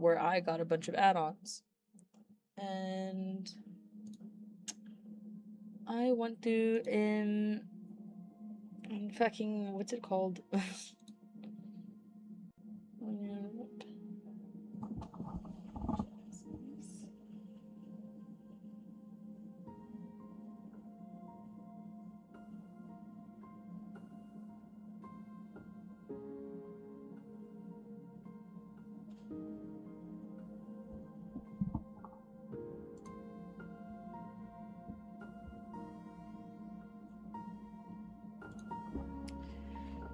where I got a bunch of add-ons. And I went through in fucking, what's it called?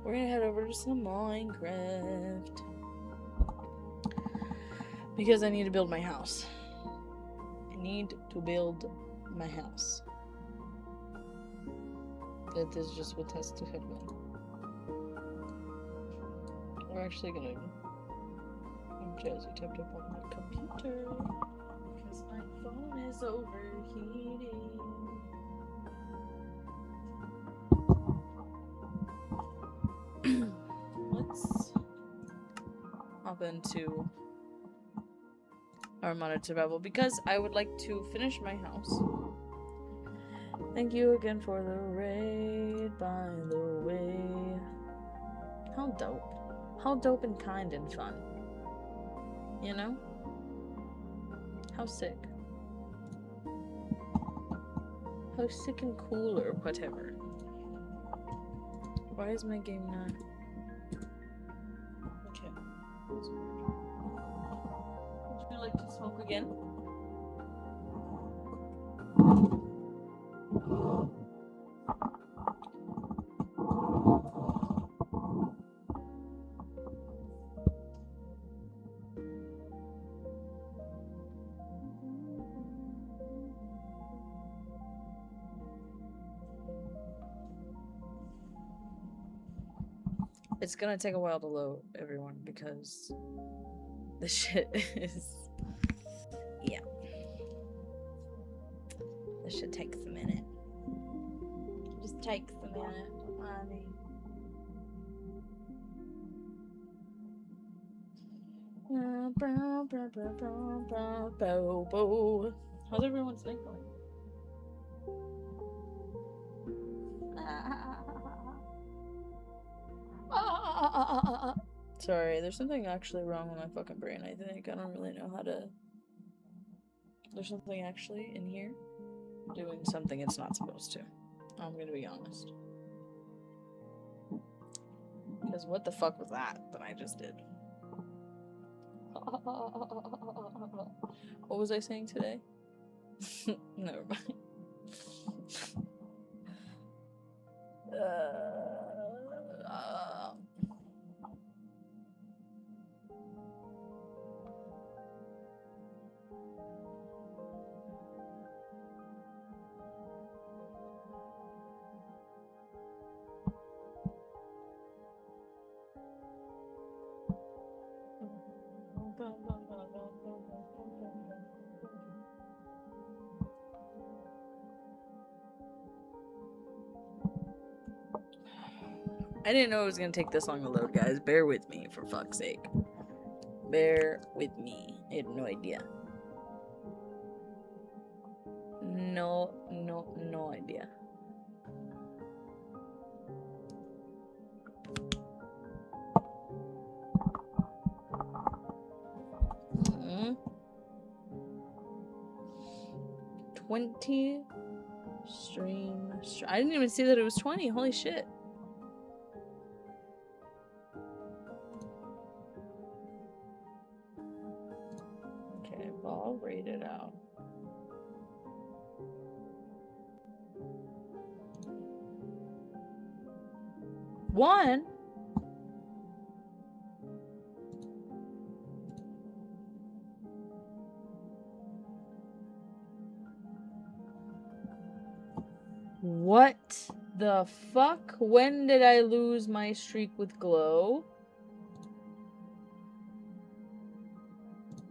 We're gonna head over to some Minecraft. Because I need to build my house. I need to build my house. That is just what has to happen. We're actually gonna... I'm Jazzy tapped up on my computer. Because my phone is overheating. Let's hop into our modded survival because I would like to finish my house. Thank you again for the raid, by the way. How dope. How dope and kind and fun. You know? How sick. How sick and cool or whatever. Why is my game not... Okay. Would you like to smoke again? It's gonna take a while to load, everyone, because this shit is... Yeah. This shit takes a minute. It just takes a minute, honey. How's everyone's night going? Sorry, there's something actually wrong with my fucking brain, I think. I don't really know how to... There's something actually in here doing something it's not supposed to. I'm gonna be honest. Because what the fuck was that I just did? What was I saying today? Never mind. I didn't know it was gonna take this long to load, guys. Bear with me, for fuck's sake. Bear with me. I had no idea. No idea. Mm-hmm. 20 stream. I didn't even see that it was 20. Holy shit. Okay, I'll rate it out. One? What the fuck? When did I lose my streak with glow?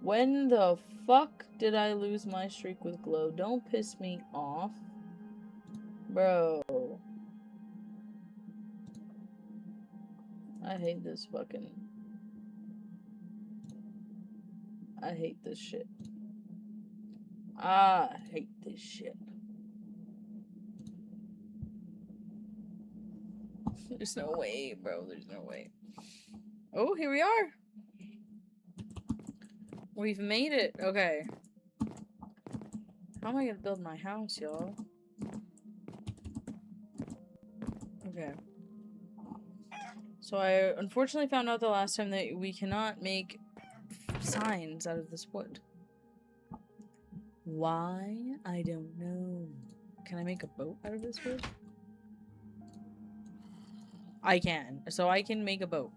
When the fuck did I lose my streak with glow? Don't piss me off. Bro. I hate this fucking... I hate this shit. I hate this shit. There's no way, bro. There's no way. Oh, here we are. We've made it. Okay. How am I gonna build my house, y'all? Okay. So I unfortunately found out the last time that we cannot make signs out of this wood. Why? I don't know. Can I make a boat out of this wood? I can. So I can make a boat.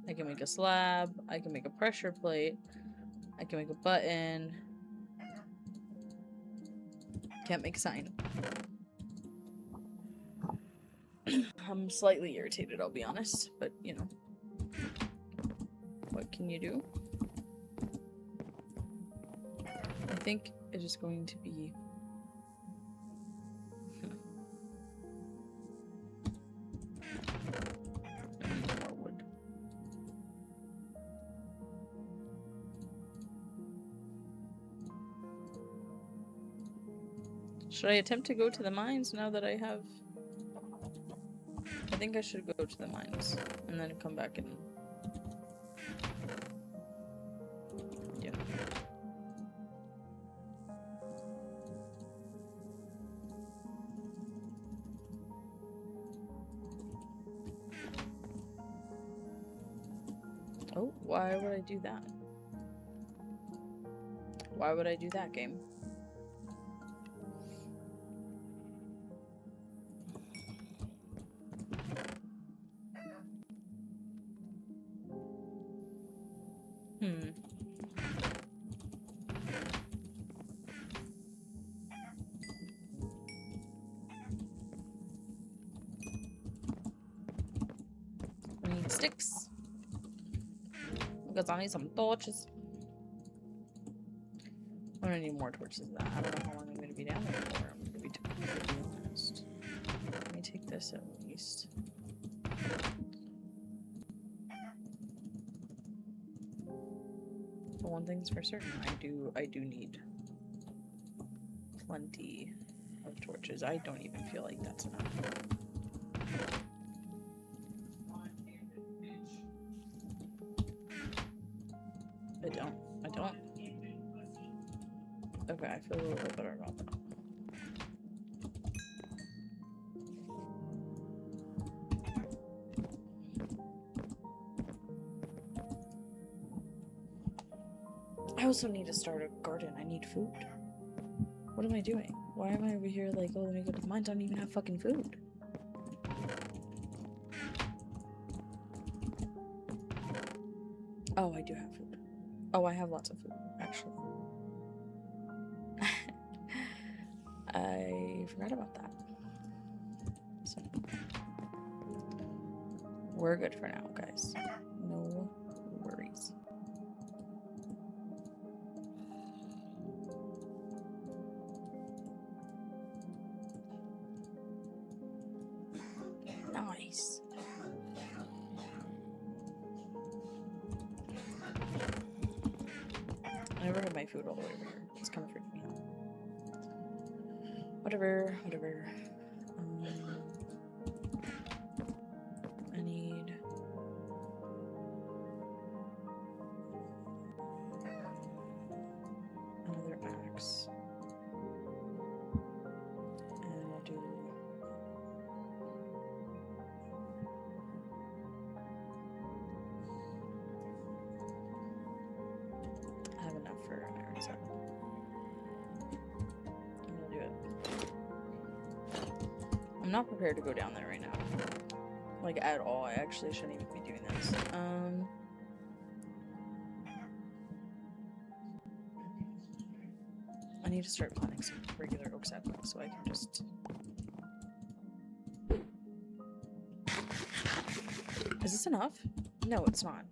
I can make a slab. I can make a pressure plate. I can make a button. Can't make a sign. I'm slightly irritated, I'll be honest. But, you know. What can you do? I think it is going to be... more wood. Should I attempt to go to the mines now that I have... I think I should go to the mines and then come back and... yeah. Oh, why would I do that? Why would I do that, game? I need sticks. Because I need some torches. I'm gonna need more torches than that. I don't know how long I'm gonna be down there for. I'm gonna be totally honest. Let me take this at least. But one thing's for certain, I do need plenty of torches. I don't even feel like that's enough. I don't. Okay, I feel a little bit better about that. I also need to start a garden. I need food. What am I doing? Why am I over here like, oh, let me go to the mines? I don't even have fucking food. Oh, I do have food. Oh, I have lots of food, actually. I forgot about that. So, we're good for now, guys. No worries. Nice. I never had my food all the way over here. It's kind of freaking me out. Whatever. I need... another axe. And I'll do... I have enough for an iron set. I'm gonna do it. I'm not prepared to go down there right now. Like, at all. I actually shouldn't even be doing this. I need to start planting some regular oak saplings so I can just... Is this enough? No, it's not.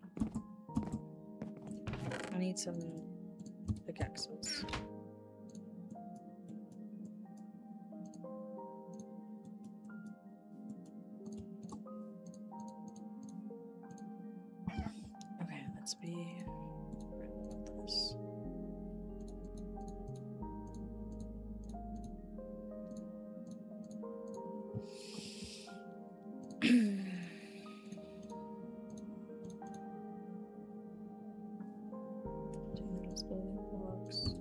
I need some pickaxes. Okay, let's be... These building blocks.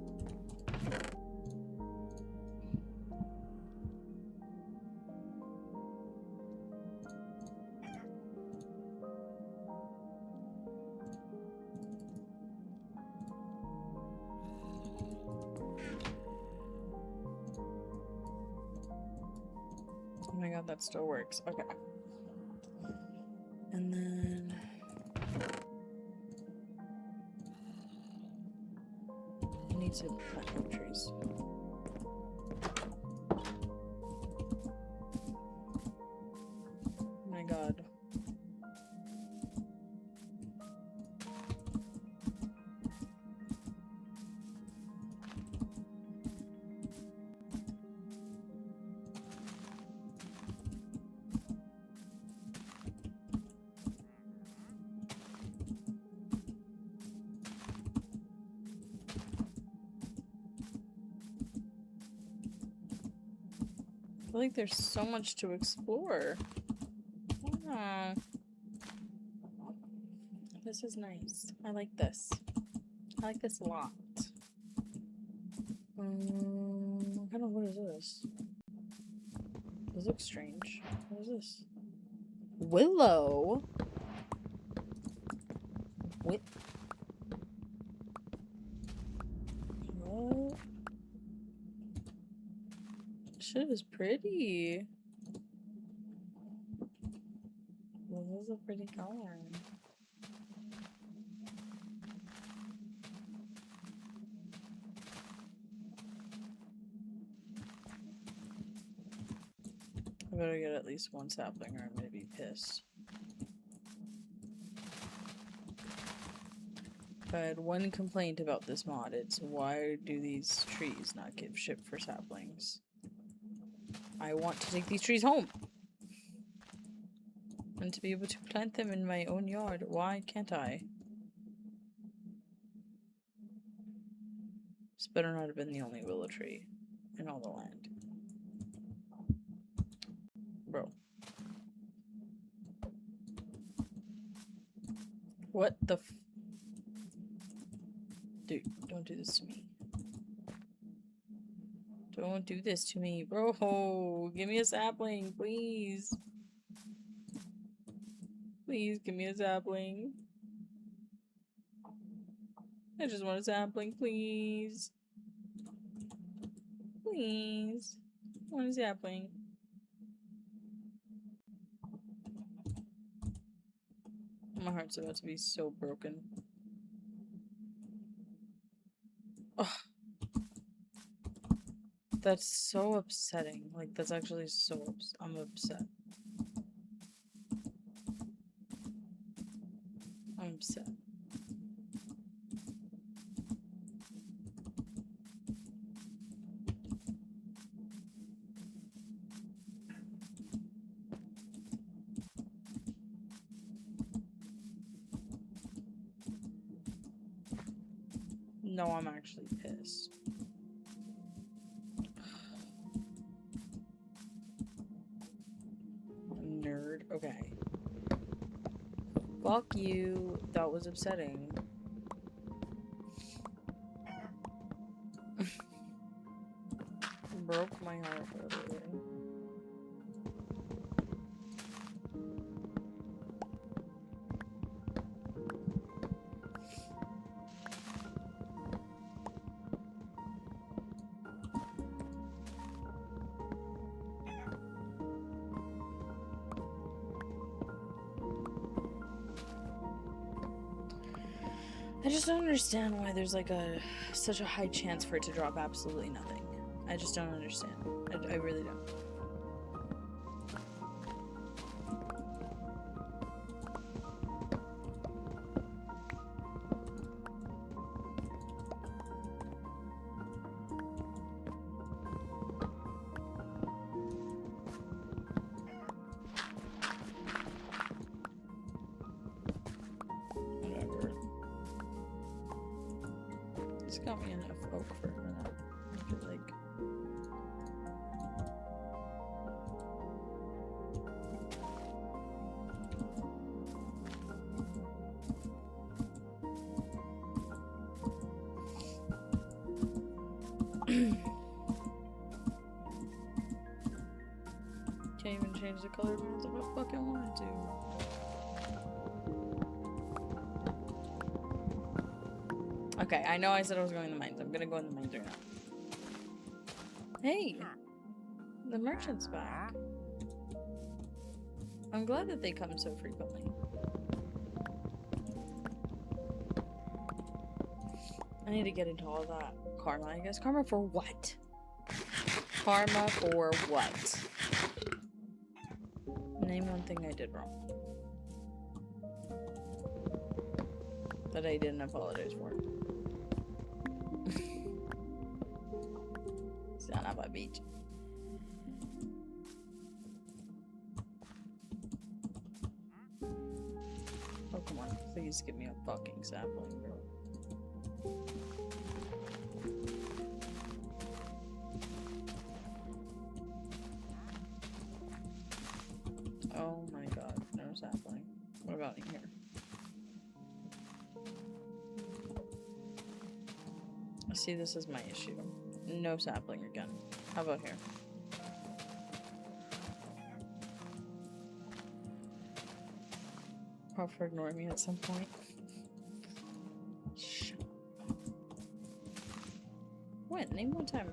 Oh my god, that still works. Okay. And then I need to plant more trees. Oh my god. I feel like there's so much to explore. Ah, this is nice. I like this. I like this a lot. What kind of wood is this? This looks strange. What is this? Willow? What? What? Shit is pretty. Well, this is a pretty color. I better get at least one sapling or I'm gonna be pissed. If I had one complaint about this mod, it's why do these trees not give shit for saplings? I want to take these trees home. And to be able to plant them in my own yard. Why can't I? This better not have been the only willow tree in all the land. Bro. What the f- Dude, don't do this to me. Don't do this to me, bro. Give me a sapling, please. Please give me a sapling. I just want a sapling, please. Please. I want a sapling. My heart's about to be so broken. Ugh. That's so upsetting. Like, that's actually so I'm upset. I'm upset. No, I'm actually pissed. Nerd. Okay. Fuck you. That was upsetting. Broke my heart earlier. I just don't understand why there's like such a high chance for it to drop absolutely nothing. I just don't understand. I really don't. Whatever. It's got me enough oak for a minute. I feel like. Can't even change the color because if I fucking wanted to. Okay, I know I said I was going in the mines. I'm gonna go in the mines right now. Hey! The merchant's back. I'm glad that they come so frequently. I need to get into all that karma, I guess. Karma for what? Karma for what? Name one thing I did wrong. That I didn't apologize for. Son of a bitch. Oh, come on. Please give me a fucking sapling, bro. Oh my god, no sapling. What about in here? See, this is my issue. No sapling again. How about here? Probably for ignoring me at some point. Shut up. When? Name one time.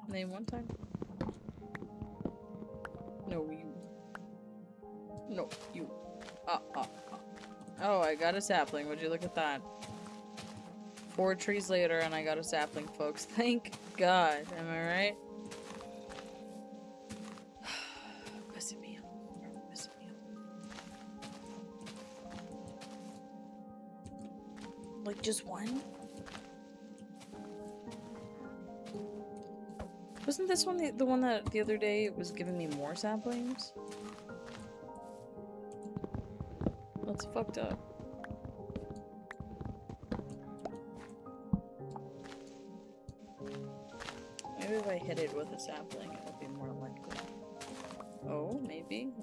Name one time. No, you. No, you. Oh, I got a sapling. Would you look at that? 4 trees later and I got a sapling, folks. Thank God. Am I right? Pissing me off. Pissing me off. Like, just one? Wasn't this one the one that the other day was giving me more saplings? That's fucked up. Maybe if I hit it with a sapling, it would be more likely. Oh, maybe.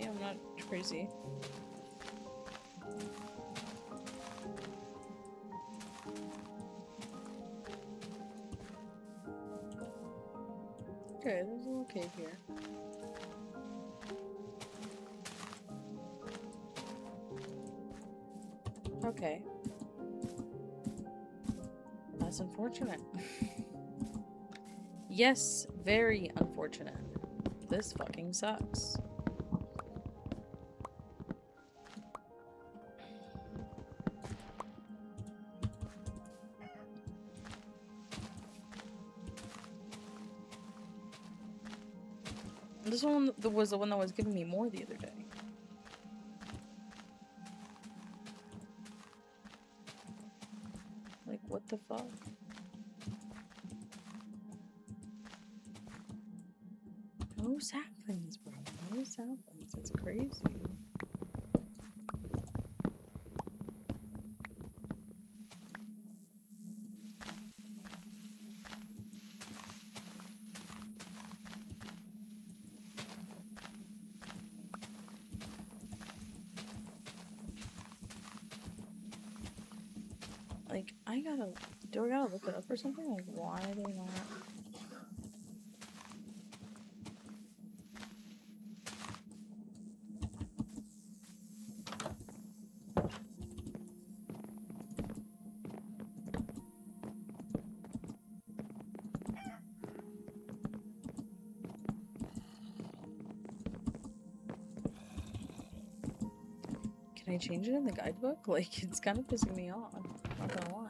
I'm not crazy. Okay, there's a little cave here. Okay. That's unfortunate. Yes, very unfortunate. This fucking sucks. This one was the one that was giving me more the other day. Like, what the fuck? No saplings, bro. No saplings. That's crazy. Like, do I gotta look it up or something? Like, why are they not? Can I change it in the guidebook? Like, it's kind of pissing me off. Not gonna lie.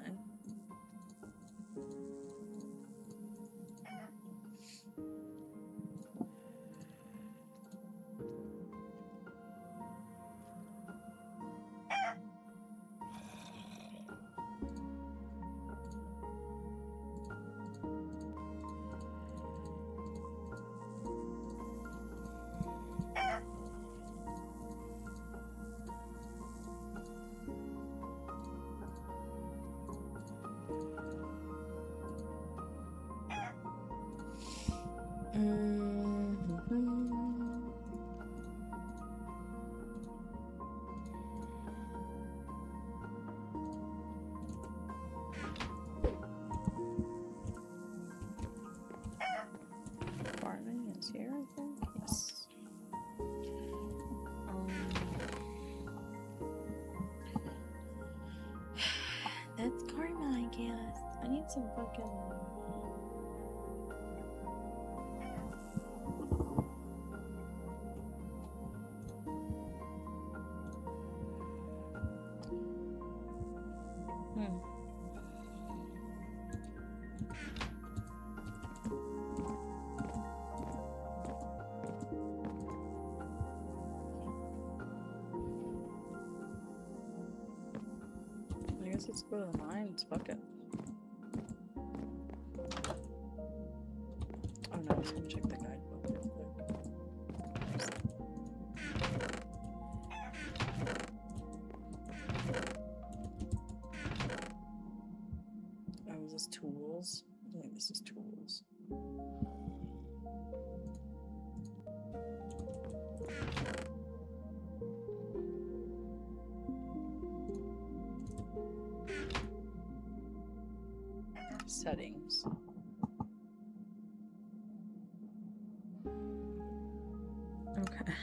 need some fucking... I guess let's go to the mines. Fuck it. Oh no, I was gonna check the guidebook real quick. Oh, is this tools? I think this is tools. Settings. Okay.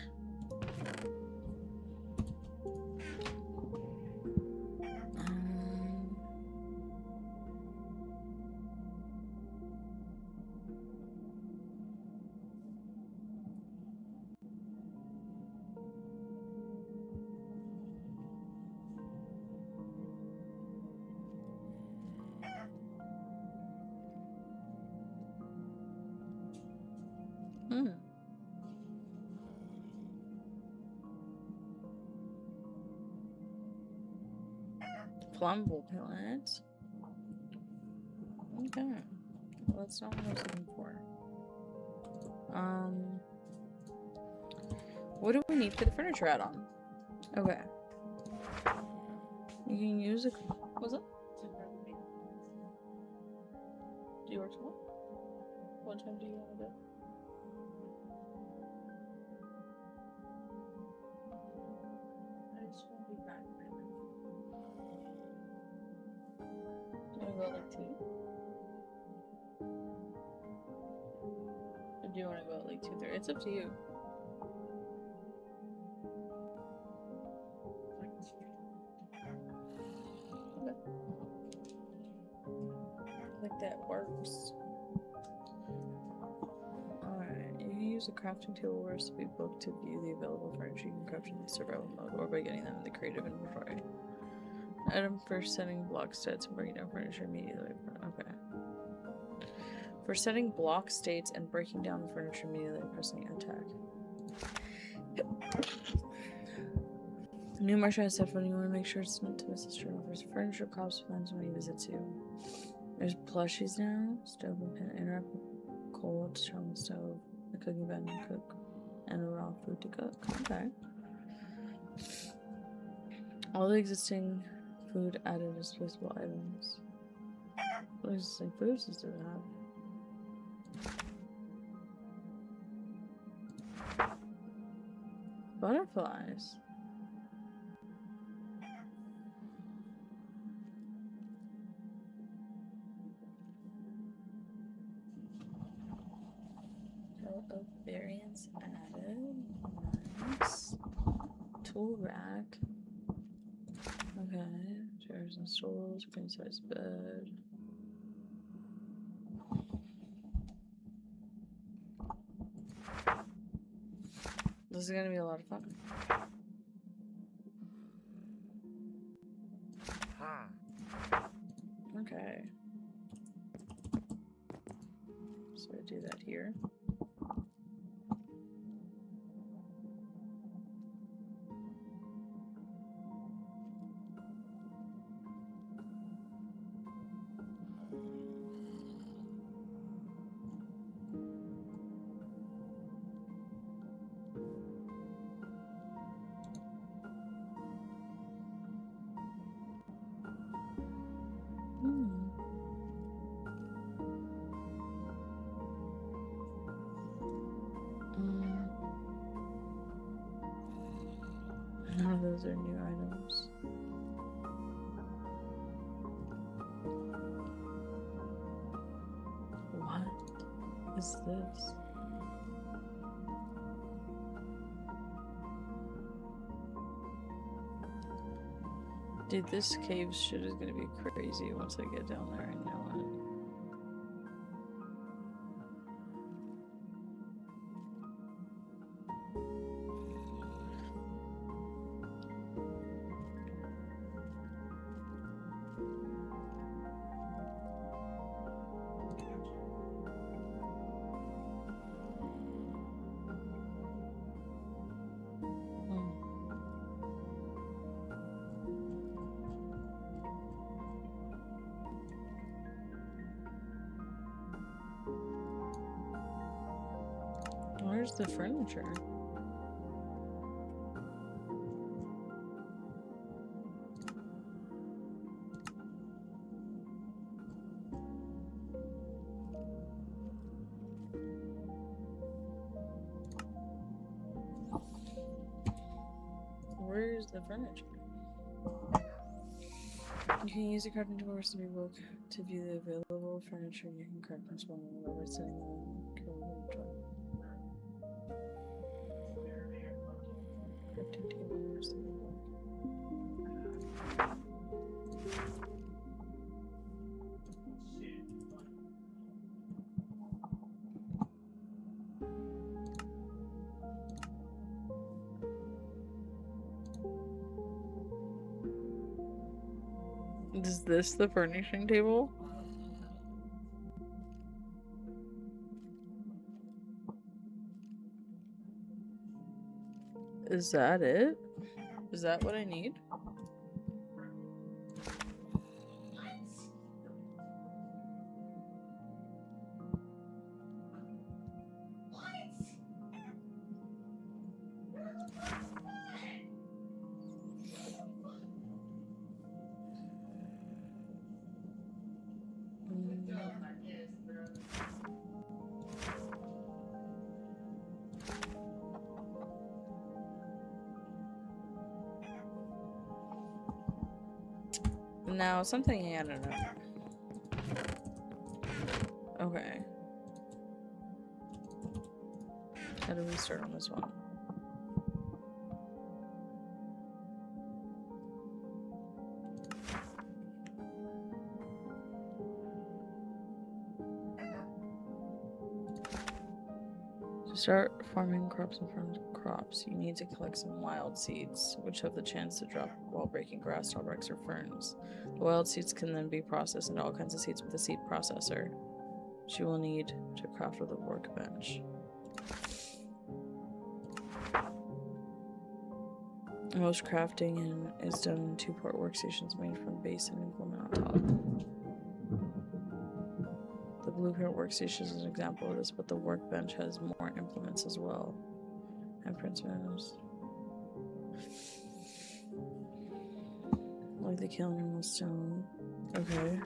Flammable pellets. Okay. Well, that's not what I was looking for. What do we need for the furniture add-on? Okay. You can use a... What's up? Do you work tomorrow? What time do you want to do? I just want to be back. Do you want to go at like 2? Or do you want to go at like 2:30? It's up to you. Okay. I think that works. Alright, you can use the crafting table or recipe book to view the available furniture you can craft in the survival mode or by getting them in the creative inventory. Item for setting block states and breaking down furniture immediately. Okay. For setting block states and breaking down the furniture immediately, pressing attack. New merchant set when you want to make sure it's not to miss its turnovers. Furniture cops plans when he visits you. There's plushies now. Stove and pan. Interact with cold, strong stove. A cooking bed to cook. And a raw food to cook. Okay. All the existing food added as disposable items. What existing foods does it have? Butterflies. Of variants added. Nice. Tool rack. Okay. Chairs and stools. Queen size bed. This is gonna be a lot of fun. Okay. So I do that here. None of those are new items. What is this? Dude, this cave shit is gonna be crazy once I get down there. I know it. Where's the furniture? Where's the furniture? You can use the crafting toolbox to book to view the available furniture. You can craft and small by setting them crafting table or something. Is this the furnishing table? Is that it? Is that what I need? Now, something I don't know. Okay. How do we start on this one? To start farming crops and farm crops, you need to collect some wild seeds, which have the chance to drop while breaking grass, tallbacks, or ferns. The wild seeds can then be processed into all kinds of seeds with a seed processor, which you will need to craft with a workbench. Most crafting is done in two-part workstations made from base and implement on top. The blueprint workstation is an example of this, but the workbench has more implements as well. And prints menus. Like the kiln and stone. Okay.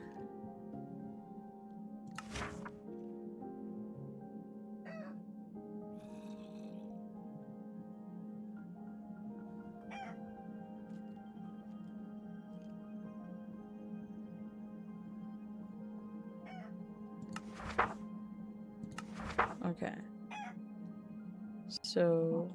Okay. So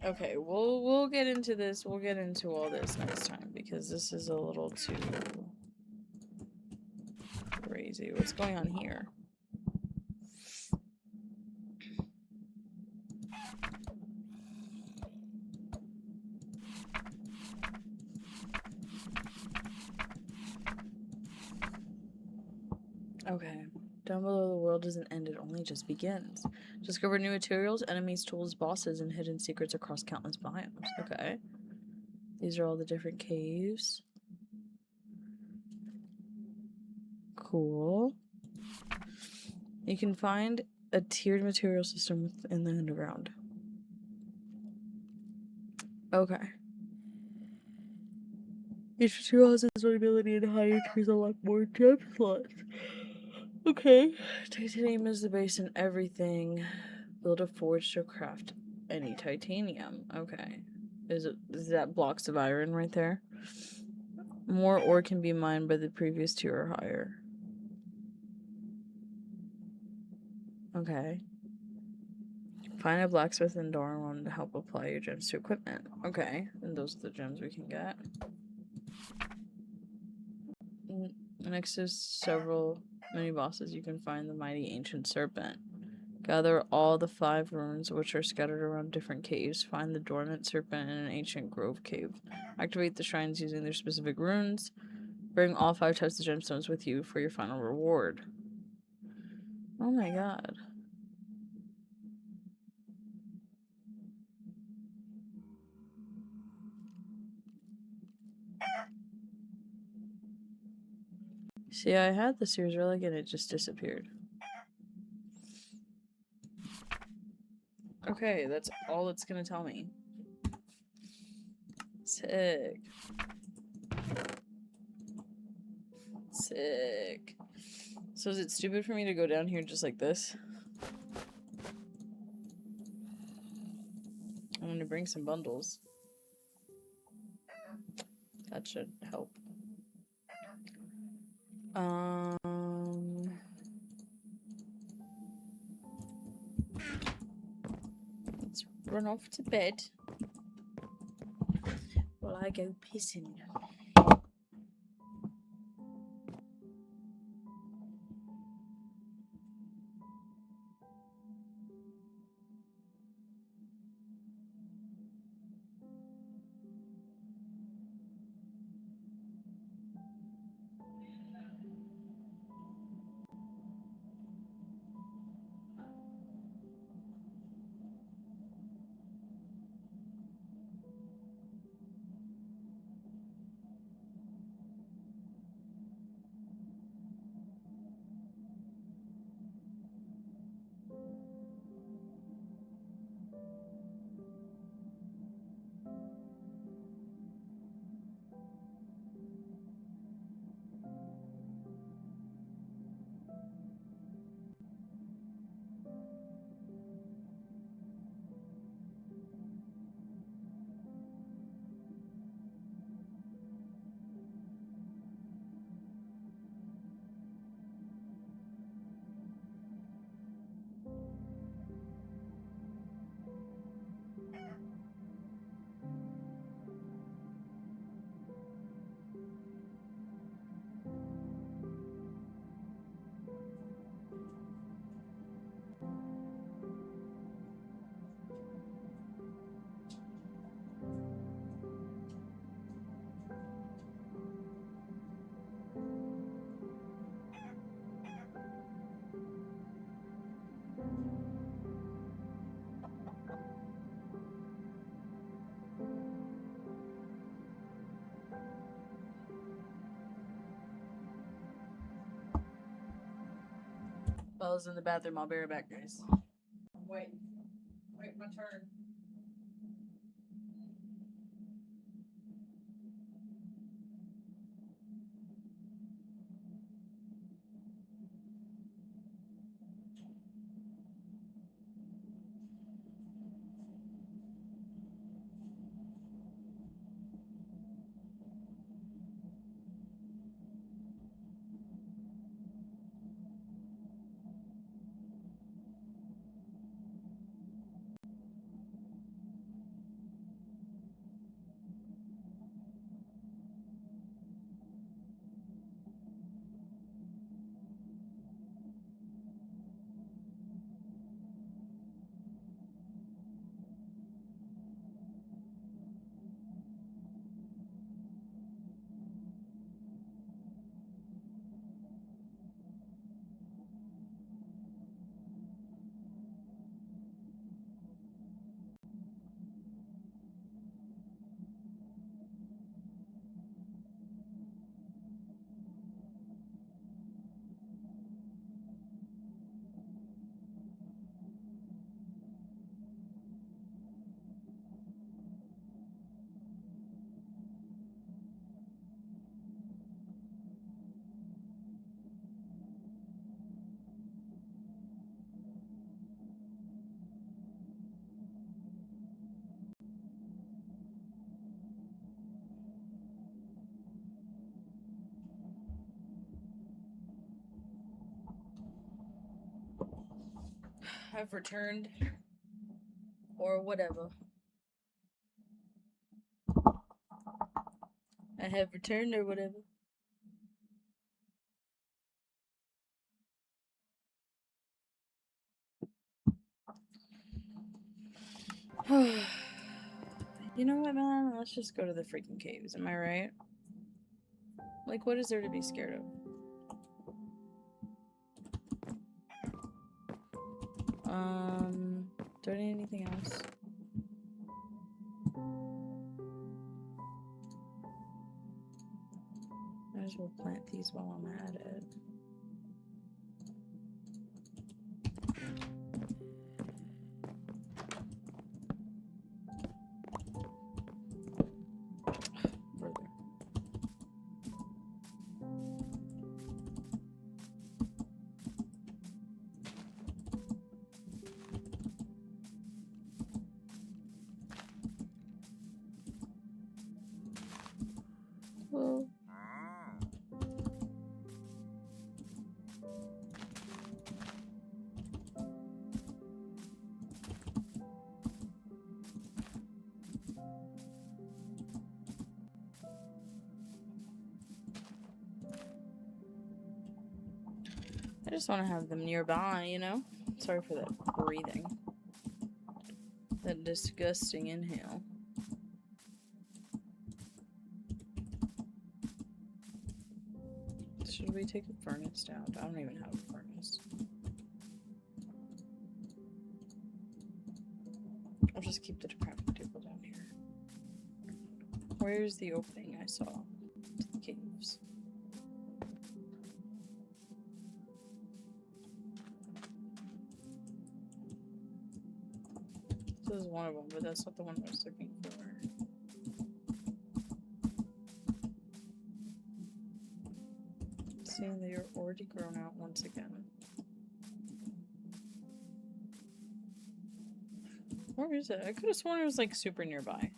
okay, we'll get into this. We'll get into all this next time because this is a little too crazy. What's going on here? Okay. Down below, the world doesn't end, it only just begins. Discover new materials, enemies, tools, bosses, and hidden secrets across countless biomes. Okay. These are all the different caves. Cool. You can find a tiered material system within the underground. Okay. Each material has its own ability and higher tiers unlock more gem slots. Okay. Titanium is the base in everything. Build a forge to craft any titanium. Okay. Is that blocks of iron right there? More ore can be mined by the previous tier or higher. Okay. Find a blacksmith in Dorn to help apply your gems to equipment. Okay. And those are the gems we can get. Next to several mini bosses, you can find the mighty ancient serpent. Gather all the 5 runes which are scattered around different caves. Find the dormant serpent in an ancient grove cave. Activate the shrines using their specific runes. Bring all 5 types of gemstones with you for your final reward. Oh my god. See, I had the Sears relic and it just disappeared. Okay, that's all it's gonna tell me. Sick. Sick. So is it stupid for me to go down here just like this? I'm gonna bring some bundles. That should help. Let's run off to bed while I go pissing. Bella's in the bathroom. I'll be right back, guys. Wait, my turn. I've returned. Or whatever. I have returned or whatever. You know what, man? Let's just go to the freaking caves. Am I right? Like, what is there to be scared of? Do I need anything else? I Might as well plant these while I'm at it. Brother. Well. I just want to have them nearby, you know? Sorry for that breathing. That disgusting inhale. Should we take a furnace down? I don't even have a furnace. I'll just keep the crafting table down here. Where's the opening I saw to the caves? This is one of them, but that's not the one I was looking for. Seeing they are already grown out once again. Where is it? I could have sworn it was like super nearby.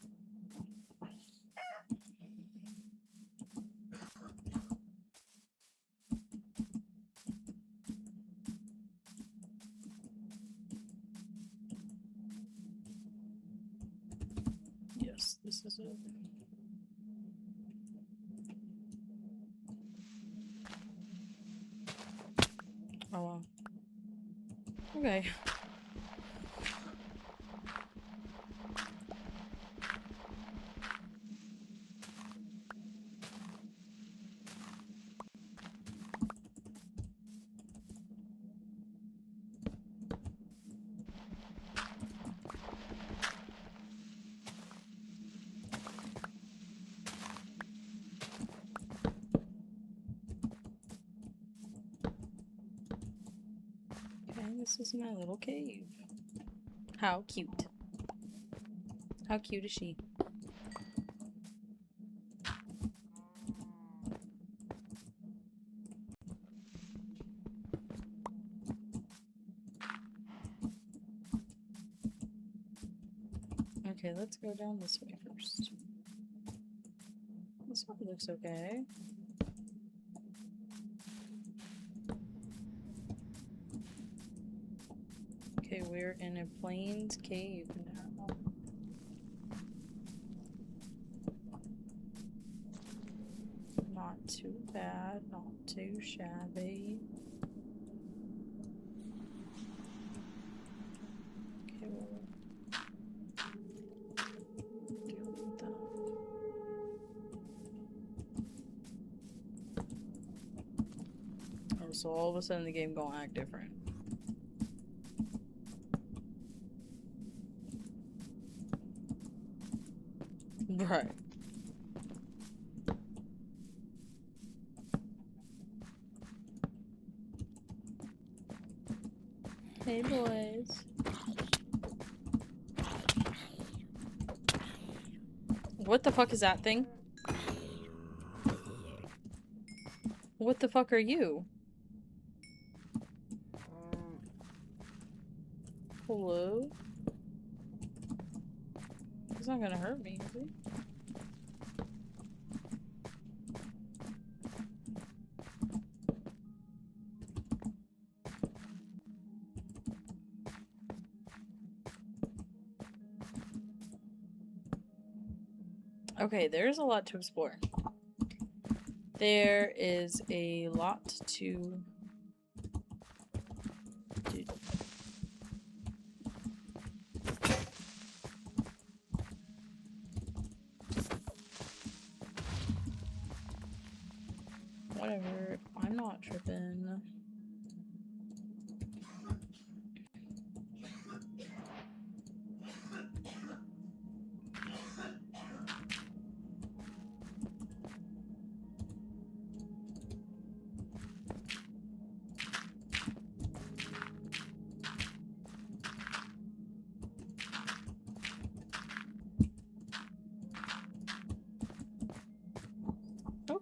Yes, this is it. Oh wow. Okay. This is my little cave. How cute. How cute is she? Okay, let's go down this way first. This one looks okay. Okay, we're in a plains cave now. Not too bad, not too shabby. Okay, we'll deal with that. Oh, so all of a sudden the game gonna act different. Right. Hey boys. What the fuck is that thing? What the fuck are you? Hello? He's not gonna hurt me, is he? Okay, there's a lot to explore. There is a lot to do. Whatever, I'm not tripping.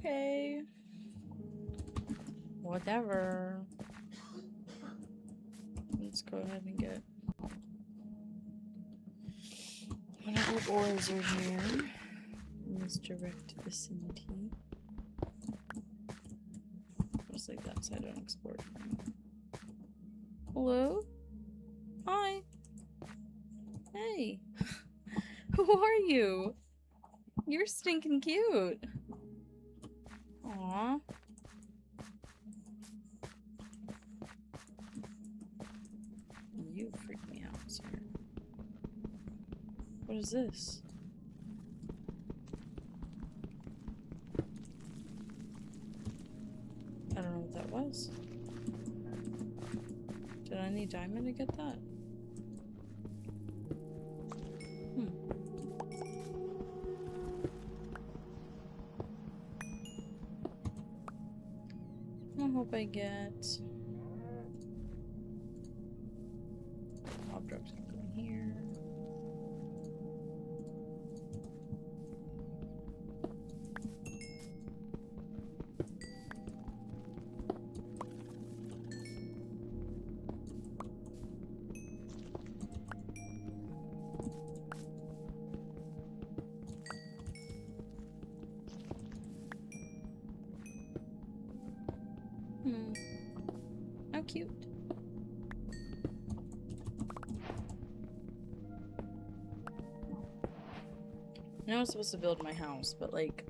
Okay. Whatever. Let's go ahead and get whatever ores are here in this direct vicinity. Just like that side unexplored. Hello? Hi. Hey. Who are you? You're stinking cute. Aww. You freak me out, sir. What is this? I don't know what that was. Did I need diamond to get that? I hope I get... Objects can go in here. How cute. I know I was supposed to build my house, but like...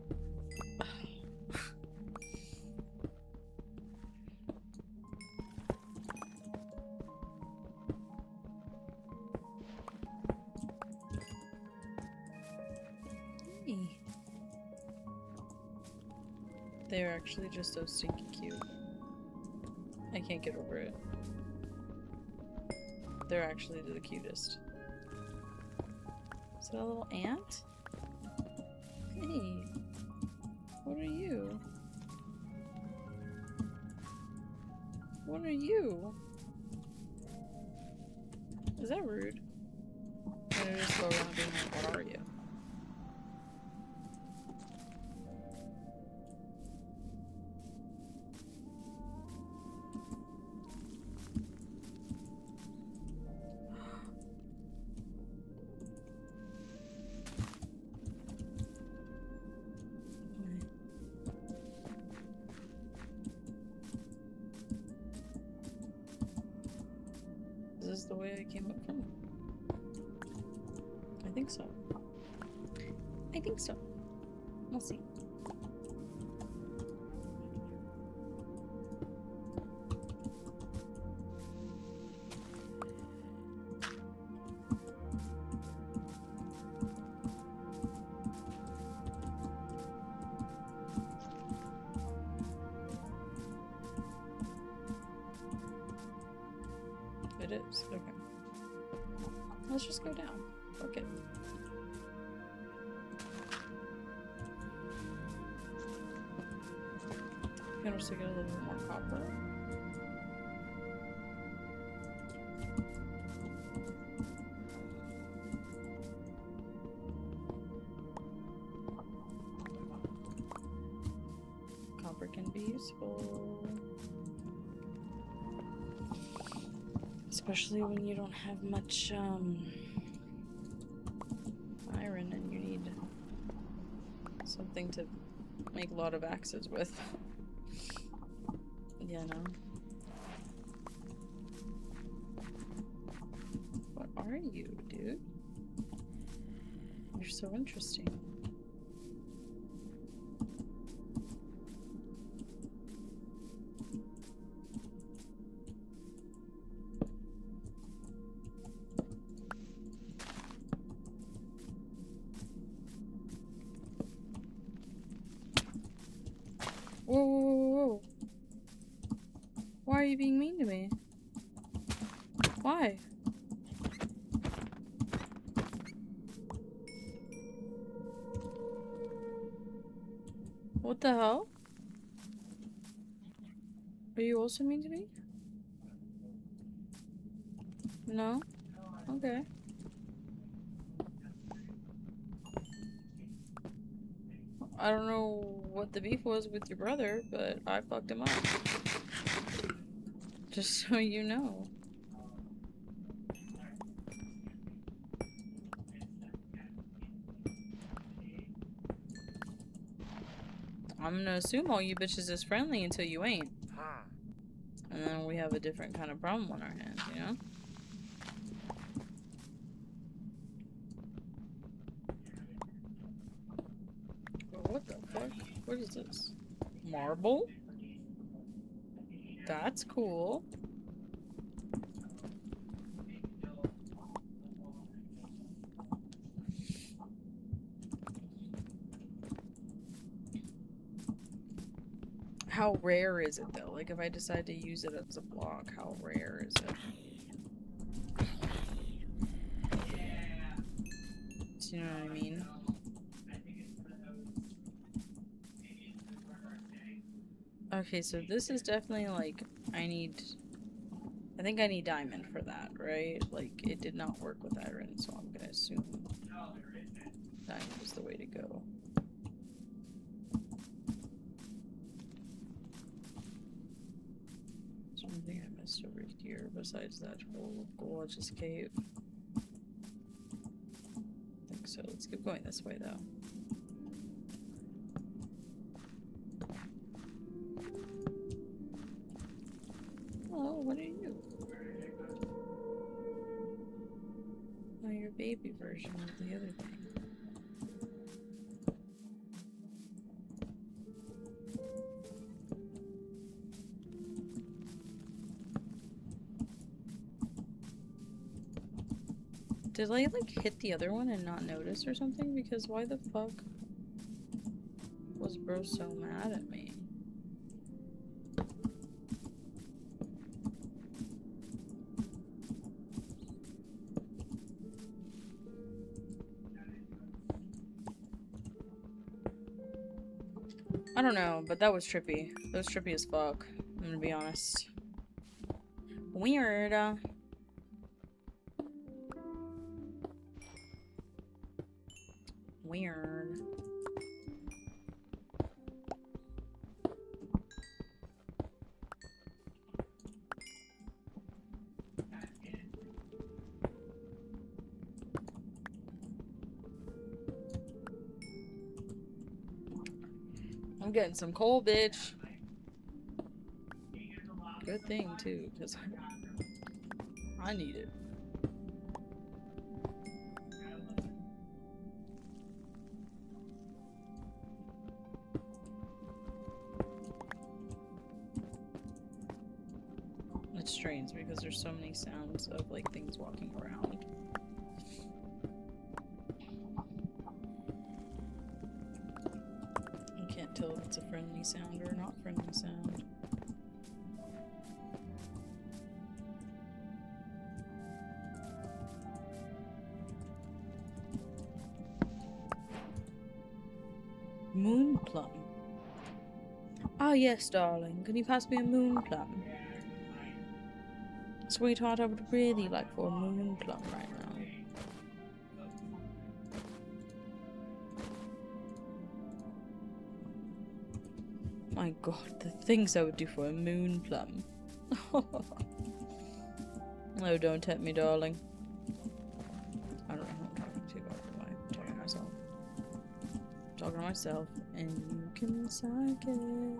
They're actually just so stinky cute. I can't get over it. They're actually the cutest. Is that a little ant? Hey, what are you? What are you? Is that rude? Or did I just go around being like, what are you? Is this the way I came up from? I think so. I think so. We'll see. It is. Okay. Let's just go down. Okay. Can also get a little bit more copper. Copper can be useful. Especially when you don't have much iron and you need something to make a lot of axes with. Yeah, no. What are you, dude? You're so interesting. Whoa, whoa, whoa, whoa. Why are you being mean to me? Why? What the hell? Are you also mean to me? No? Okay. I don't know what the beef was with your brother, but I fucked him up. Just so you know. I'm gonna assume all you bitches is friendly until you ain't. And then we have a different kind of problem on our hands, you know? What the fuck? What is this? Marble? That's cool. How rare is it though? Like if I decide to use it as a block, how rare is it? Do you know what I mean? Okay, so this is definitely like, I think I need diamond for that, right? Like, it did not work with iron, so I'm gonna assume diamond is the way to go. Is there anything I missed over here besides that whole gorgeous cave? I think so. Let's keep going this way, though. Oh, what are you? Oh, your baby version of the other thing. Did I, like, hit the other one and not notice or something? Because why the fuck was bro so mad at me? I don't know, but that was trippy. That was trippy as fuck. I'm gonna be honest. Weird. Weird. I'm getting some coal, bitch. Good thing, too, because I need it. It's strange because there's so many sounds of, like, things walking around. You can't tell if it's a friendly sound or not friendly sound. Moon plum. Ah, yes, darling. Can you pass me a moon plum? Sweetheart, I would really like for a moon plum right now. My god, the things I would do for a moon plum. Oh, don't tempt me, darling. I don't know who I'm talking to, by the way. I'm talking to myself. I'm talking to myself, and you can suck it.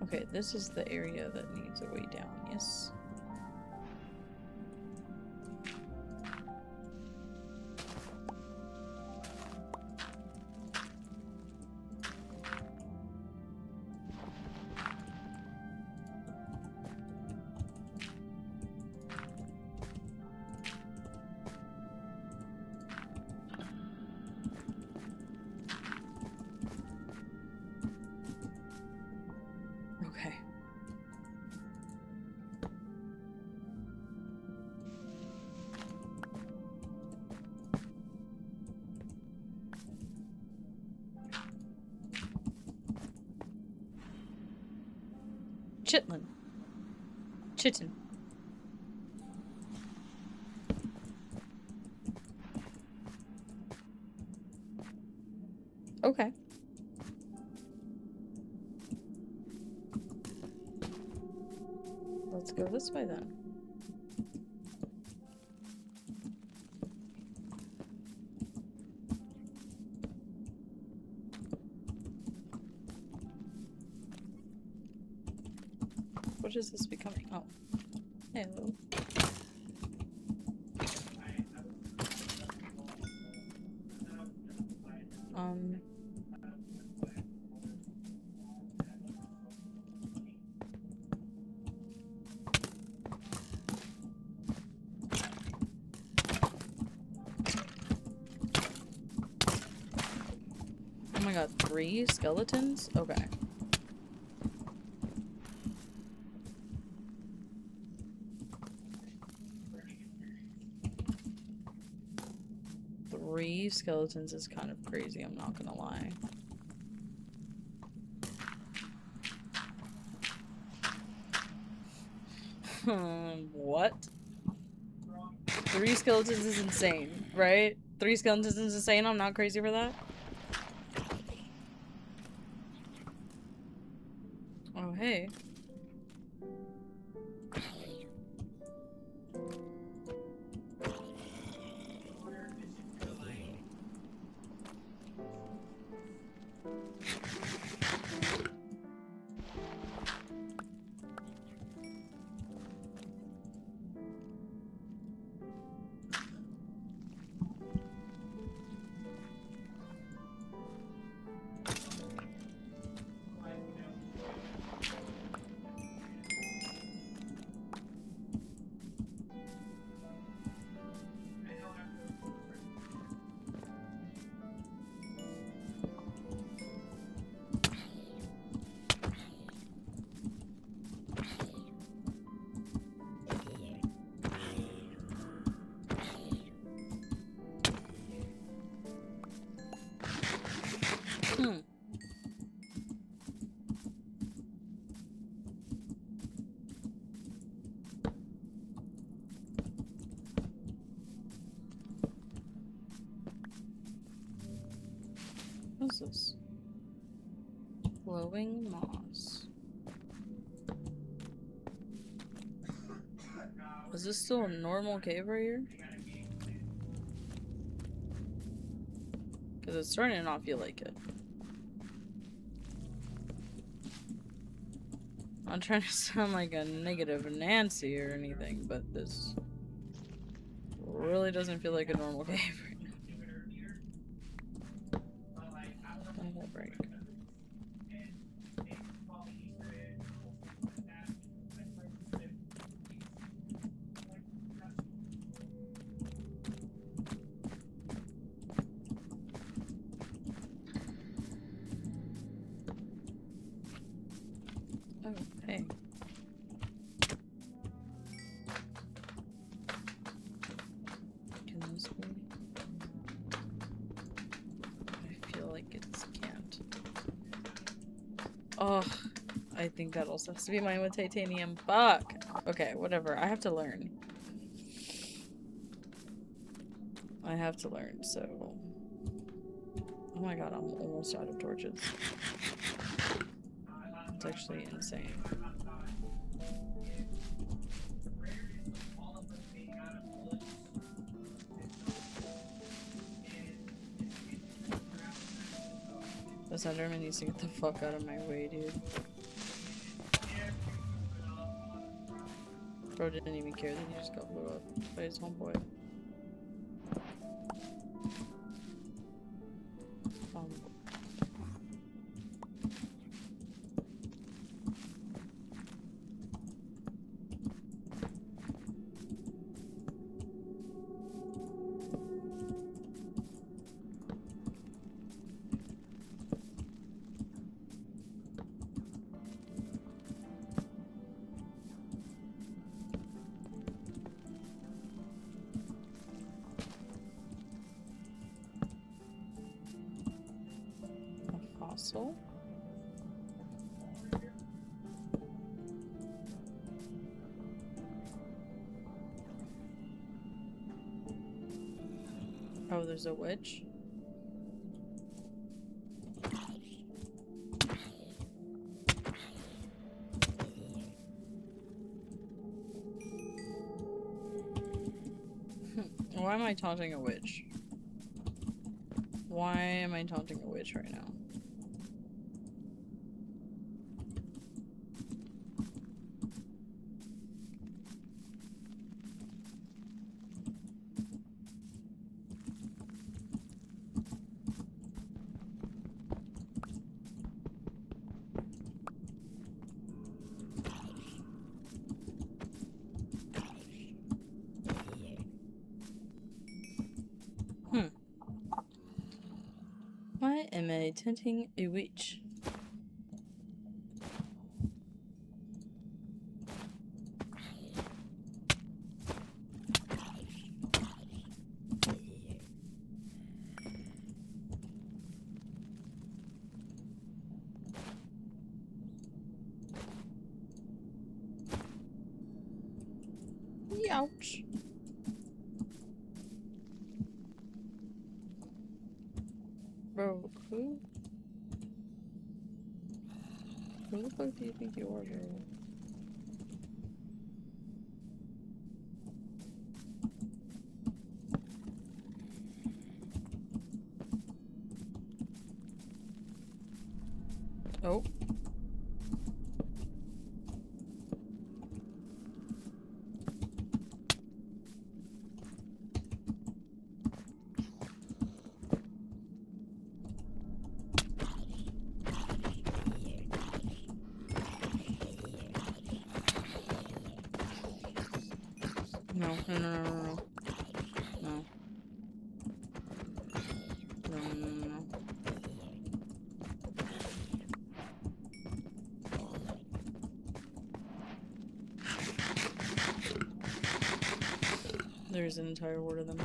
Okay, this is the area that needs a way down, yes? Okay. Chitlin. Chitin. Okay. Let's go this way then. What is this becoming? Oh. Hello. Oh my god, 3 skeletons? Okay. Three skeletons is kind of crazy, I'm not gonna lie. What? 3 skeletons is insane, right? 3 skeletons is insane, I'm not crazy for that? Oh, hey. What's this? Glowing moss. Is this still a normal cave right here? Because it's starting to not feel like it. I'm not trying to sound like a negative Nancy or anything, but this really doesn't feel like a normal cave right now. Oh, that break. Oh, hey. Can this be? I feel like it can't. Oh, I think that also has to be mine with titanium. Fuck! Okay, whatever. I have to learn. I have to learn, so... Oh my god, I'm almost out of torches. It's actually insane. This Enderman needs to get the fuck out of my way, dude. Bro didn't even care that he just got blew up by his homeboy. A fossil? Oh, there's a witch? Why am I taunting a witch? Why am I taunting a witch right now? Why am I taunting a witch? Ouch. Bro, who? Who the fuck do you think you are, bro? Oh. No, no, no, no, no, no. No. No, no, no, no. There's an entire horde of them.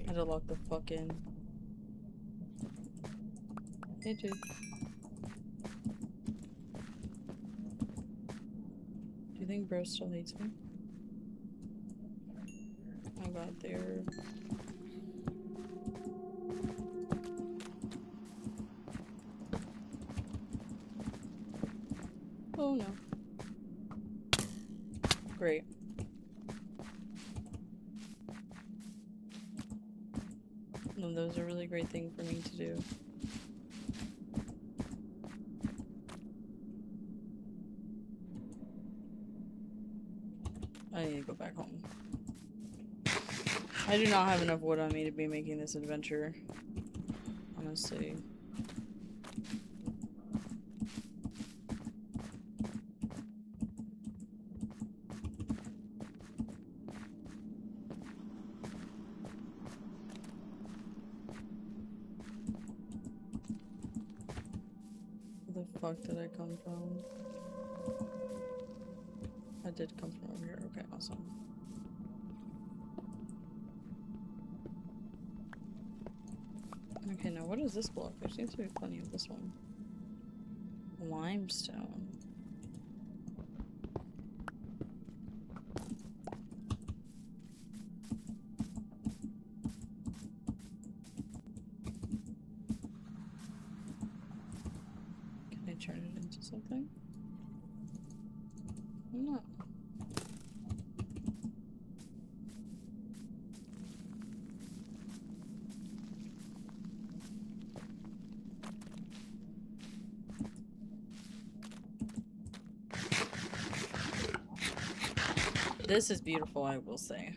I had to lock the fuck in. Hey, dude. Do you think bro still hates me? Oh god, they're... Oh no. Great. No, that was a really great thing for me to do. I need to go back home. I do not have enough wood on me to be making this adventure. Honestly. Where the fuck did I come from? I did come from over here. Okay, awesome. Okay, now what is this block? There seems to be plenty of this one. Limestone. Can I turn it into something? No. This is beautiful, I will say.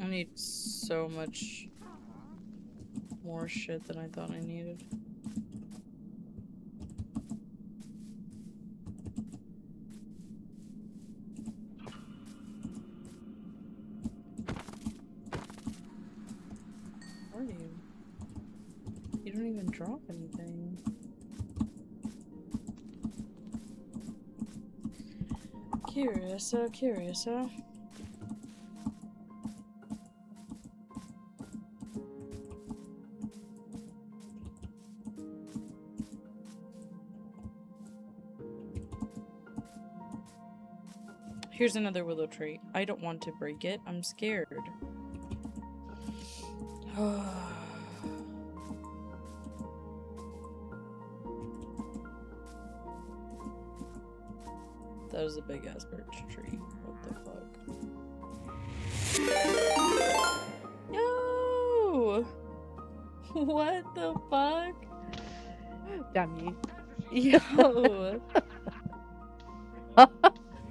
I need so much more shit than I thought I needed. Where are you? You don't even drop anything. Curious, curious, Here's another willow tree. I don't want to break it. I'm scared. That was a big ass birch tree. What the fuck? Yo! What the fuck? Damn you. Yo!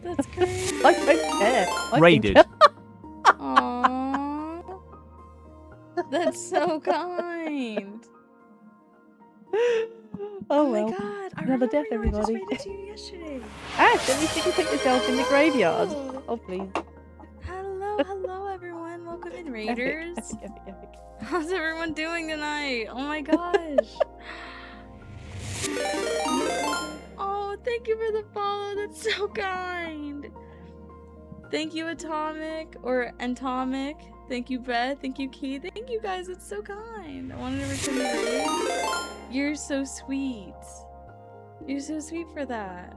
That's crazy. I don't care. Raided. Aww. That's so kind. Oh my well. god, I Another remember death, you. I just everybody. ran into you yesterday. Ash, at least you can take yourself in the graveyard. Oh. Oh, please. Hello everyone. Welcome in, Raiders. Epic. How's everyone doing tonight? Oh my gosh. Oh, thank you for the follow. That's so kind. Thank you, Atomic or Atomic. Thank you, Beth. Thank you, Keith. Thank you guys. It's so kind. I wanted to return the raid. You're so sweet. You're so sweet for that.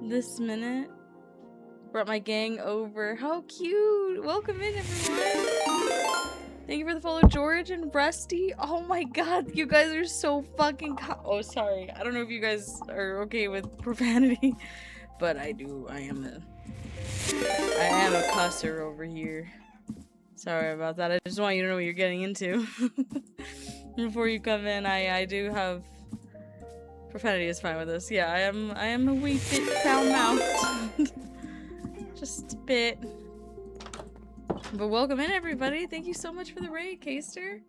This minute brought my gang over. How cute. Welcome in, everyone. Thank you for the follow, George and Rusty. Oh my god, you guys are so fucking oh, sorry. I don't know if you guys are okay with profanity, but I do. I am a cusser over here. Sorry about that. I just want you to know what you're getting into. Before you come in, I do have profanity is fine with us. Yeah, I am a wee bit foul-mouthed. Just a bit. But welcome in, everybody. Thank you so much for the raid, Caster.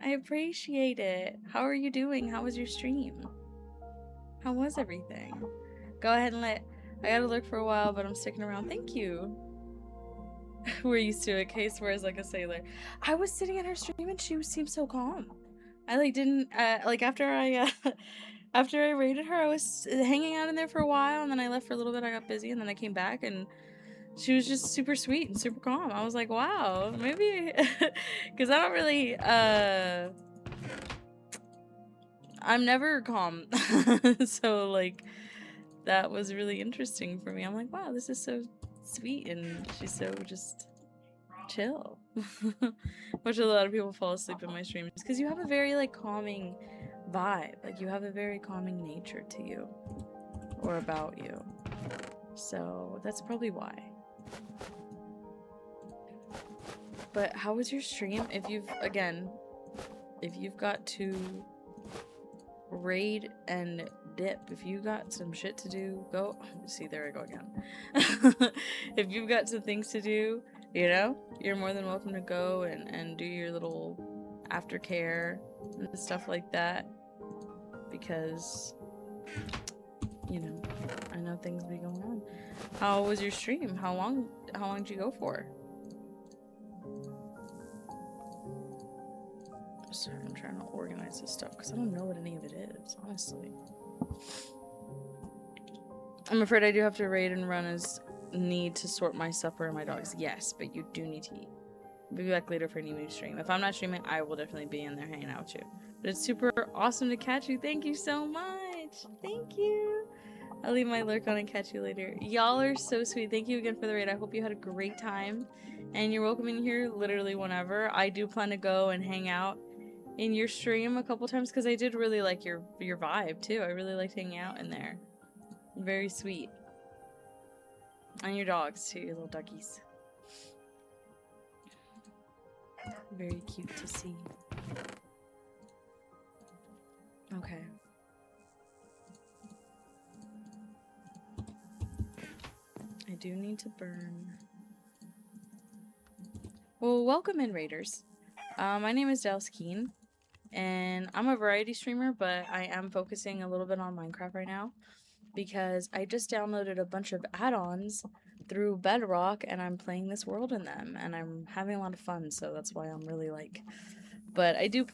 I appreciate it. How are you doing? How was your stream? How was everything? Go ahead and I gotta look for a while, but I'm sticking around. Thank you. We're used to it. Case wears like a sailor. I was sitting in her stream and she seemed so calm. I like didn't like after I after I raided her, I was hanging out in there for a while, and then I left for a little bit. I got busy, and then I came back, and she was just super sweet and super calm. I was like, wow, maybe because I don't really I'm never calm. So like that was really interesting for me. I'm like, wow, this is so sweet, and she's so just chill. Which a lot of people fall asleep in my streams because you have a very like calming vibe. Like you have a very calming nature to you or about you. So that's probably why. But how was your stream? If you've got to raid and dip, if you got some shit to do, go. See, there I go again. If you've got some things to do, you know, you're more than welcome to go and do your little aftercare and stuff like that. Because, you know, I know things be going on. How was your stream? How long did you go for? Sorry, I'm trying to organize this stuff because I don't know what any of it is, honestly. I'm afraid I do have to raid and run as need to sort my supper and my dogs. Yes, but you do need to eat. I'll be back later for a new stream. If I'm not streaming, I will definitely be in there hanging out with you. But it's super awesome to catch you. Thank you so much. Thank you. I'll leave my lurk on and catch you later. Y'all are so sweet. Thank you again for the raid. I hope you had a great time. And you're welcome in here literally whenever. I do plan to go and hang out in your stream a couple times because I did really like your vibe too. I really liked hanging out in there. Very sweet. And your dogs too, your little duckies. Very cute to see. Okay. I do need to burn. Well, welcome in, Raiders. My name is Dallas Keen, and I'm a variety streamer, but I am focusing a little bit on Minecraft right now because I just downloaded a bunch of add-ons through Bedrock, and I'm playing this world in them, and I'm having a lot of fun, so that's why I'm really like... But I do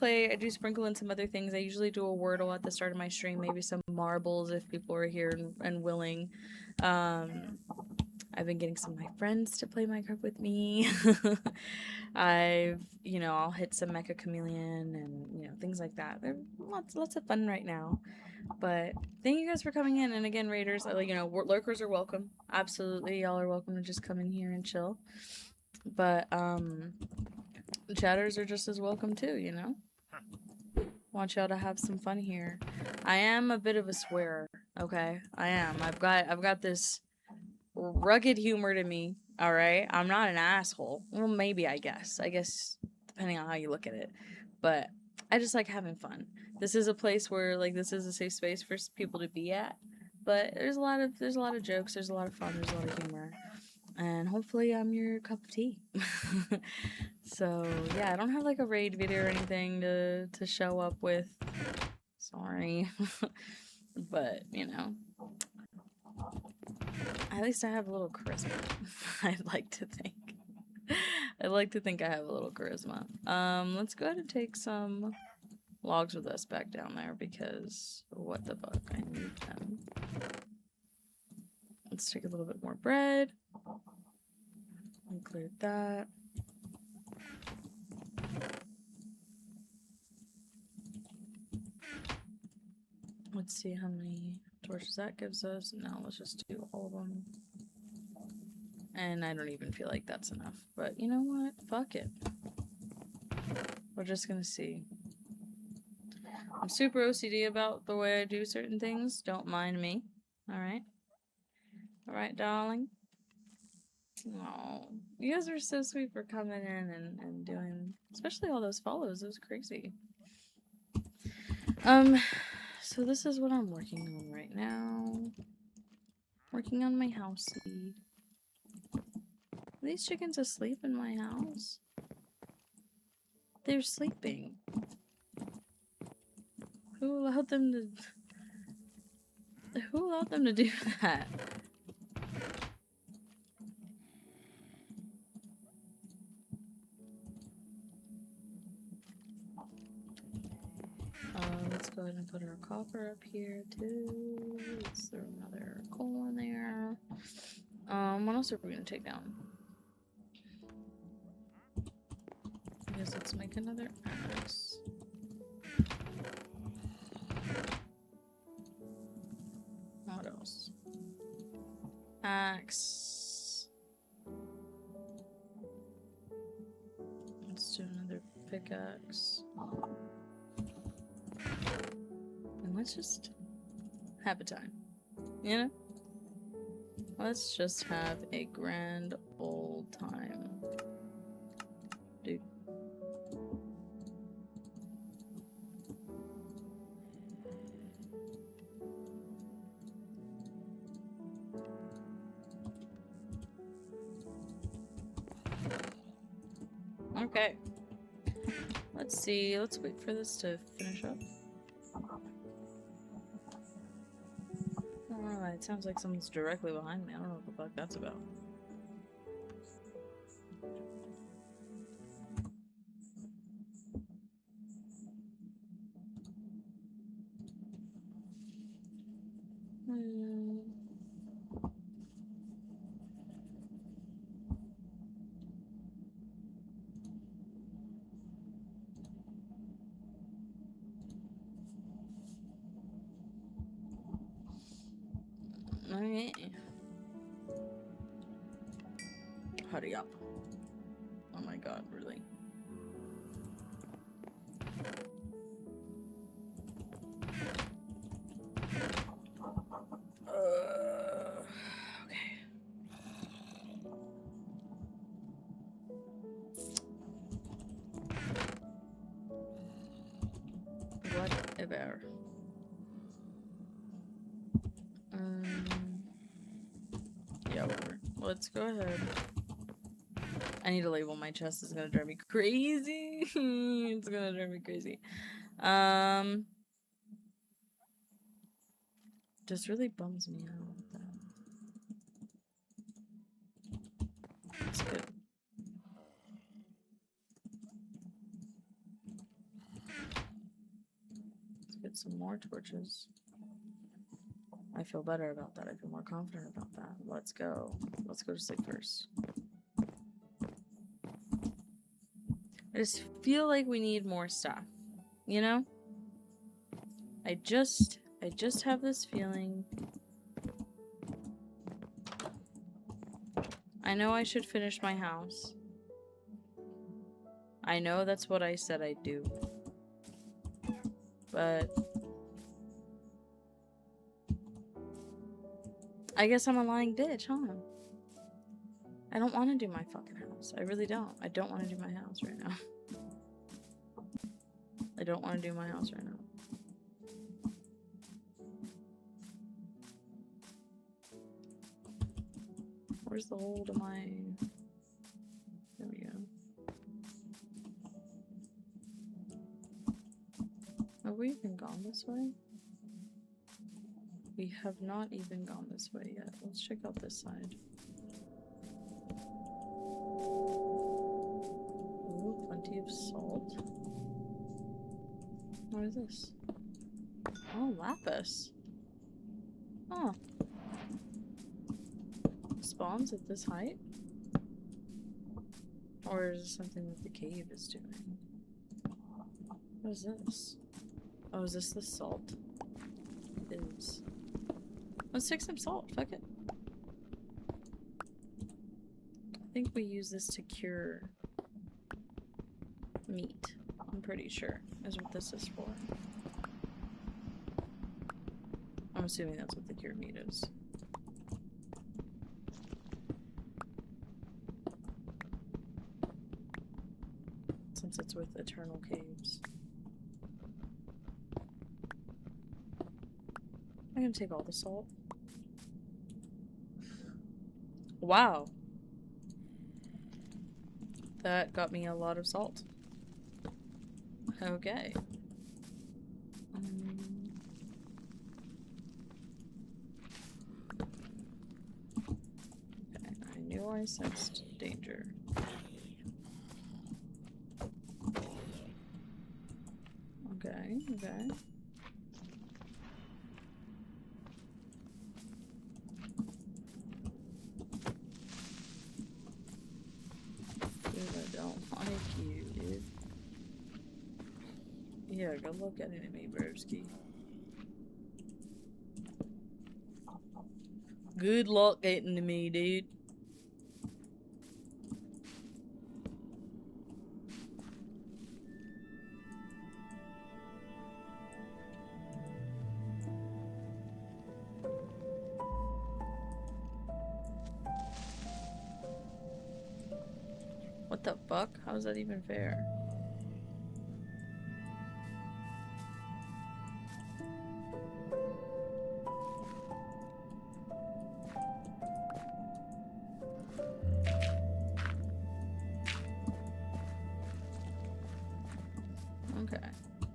sprinkle in some other things. I usually do a Wordle at the start of my stream, maybe some marbles if people are here and willing. I've been getting some of my friends to play Minecraft with me. I'll hit some Mecha Chameleon and, things like that. There's lots of fun right now. But thank you guys for coming in. And again, raiders, lurkers are welcome. Absolutely, y'all are welcome to just come in here and chill. But chatters are just as welcome too. Want y'all to have some fun here. I am a bit of a swearer, okay? I am. I've got this rugged humor to me. All right, I'm not an asshole. Well, maybe I guess depending on how you look at it. But I just like having fun. This is a place where this is a safe space for people to be at. But there's a lot of jokes. There's a lot of fun. There's a lot of humor. And hopefully I'm your cup of tea. So yeah, I don't have a raid video or anything to show up with. Sorry. But at least I have a little charisma. I'd like to think. I'd like to think I have a little charisma. Let's go ahead and take some logs with us back down there because what the fuck, I need them. Let's take a little bit more bread. I cleared that. Let's see how many torches that gives us. No, let's just do all of them. And I don't even feel like that's enough. But you know what? Fuck it. We're just gonna see. I'm super OCD about the way I do certain things. Don't mind me. Alright? Alright, darling? Oh, you guys are so sweet for coming in and doing, especially all those follows. It was crazy. So this is what I'm working on right now. Working on my housey. Are these chickens asleep in my house? They're sleeping. Who allowed them to do that? Let's go ahead and put our copper up here too. Let's throw another coal in there. What else are we gonna take down? I guess let's make another axe. What else? Axe. Let's do another pickaxe. And let's just have a time. Let's just have a grand old time. Dude. Okay. Let's see. Let's wait for this to finish up. Oh, it sounds like someone's directly behind me. I don't know what the fuck that's about. Okay. Hurry up. Oh my god, really? Okay. Whatever. Yeah, whatever. Let's go ahead. I need to label my chest. It's gonna drive me crazy. It's gonna drive me crazy. Just really bums me out. That's good. Let's get some more torches. I I feel better about that. I feel more confident about that. Let's go. Let's go to sleep first. I just feel like we need more stuff. You know? I just have this feeling. I know I should finish my house. I know that's what I said I'd do. But I guess I'm a lying bitch, huh? I don't want to do my fucking house. I really don't. I don't want to do my house right now. I don't want to do my house right now. Where's the hole to my... There we go. Have we even gone this way? We have not even gone this way yet. Let's check out this side. Ooh, plenty of salt. What is this? Oh, lapis. Oh. Spawns at this height? Or is this something that the cave is doing? What is this? Oh, is this the salt? It is. Let's take some salt. Fuck it. I think we use this to cure meat. I'm pretty sure is what this is for. I'm assuming that's what the cure meat is. Since it's with Eternal Caves. I'm gonna take all the salt. Wow. That got me a lot of salt. Okay. Okay, I knew I sensed danger. Okay, okay. Yeah, good luck getting to me, broski. Good luck getting to me, dude. What the fuck? How is that even fair? Okay,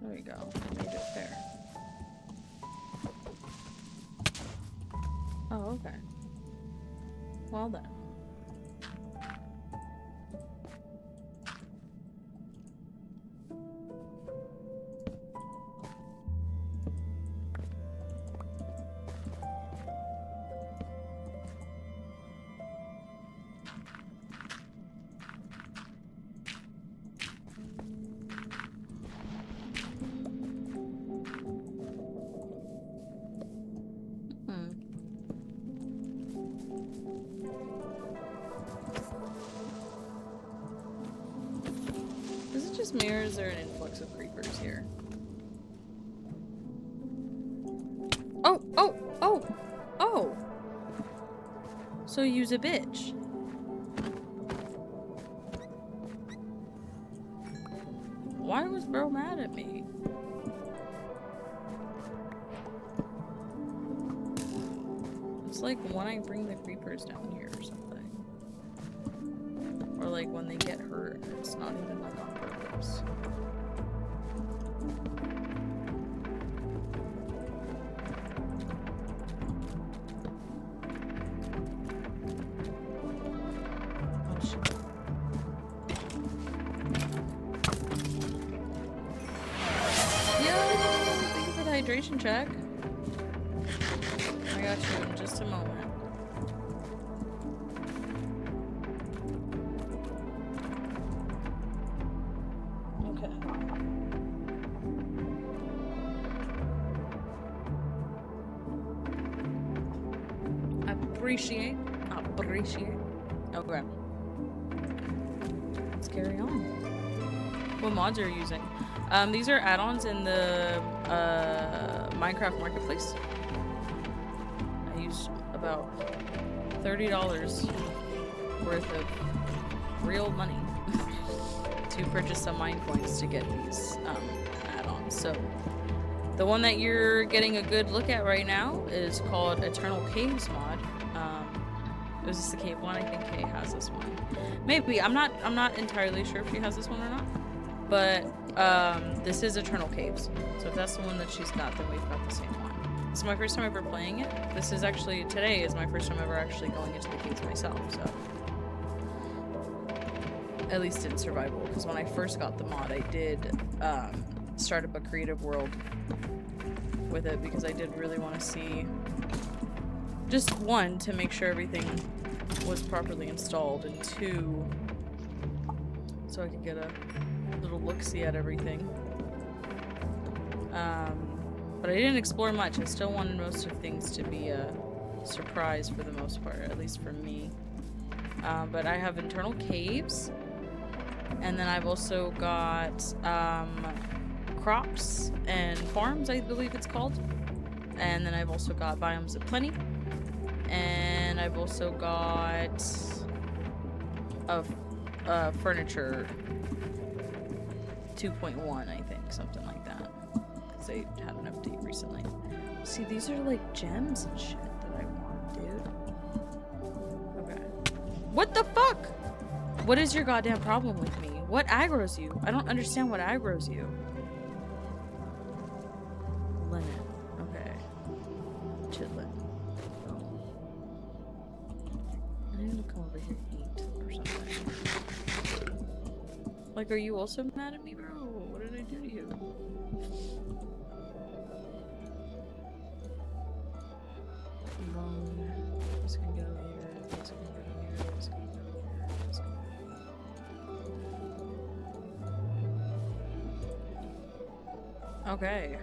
there we go. Made it fair. Oh, okay. Well then. Mirror, is there an influx of creepers here? Oh, oh, oh, oh! So use a bitch. Why was bro mad at me? It's like when I bring the creepers down here or something. Or like when they get hurt, it's not even like on purpose. Oh shit. Yo, thank you for the hydration check. Oh my got you in just a moment. Okay. Appreciate. Okay. Let's carry on. What mods are you using? These are add-ons in the Minecraft Marketplace. I used about $30 worth of real money to purchase some mine coins to get these add-ons. So the one that you're getting a good look at right now is called Eternal Caves mod. Is this the cave one? I think Kay has this one. Maybe. I'm not entirely sure if she has this one or not. But this is Eternal Caves. So if that's the one that she's got, then we've got the same one. This is my first time ever playing it. This is actually, today is my first time ever actually going into the caves myself, so. At least in survival, because when I first got the mod, I did start up a creative world with it because I did really want to see, just one, to make sure everything was properly installed, and two, so I could get a little look-see at everything. But I didn't explore much. I still wanted most of things to be a surprise for the most part, at least for me. But I have internal caves, and then I've also got crops and farms, I believe it's called. And then I've also got biomes of plenty. And I've also got furniture 2.1, I think, something like that. Because they had an update recently. See, these are like gems and shit that I want, dude. Okay. What the fuck? What is your goddamn problem with me? What aggroes you? I don't understand what aggroes you. Linen. Okay. Chitlin. I need to come over here and eat or something. Like, are you also mad at me, bro? What did I do to you? This can go here, this can go here, this can go here, this can go here. Okay. I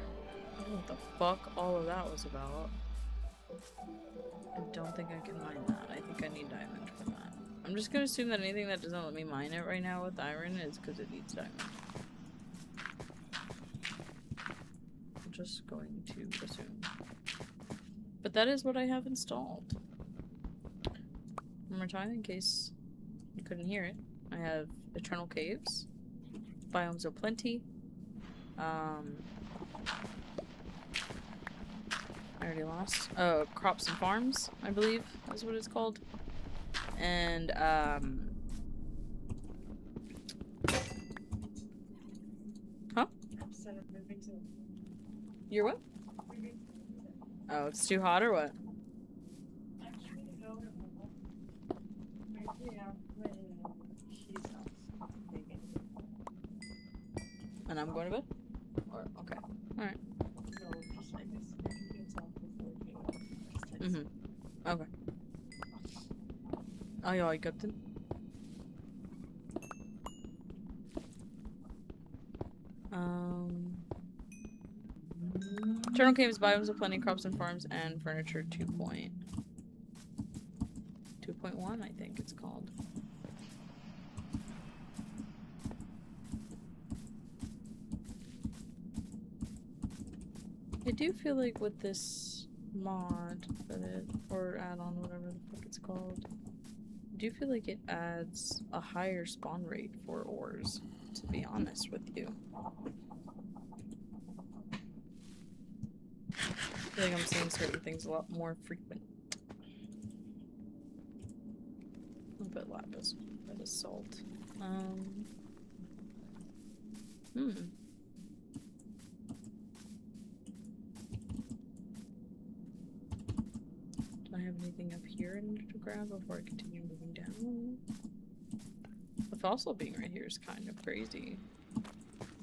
don't know what the fuck all of that was about. I don't think I can mine that. I think I need diamond for that. I'm just gonna assume that anything that doesn't let me mine it right now with iron is because it needs diamond. I'm just going to assume. But that is what I have installed. One more time in case you couldn't hear it. I have Eternal Caves, Biomes of Plenty, I already lost. Crops and Farms, I believe is what it's called. And, huh? You're what? Oh, it's too hot or what? And I'm going to bed? Or, okay. Alright. Mm-hmm. Okay. Aye, aye, Captain. Eternal Caves, Biomes of Plenty, Crops and Farms, and Furniture 2.1, I think it's called. I do feel like with this mod, or add-on, whatever the fuck it's called, I do feel like it adds a higher spawn rate for ores, to be honest with you. I feel like I'm seeing certain things a lot more frequent. A little bit lapis, a bit of salt. Do I have anything up here I need to grab before I continue moving down? The fossil being right here is kind of crazy.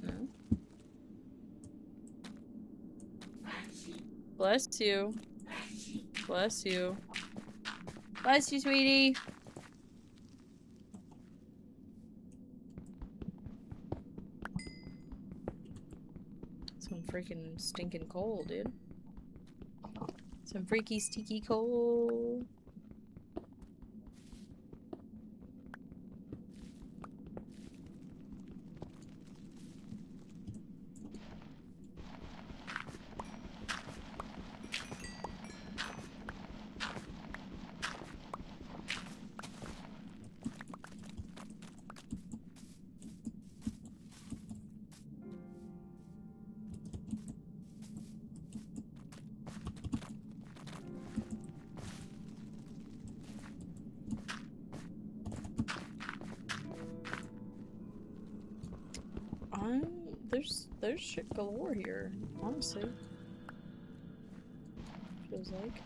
No? Bless you. Bless you. Bless you, sweetie. Some freaking stinking coal, dude. Some freaky, sticky coal. There's shit galore here, honestly. Feels like.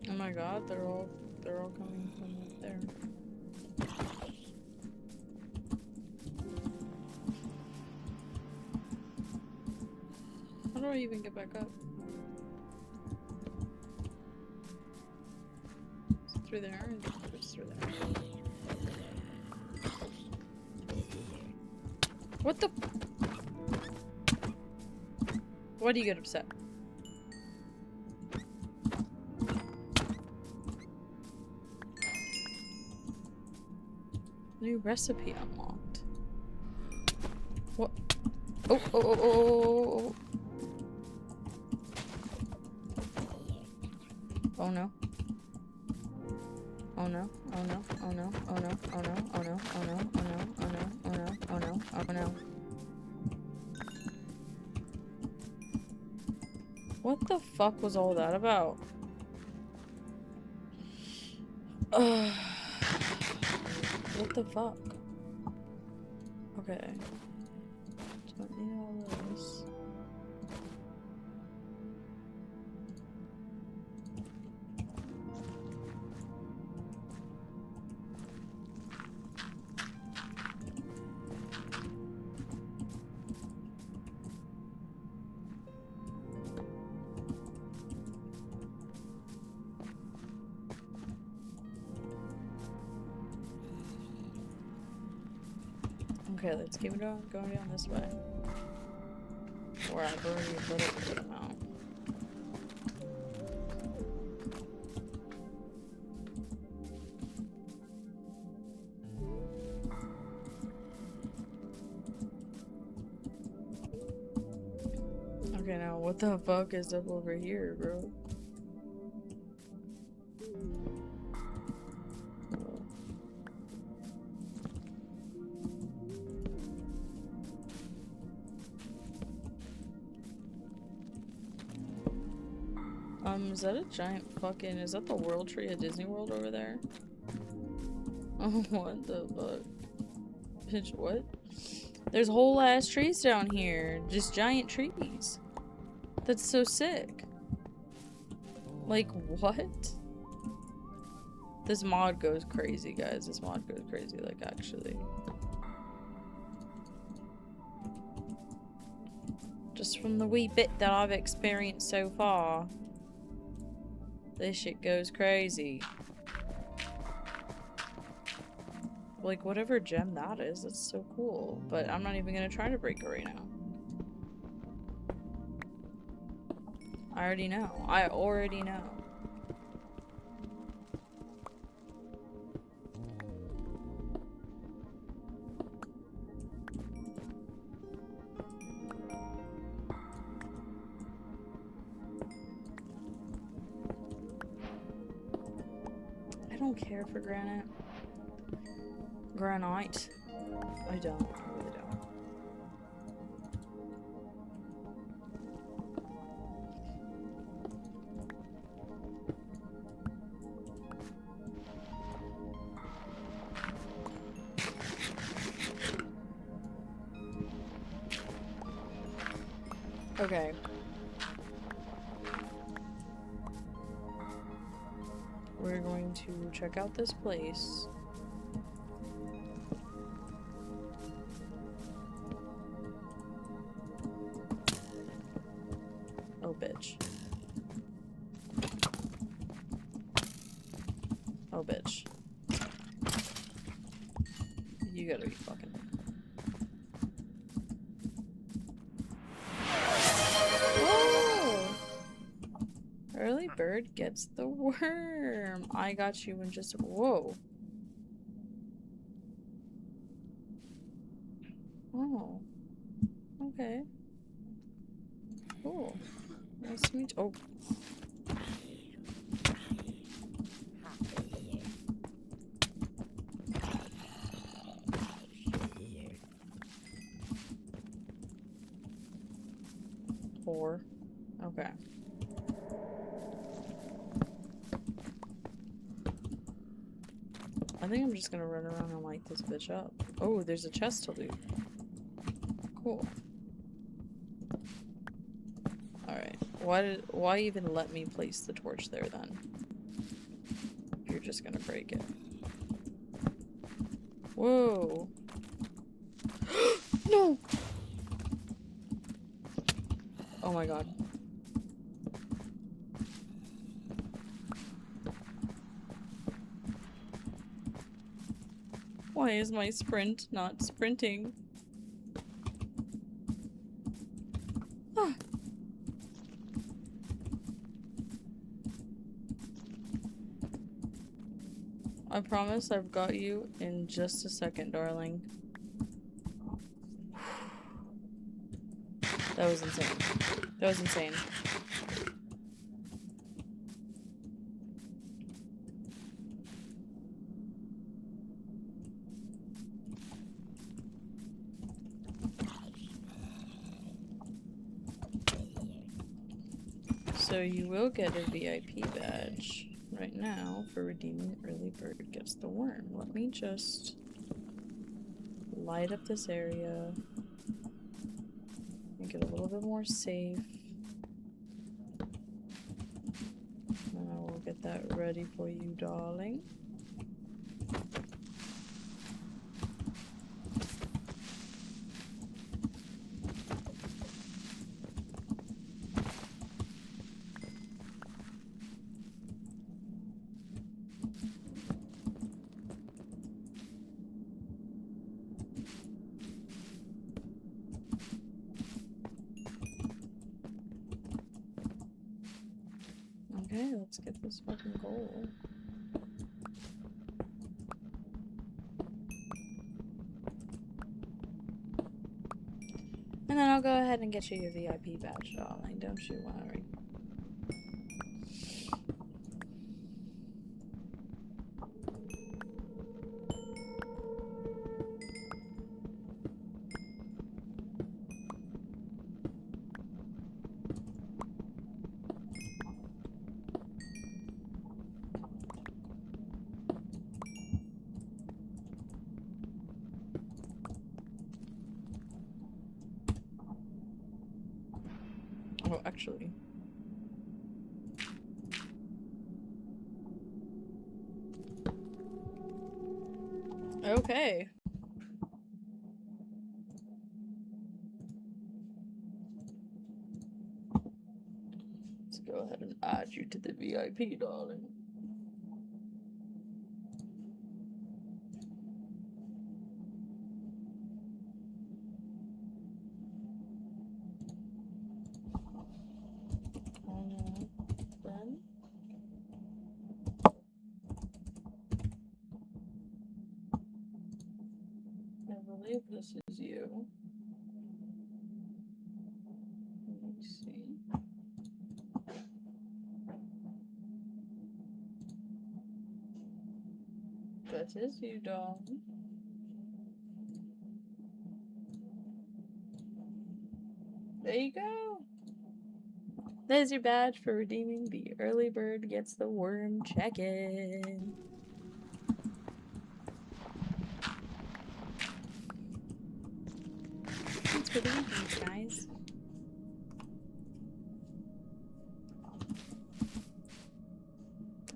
Oh my god, they're all coming from up there. How do I even get back up? Is it through there? It's through there. What the? Why do you get upset? New recipe unlocked. What? Oh, oh, oh, oh, oh, oh. Oh no. Oh no, oh no, oh no, oh no, oh no, oh no, oh no, oh no, oh no, oh no, oh no, oh no. What the fuck was all that about? What the fuck? Okay. Don't need all this. Okay, let's keep it going down this way. Or I've already put up a good amount. Okay, now what the fuck is up over here, bro? Is that a giant fucking... Is that the World Tree at Disney World over there? Oh, what the fuck? Bitch, what? There's whole ass trees down here. Just giant trees. That's so sick. Like, what? This mod goes crazy, guys. This mod goes crazy, like, actually. Just from the wee bit that I've experienced so far. This shit goes crazy. Like, whatever gem that is, that's so cool. But I'm not even gonna try to break it right now. I already know. I already know. I don't care for granite. Granite? I don't. I really don't. Okay. We're going to check out this place. Oh, bitch. Oh, bitch. You gotta be fucking... Oh! Early bird gets the worm. I got you in just... Whoa. Oh. Okay. Cool. Nice to meet you. Oh. Four. Okay. I think I'm just gonna run around and light this bitch up. Oh, there's a chest to loot. Cool. Alright. Why even let me place the torch there then? If you're just gonna break it. Whoa. No! Oh my god. Why is my sprint not sprinting? Ah. I promise I've got you in just a second, darling. That was insane. That was insane. So you will get a VIP badge right now for redeeming early bird gets the worm. Let me just light up this area. Make it a little bit more safe. And I will get that ready for you, darling. Okay, let's get this fucking goal. And then I'll go ahead and get you your VIP badge, darling. Don't you worry. Oh, actually. Okay. Let's go ahead and add you to the VIP, darling. Then I believe this is you. Let me see. That is you, darling. There you go. There's your badge for redeeming the early bird gets the worm check-in. Thanks for the weekends, guys.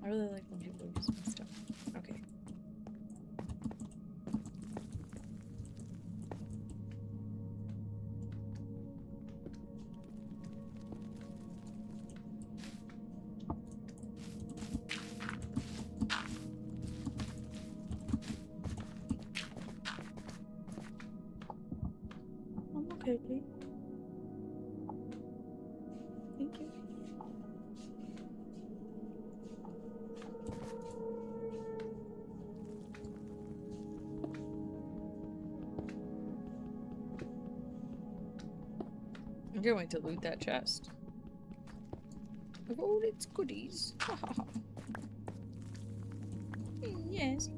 I really like when people use my stuff. Okay. I'm okay. Thank you. I'm going to loot that chest. Of all its goodies. Yes.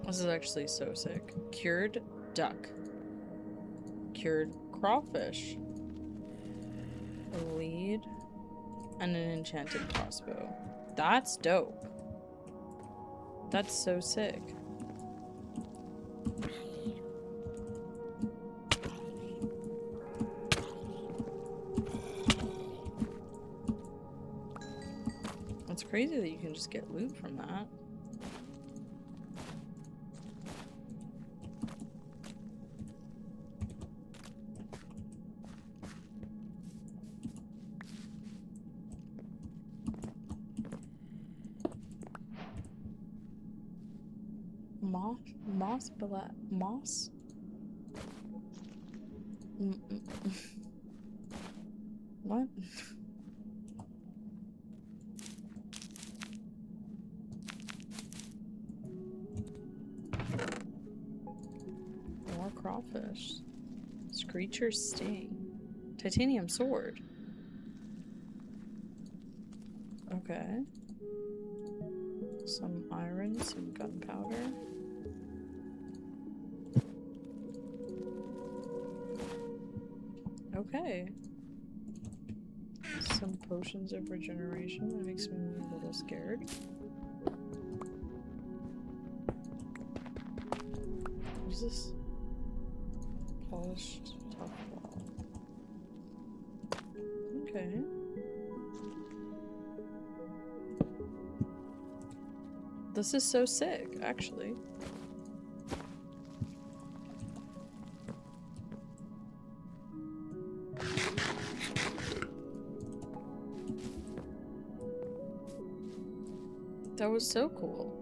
This is actually so sick. Cured duck. Cured crawfish. A lead. And an enchanted crossbow. That's dope. That's so sick. It's crazy that you can just get loot from that. Moss? What? More crawfish. Screecher sting. Titanium sword. Okay. Some iron, some gunpowder. Okay. Some potions of regeneration. That makes me a little scared. What is this? Polished tough wall. Okay. This is so sick, actually. That was so cool.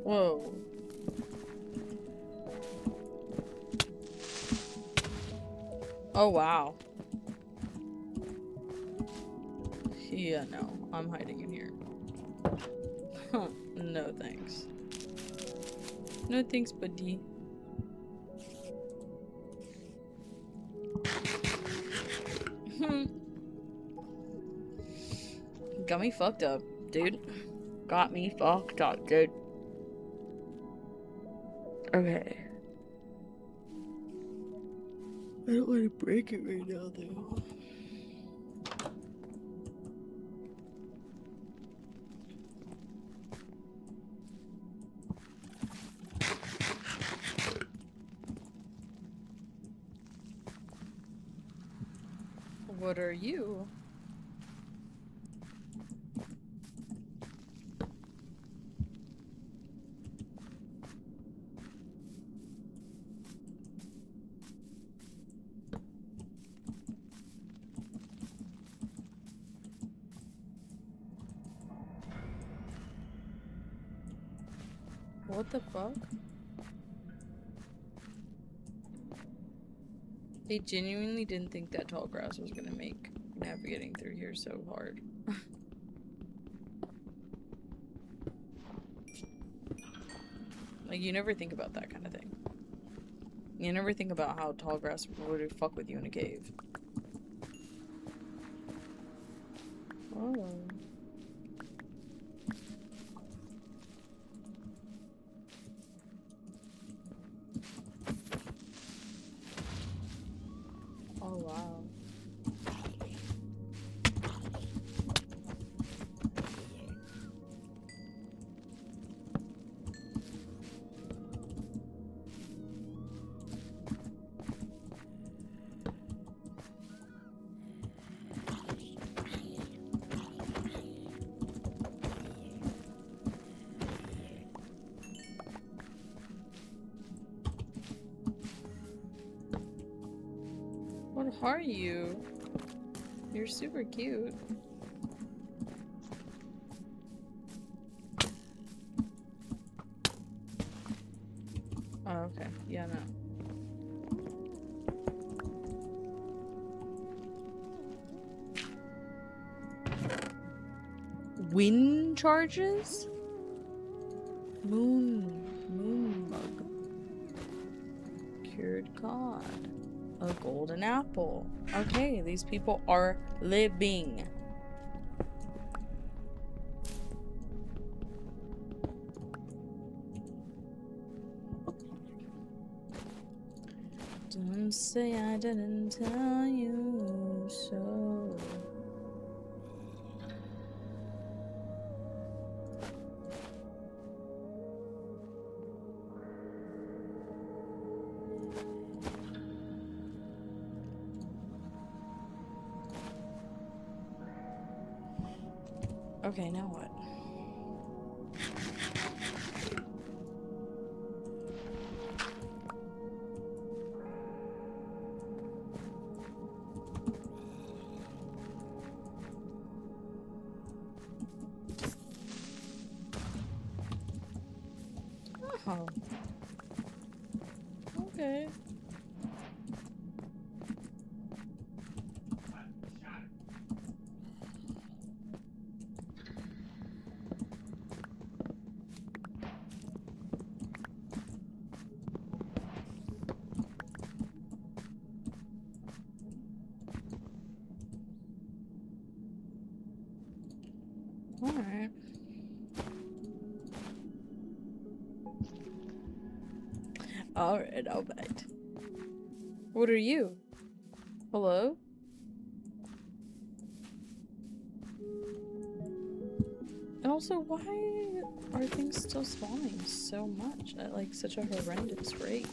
Whoa. Oh, wow. Yeah, no. I'm hiding in here. Huh. No thanks. No thanks, buddy. Got me fucked up, dude. Got me fucked up, dude. Okay. I don't want to break it right now, though. What are you? What the fuck? They genuinely didn't think that tall grass was gonna make navigating through here so hard. Like, you never think about that kind of thing. You never think about how tall grass would fuck with you in a cave. Oh. Oh, wow. What are you? You're super cute. Oh, okay. Yeah, no. Wind charges? Moon mug. Cured cod. A golden apple. Okay, these people are living. Don't say I didn't tell you so. Okay, now what? Oh. Okay. Alright. Alright, alright. What are you? Hello? And also, why are things still spawning so much at like such a horrendous rate?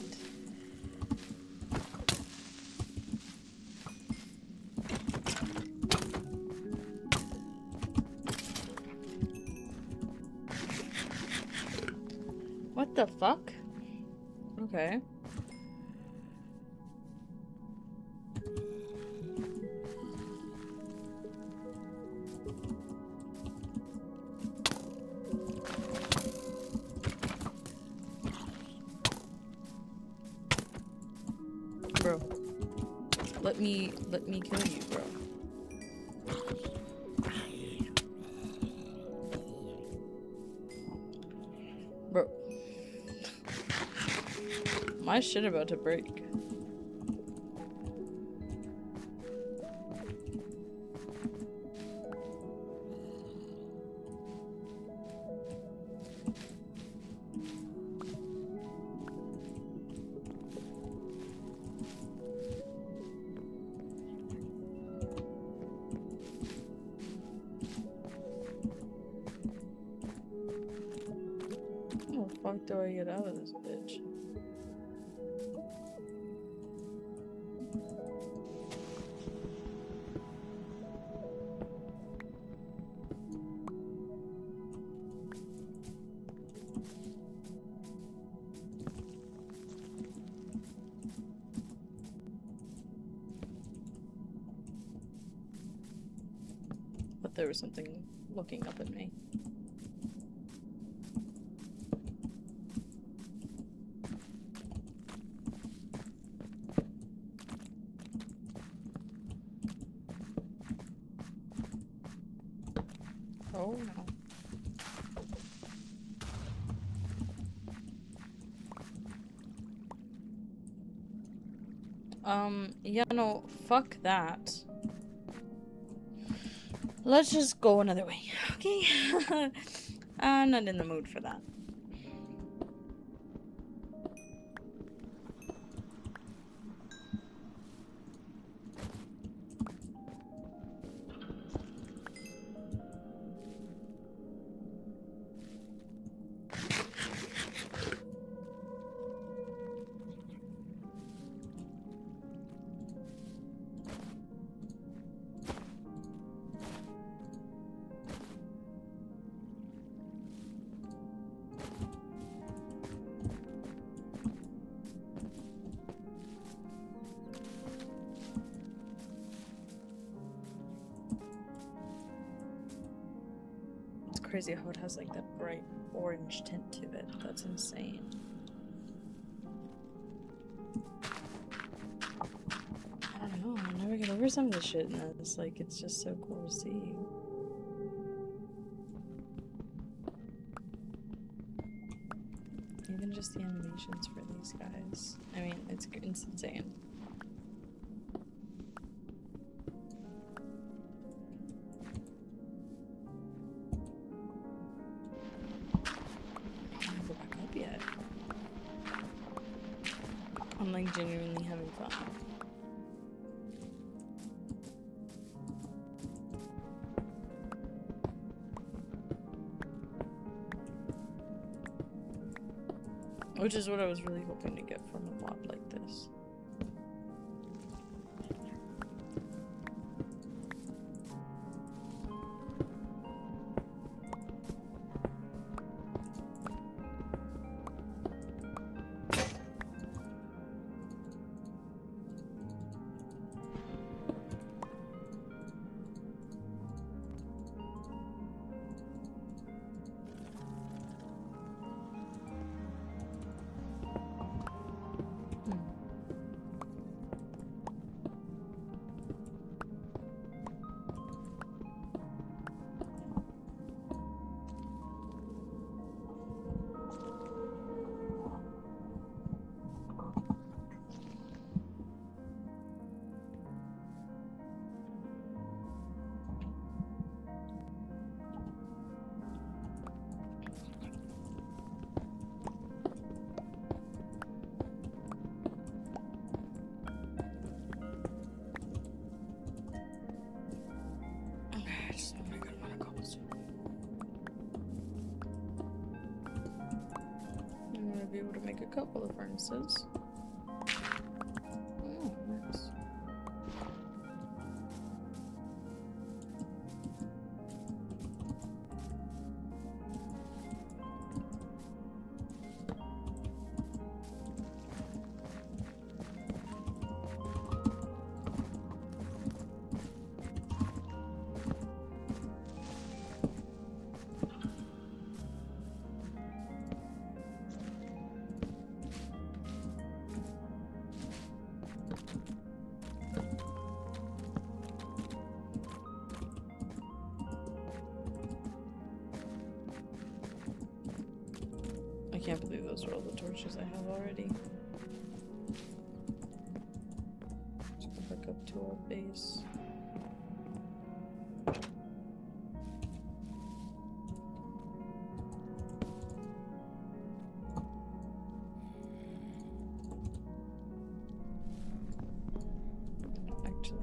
What the fuck? Okay. Bro. Let me kill you, bro. Bro. My shit about to break. How the fuck do I get out of this bitch? But there was something looking up at me. Oh no. Yeah, no, fuck that. Let's just go another way, okay? I'm not in the mood for that. It's crazy how it has like that bright orange tint to it. That's insane. I don't know. I'll never get over some of the shit in this. Like, it's just so cool to see. Even just the animations for these guys. I mean, it's insane. I can't go back up yet. I'm like genuinely having fun. Which is what I was really hoping to get from a mod like this. I'm gonna be able to make a couple of furnaces. Oh, nice. I can't believe those are all the torches I have already. Let's go back up to our base. Actually.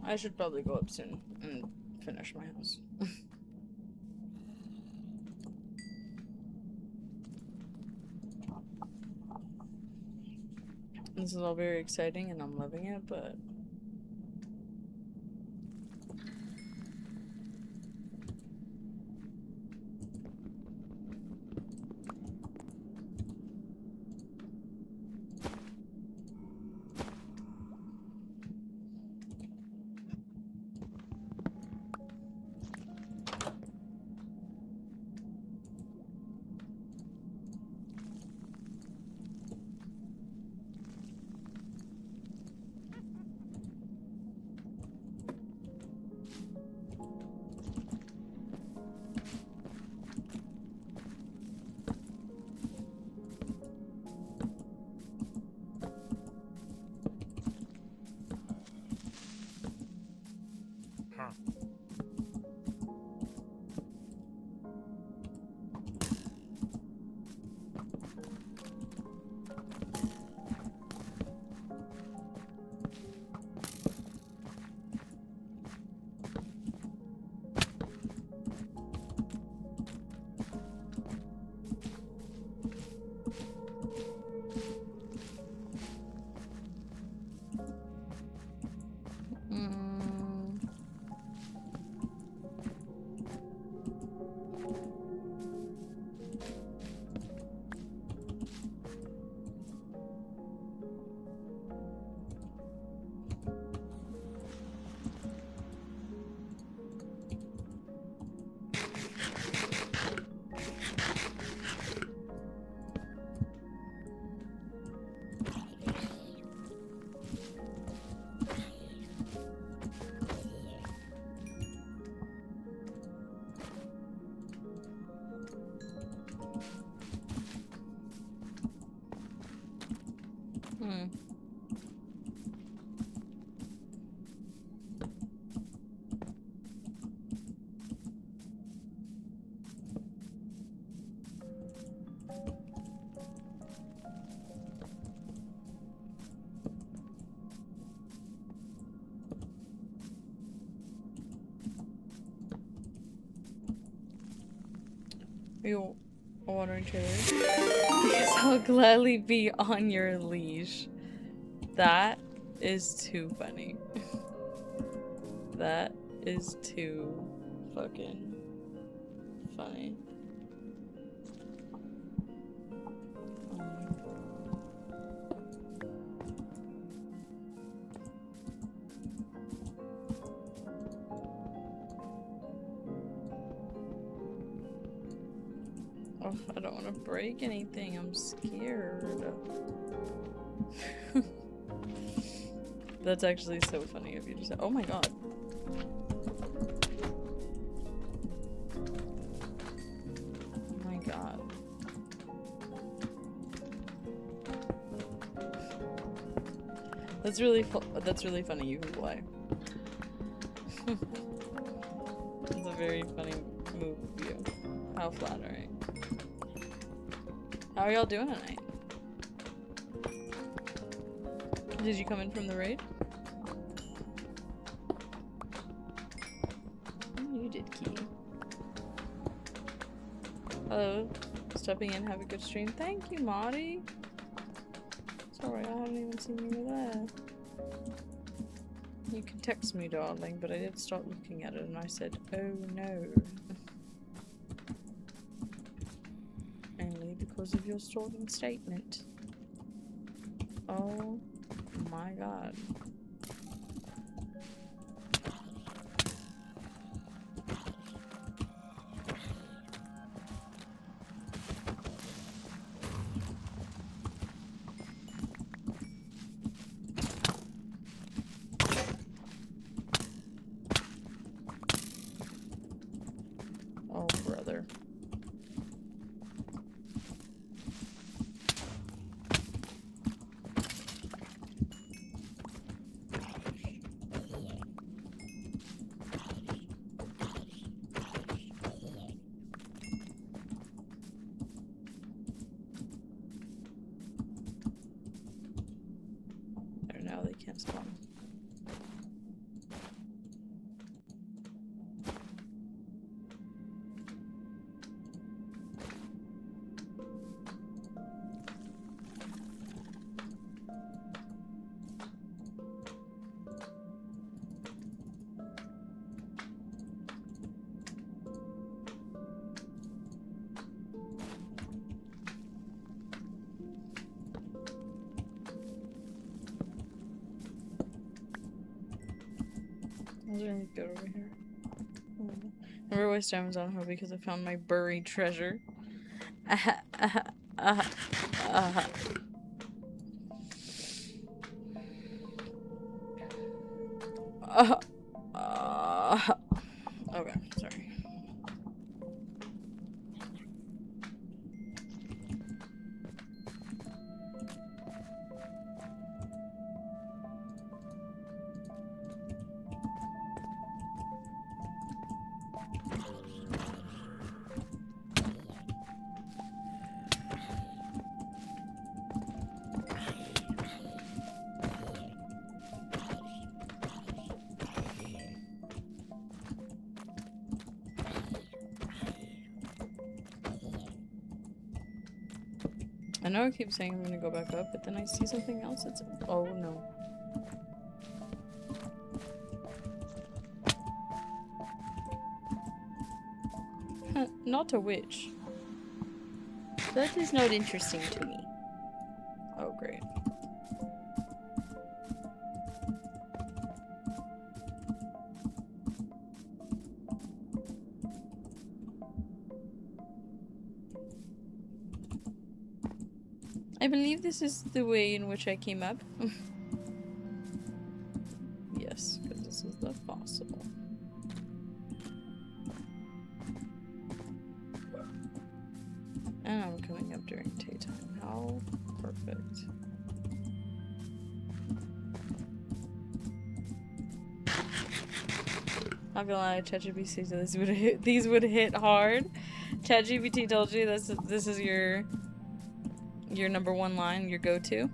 I should probably go up soon and finish my house. This is all very exciting and I'm loving it, but... Are you a watering trailer? Yes, I'll gladly be on your leash. That is too funny. That is too fucking funny. Oh, I don't want to break anything. I'm scared. That's actually so funny if you just said, oh my god. Oh my god. That's really funny. You can play. It's a very funny move of you. How flattering. How are y'all doing tonight? Did you come in from the raid? Oh, you did, Key. Hello. Stepping in, have a good stream. Thank you, Marty. Sorry, I haven't even seen you there. You can text me, darling, but I did start looking at it and I said, oh no. Mainly because of your stalking statement. Oh my god. Oh, brother. There, now they can't spawn. Is there anything good over here? Never waste diamonds on her because I found my buried treasure. Okay, sorry. I know I keep saying I'm gonna go back up, but then I see something else that's- oh no. Not a witch. That is not interesting to me. Oh great. I believe this is the way in which I came up. Yes, because this is the fossil. And I'm coming up during daytime. How perfect. Not gonna lie, ChatGPT said these would hit hard. ChatGPT told you this is your number one line, your go-to.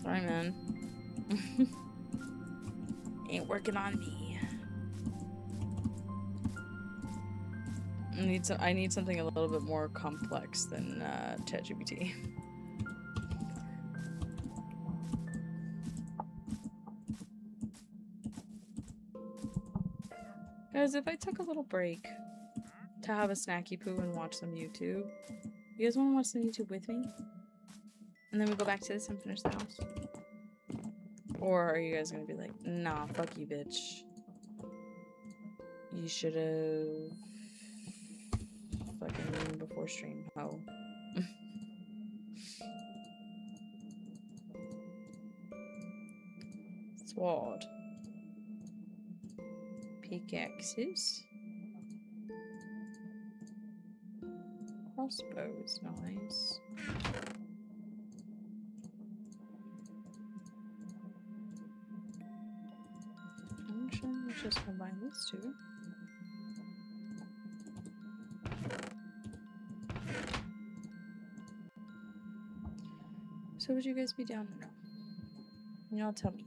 Sorry, man. Ain't working on me. I need something a little bit more complex than ChatGPT. Guys, if I took a little break to have a snacky poo and watch some YouTube, you guys want to watch some YouTube with me? And then we go back to this and finish the house? Or are you guys gonna be like, nah, fuck you, bitch. You should've fucking before stream, ho. Sword. Pickaxes. Crossbow is nice. Actually, let's just combine these two. So would you guys be down or no? Y'all tell me.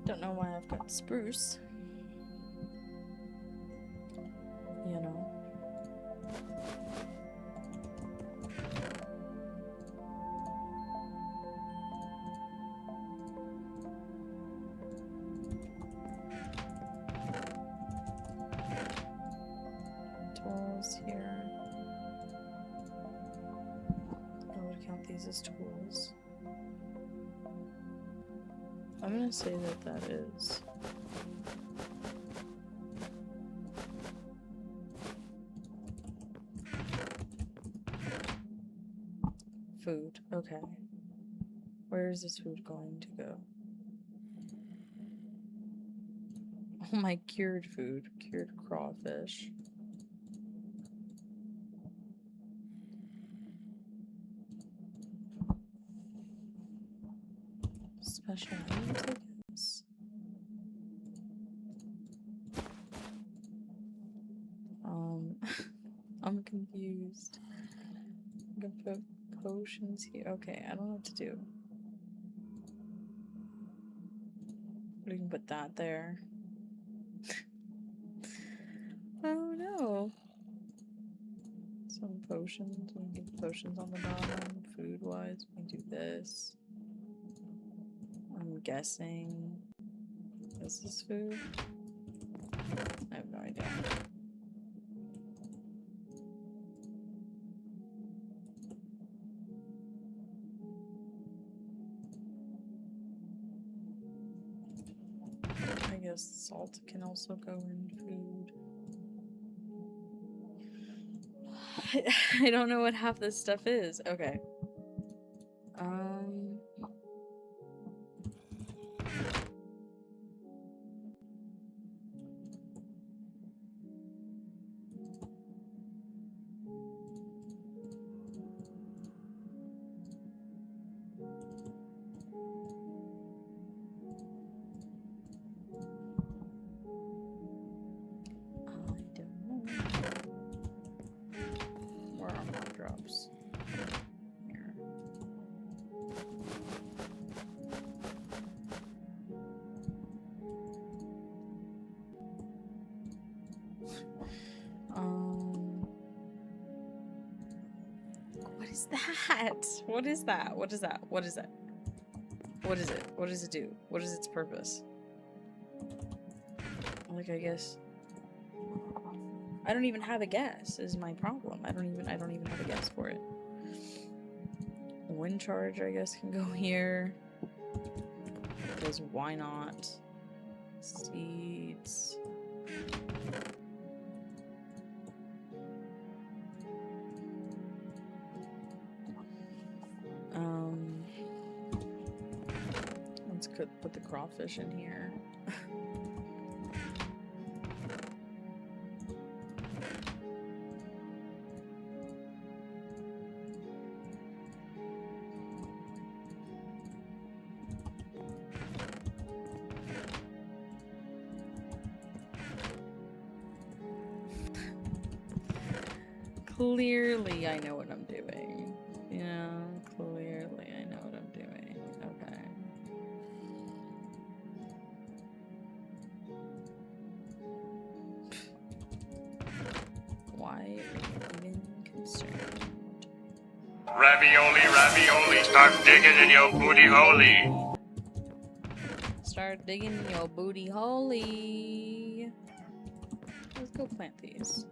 Don't know why I've got spruce. You know. Tools here. I would count these as tools. I'm gonna say that is food. Okay. Where is this food going to go? Oh my, cured food. Cured crawfish. Special items, I guess. I'm confused. I'm gonna put potions here. Okay, I don't know what to do. We can put that there. Some potions. We can get potions on the bottom. Food-wise, we can do this. I'm guessing this is food. I have no idea. I guess salt can also go in food. I don't know what half this stuff is. Okay. I don't know. Where are more drops? Here. What is that? What is that? What is that? What is that? What is it? What does it do? What is its purpose? Like, I guess I don't even have a guess is my problem. I don't even have a guess for it. Wind charge, I guess, can go here. Because why not? Seeds. Let's put the crawfish in here. Clearly, I know what I'm doing. Yeah, clearly, I know what I'm doing. Okay. Why are you even concerned? Ravioli, ravioli, start digging in your booty holy. Start digging in your booty holy. Let's go plant these.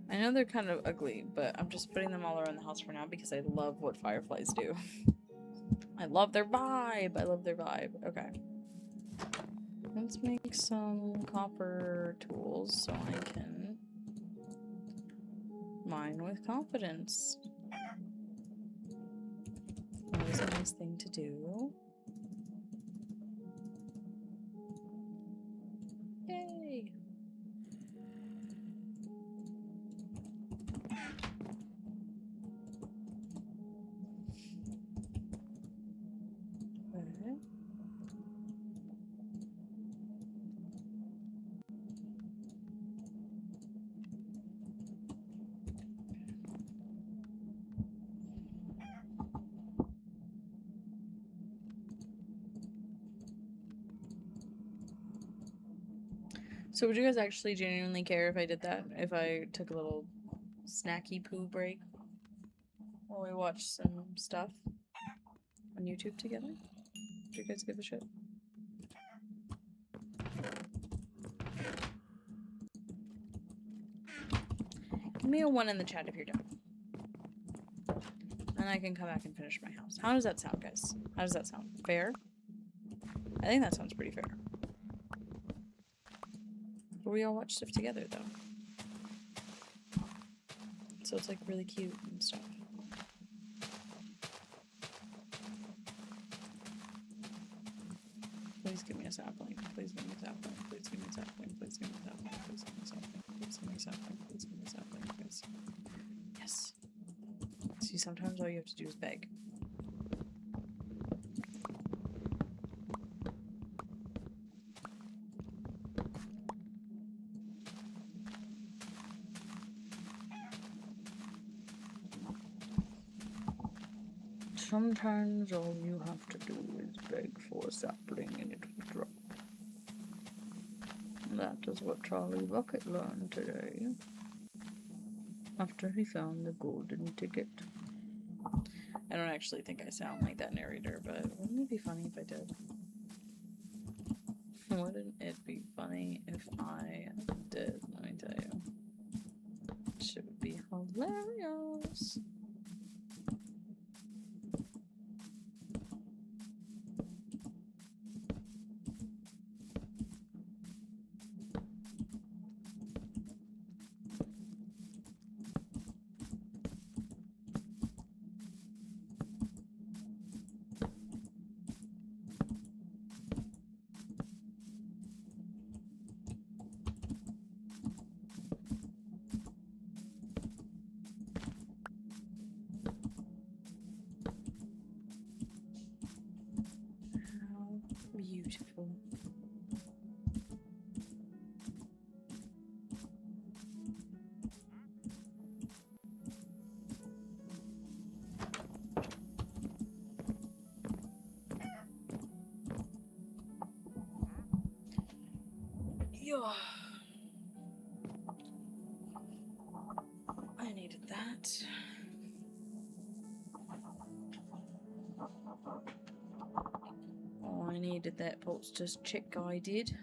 I know they're kind of ugly, but I'm just putting them all around the house for now because I love what fireflies do. I love their vibe. I love their vibe. Okay. Let's make some copper tools so I can mine with confidence. Always a nice thing to do. Yay! Okay. So would you guys actually genuinely care if I did that? If I took a little snacky poo break while we watched some stuff on YouTube together? Would you guys give a shit? Give me a 1 in the chat if you're done. Then I can come back and finish my house. How does that sound, guys? How does that sound? Fair? I think that sounds pretty fair. But we all watch stuff together, though. So it's, like, really cute and stuff. Please give me a sapling. Please give me a sapling. Please give me a sapling. Please give me a sapling. Please give me a sapling. Please give me a sapling. Please give me a sapling. Yes. Yes. See, sometimes all you have to do is beg. Sometimes all you have to do is beg for a sapling and it will drop. That is what Charlie Bucket learned today. After he found the golden ticket. I don't actually think I sound like that narrator, but wouldn't it be funny if I did? Wouldn't it be funny if I did? Let me tell you. It would be hilarious. Beautiful. Yeah. I needed that. Oh, I needed that poultice chick guy did.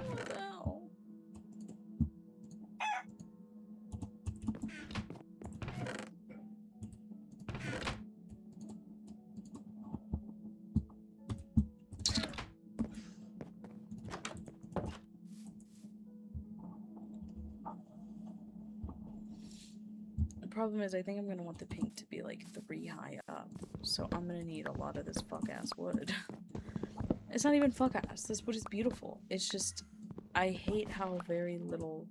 What the hell? The problem is I think I'm gonna want the pink to be like 3 high up. So I'm gonna need a lot of this fuck-ass wood. It's not even fuck-ass. This wood is beautiful. It's just, I hate how very little...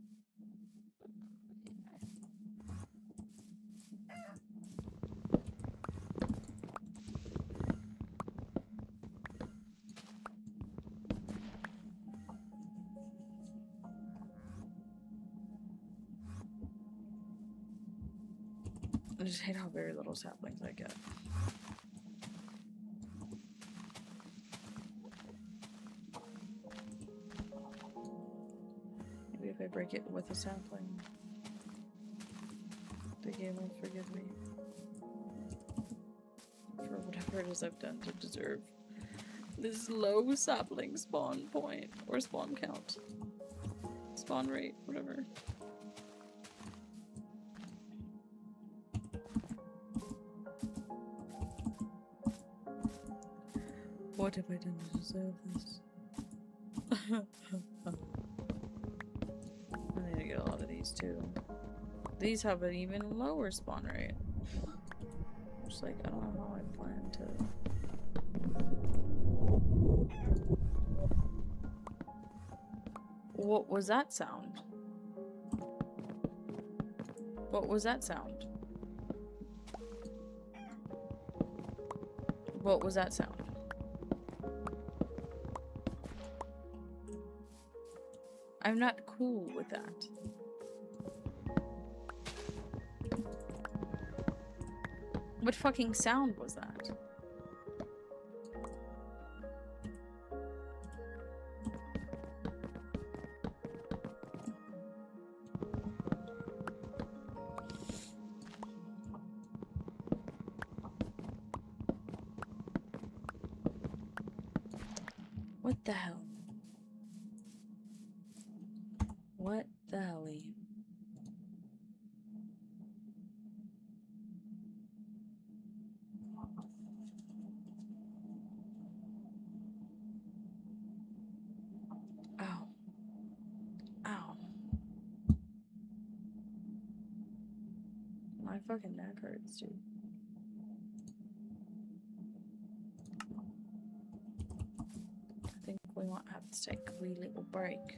I just hate how very little saplings I get. Maybe if I break it with a sapling, the game will forgive me for whatever it is I've done to deserve this low sapling spawn point, or spawn count. Spawn rate, whatever. What have I done to deserve this? I need to get a lot of these too. These have an even lower spawn rate. Just like, I don't know how I plan to... What was that sound? What was that sound? What was that sound? I'm not cool with that. What fucking sound was that? What the hell? What the helly? Ow. Ow. My fucking neck hurts, dude. I think we might have to take a wee little break.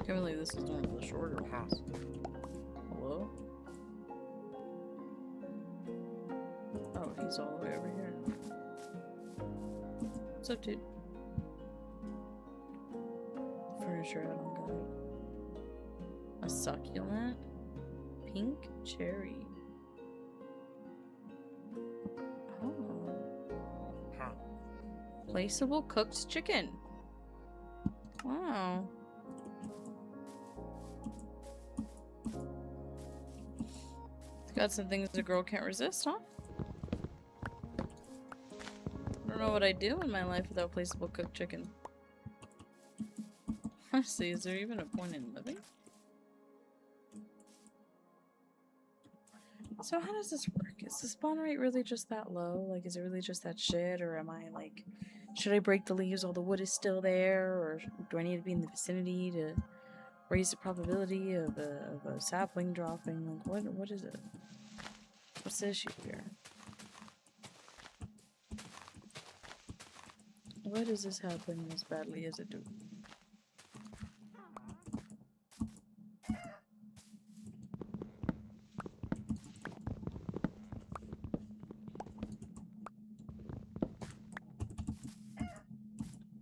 Can't believe this is one of the shorter ones. Hello? Oh, he's all the way over here. What's up, dude? Furniture, I don't got it. A succulent pink cherry. Oh. Placeable cooked chicken. Wow. Got some things a girl can't resist, huh? I don't know what I'd do in my life without placeable cooked chicken. Honestly, is there even a point in living? So how does this work? Is the spawn rate really just that low? Like, is it really just that shit? Or am I, like... Should I break the leaves while the wood is still there? Or do I need to be in the vicinity to raise the probability of a sapling dropping? Like, what is it? What's the issue here? Why does this happen as badly as it do?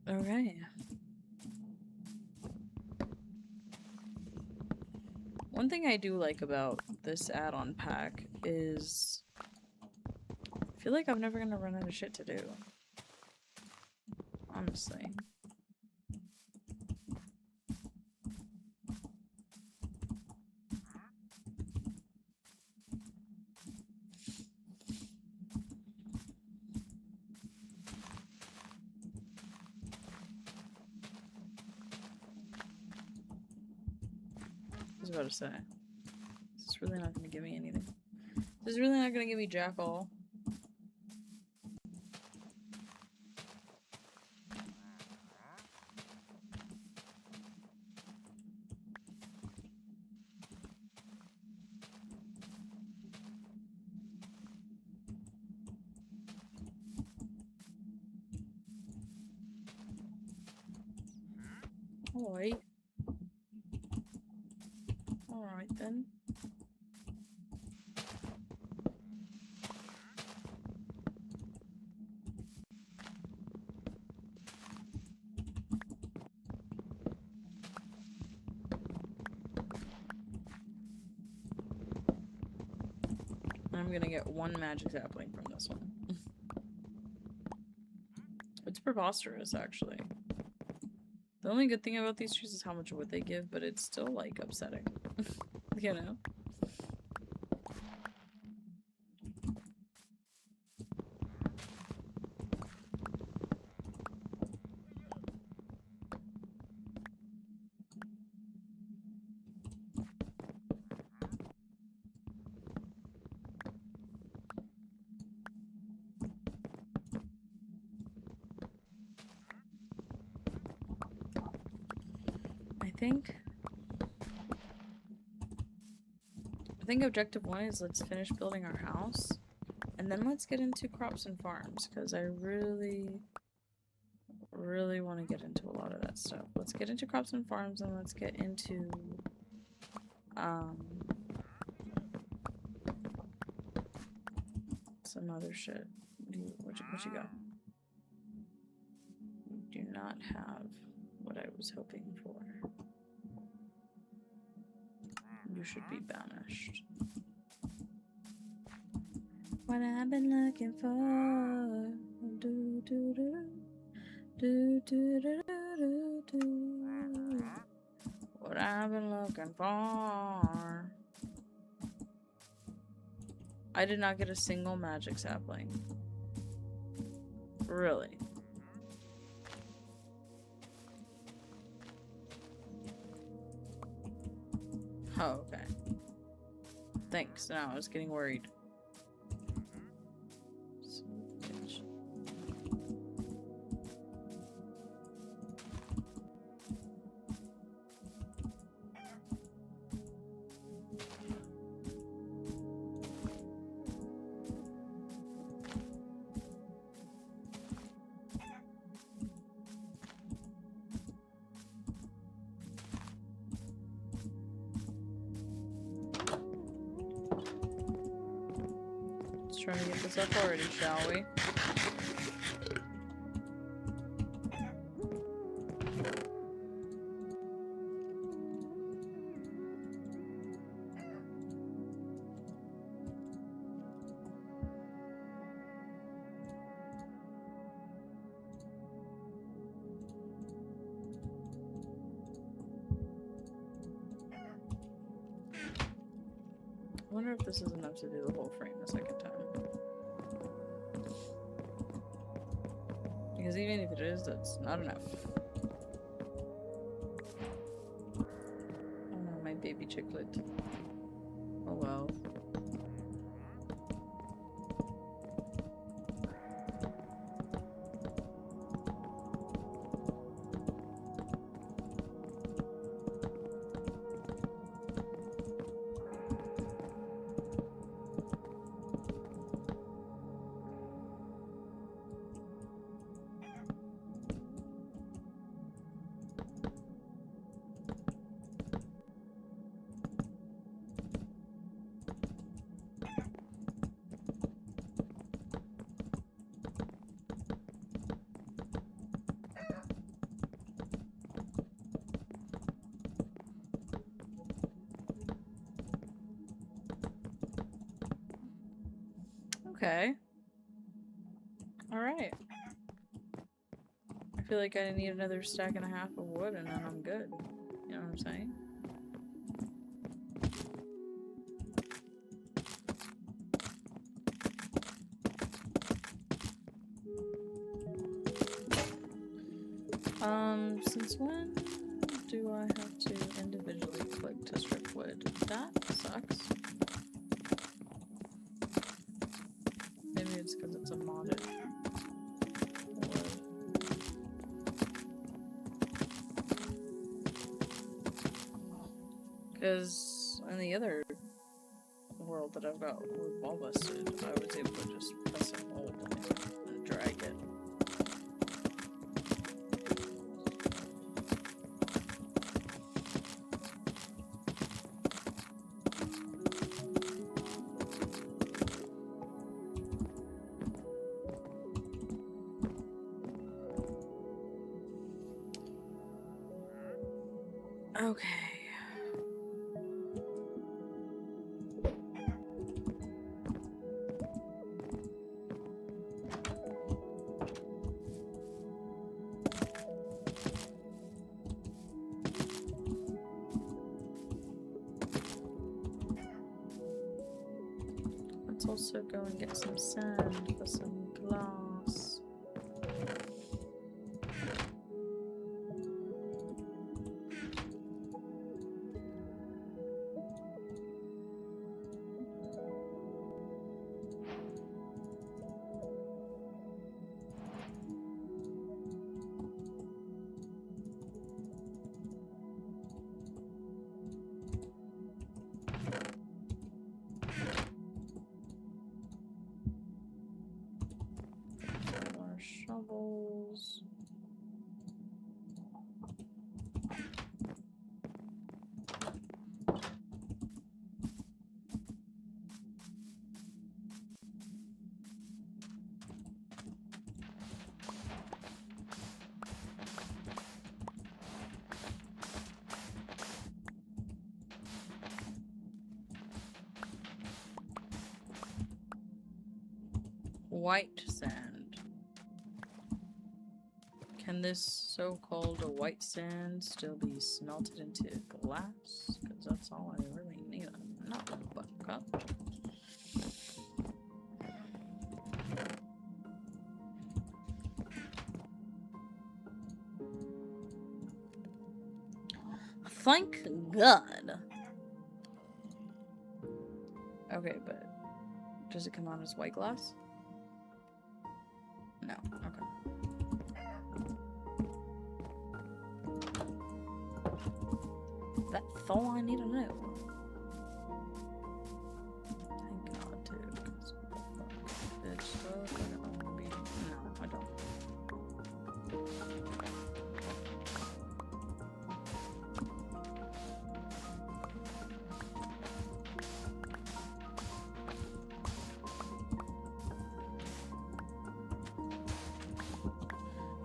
Okay. One thing I do like about this add-on pack is I feel like I'm never gonna run out of shit to do. Honestly. I was about to say. This is really not gonna give me anything. This is really not gonna give me jack all. Alright. Alright then. I'm gonna get one magic sapling from this one. It's preposterous, actually. The only good thing about these trees is how much wood they give, but it's still, like, upsetting. You know? I think objective 1 is let's finish building our house, and then let's get into crops and farms, because I really want to get into a lot of that stuff. Let's get into crops and farms, and let's get into, some other shit. What you got? You do not have what I was hoping for. You should be banished. What I've been looking for. Do do do do do do do do. What I've been looking for. I did not get a single magic sapling. Really? Oh, okay. Thanks. Now I was getting worried. Bitch. trying to get this up already, shall we? I wonder if this is enough to do the whole frame the second time. Because even if it is, that's not enough. Oh no, my baby chicklet. Oh well. Okay. Alright. I feel like I need another stack and a half of wood and then I'm good. You know what I'm saying? Since when do I have to individually click to strip wood? That sucks. Maybe it's because it's a modded wood. Because in the other world that I've got wood wall busted, I was able to just press and hold and drag it. Okay. Let's also go and get some sand for some glass. More shovels. White sand. Can this so-called white sand still be smelted into glass? Because that's all I really need. Not one buttercup. Thank God. Okay, but does it come out as white glass? No. Okay. That's all I need to know. Thank God, dude. 'Cause it's stuff I don't want to be. No, I don't.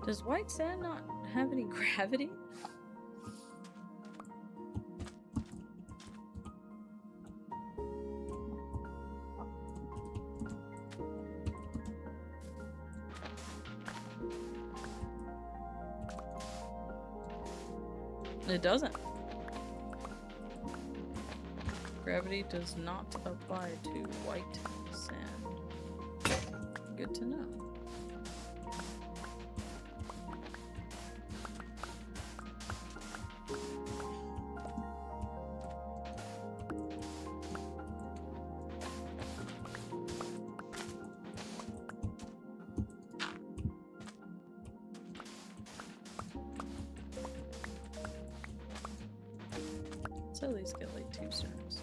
Does white sand not have any gravity? It doesn't. Gravity does not apply to white sand. Good to know. Let's at least get like 2 stars.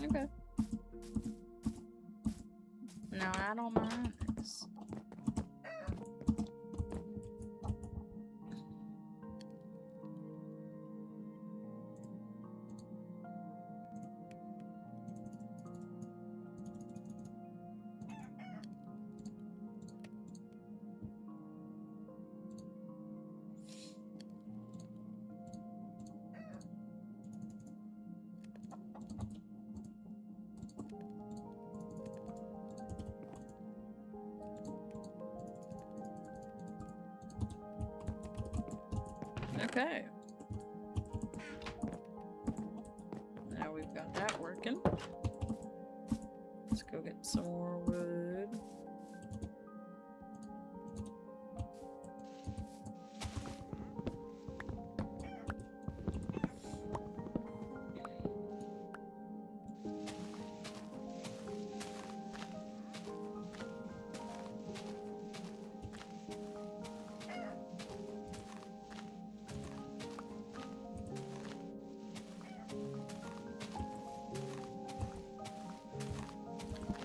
Okay. Now I don't mind this. Okay. Now we've got that working. Let's go get some more wood.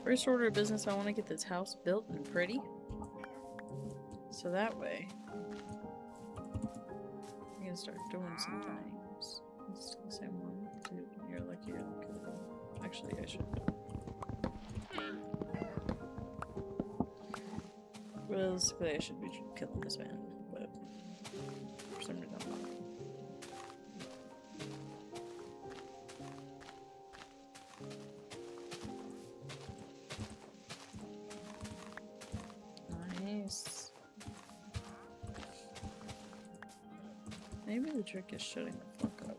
First order of business, I want to get this house built and pretty. So that way, I can start doing some things. It's still the same one. Dude, you're lucky you're not killing me. Actually, I should. Realistically, I should be killing this man, but for some reason I'm not. Nice. Maybe the trick is shutting the fuck up.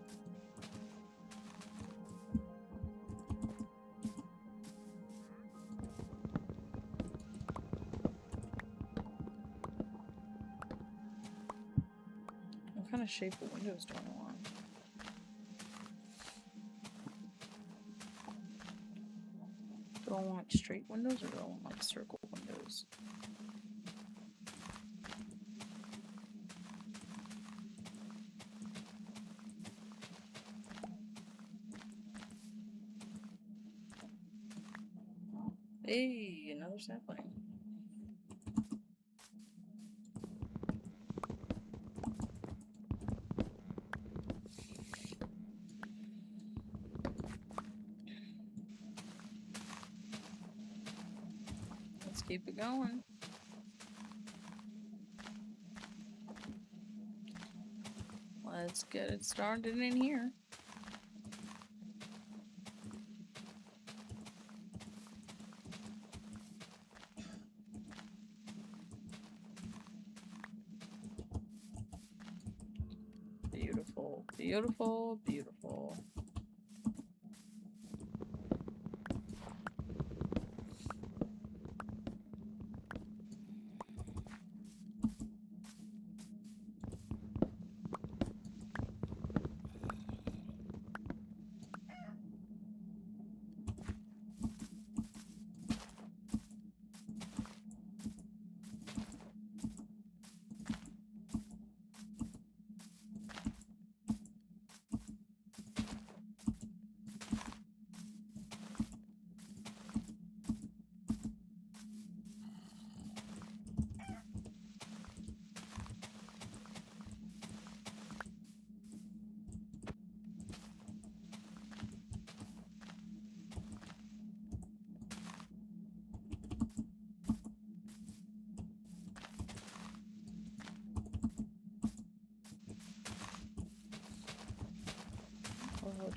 What kind of shape of windows do I want? Do I want straight windows or do I want like circle windows? Hey, another sapling. Let's keep it going. Let's get it started in here. Beautiful, beautiful, beautiful.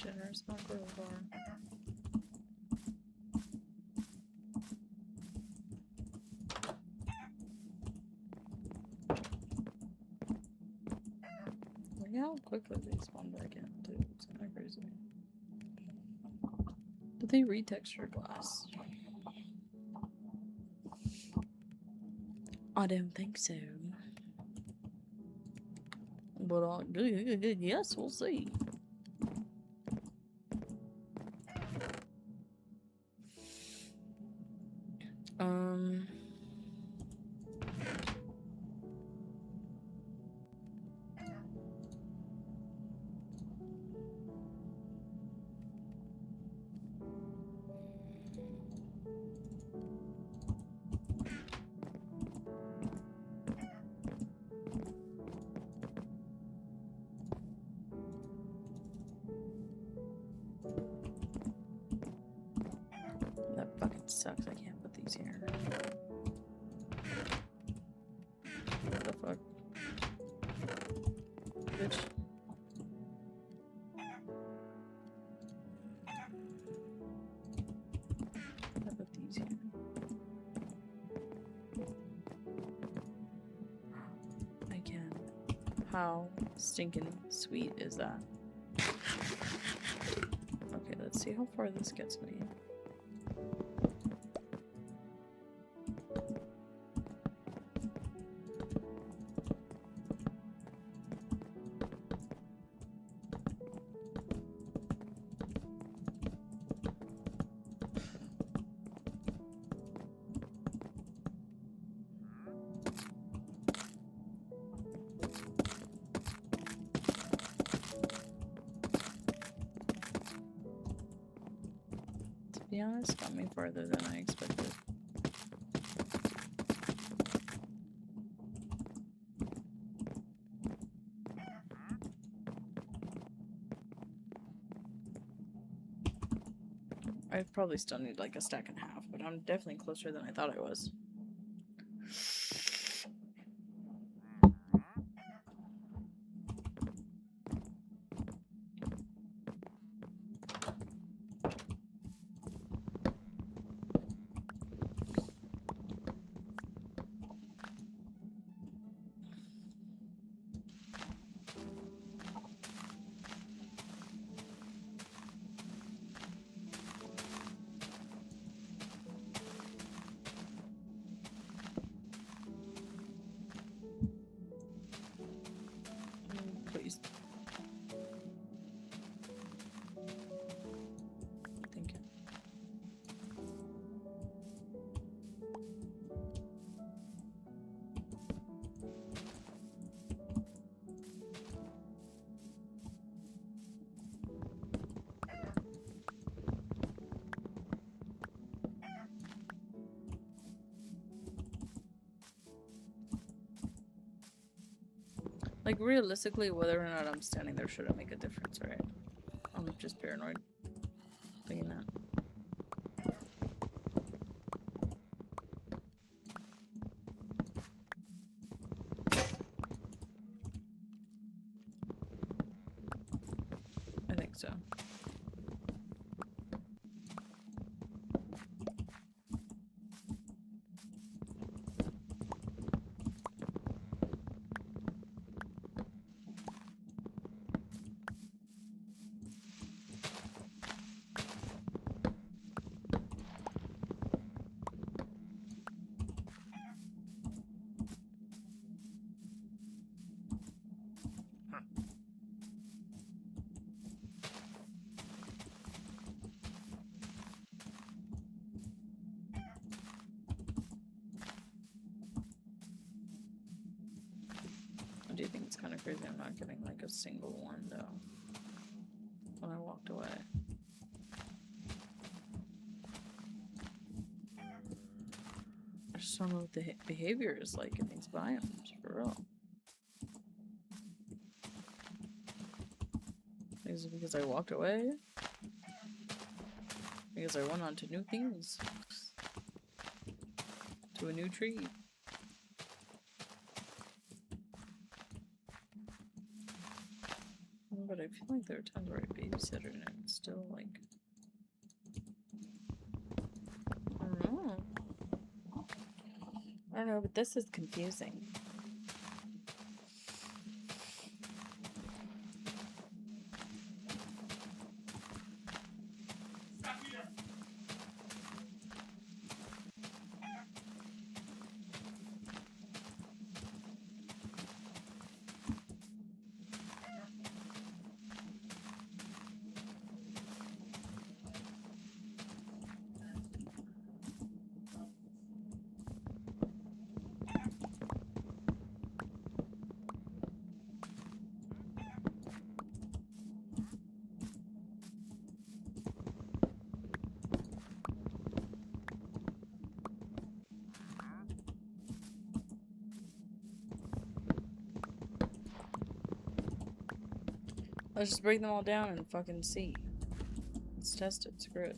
dinner smoker bar. Look how quickly they spawn back in, dude. It's kind of crazy. Did they retexture glass? I don't think so. But yes, we'll see. That fucking sucks. I can't put these here. What the fuck? Bitch. I put these here. I can. How stinking sweet is that? Okay, let's see how far this gets me. To be honest, got me farther than I expected. I probably still need like a stack and a half, but I'm definitely closer than I thought I was. Please. Thank you. Like, realistically, whether or not I'm standing there shouldn't make a difference, right? I'm just paranoid thinking that. I think so. Do you think it's kind of crazy I'm not getting like a single one though when I walked away? I just don't know what the behavior is like in these biomes, for real. Is it because I walked away? Because I went on to new things. To a new tree. But but I feel like there are times where I babysit her and it's still like. I don't know. I don't know, but this is confusing. Let's just break them all down and fucking see. Let's test it. Screw it.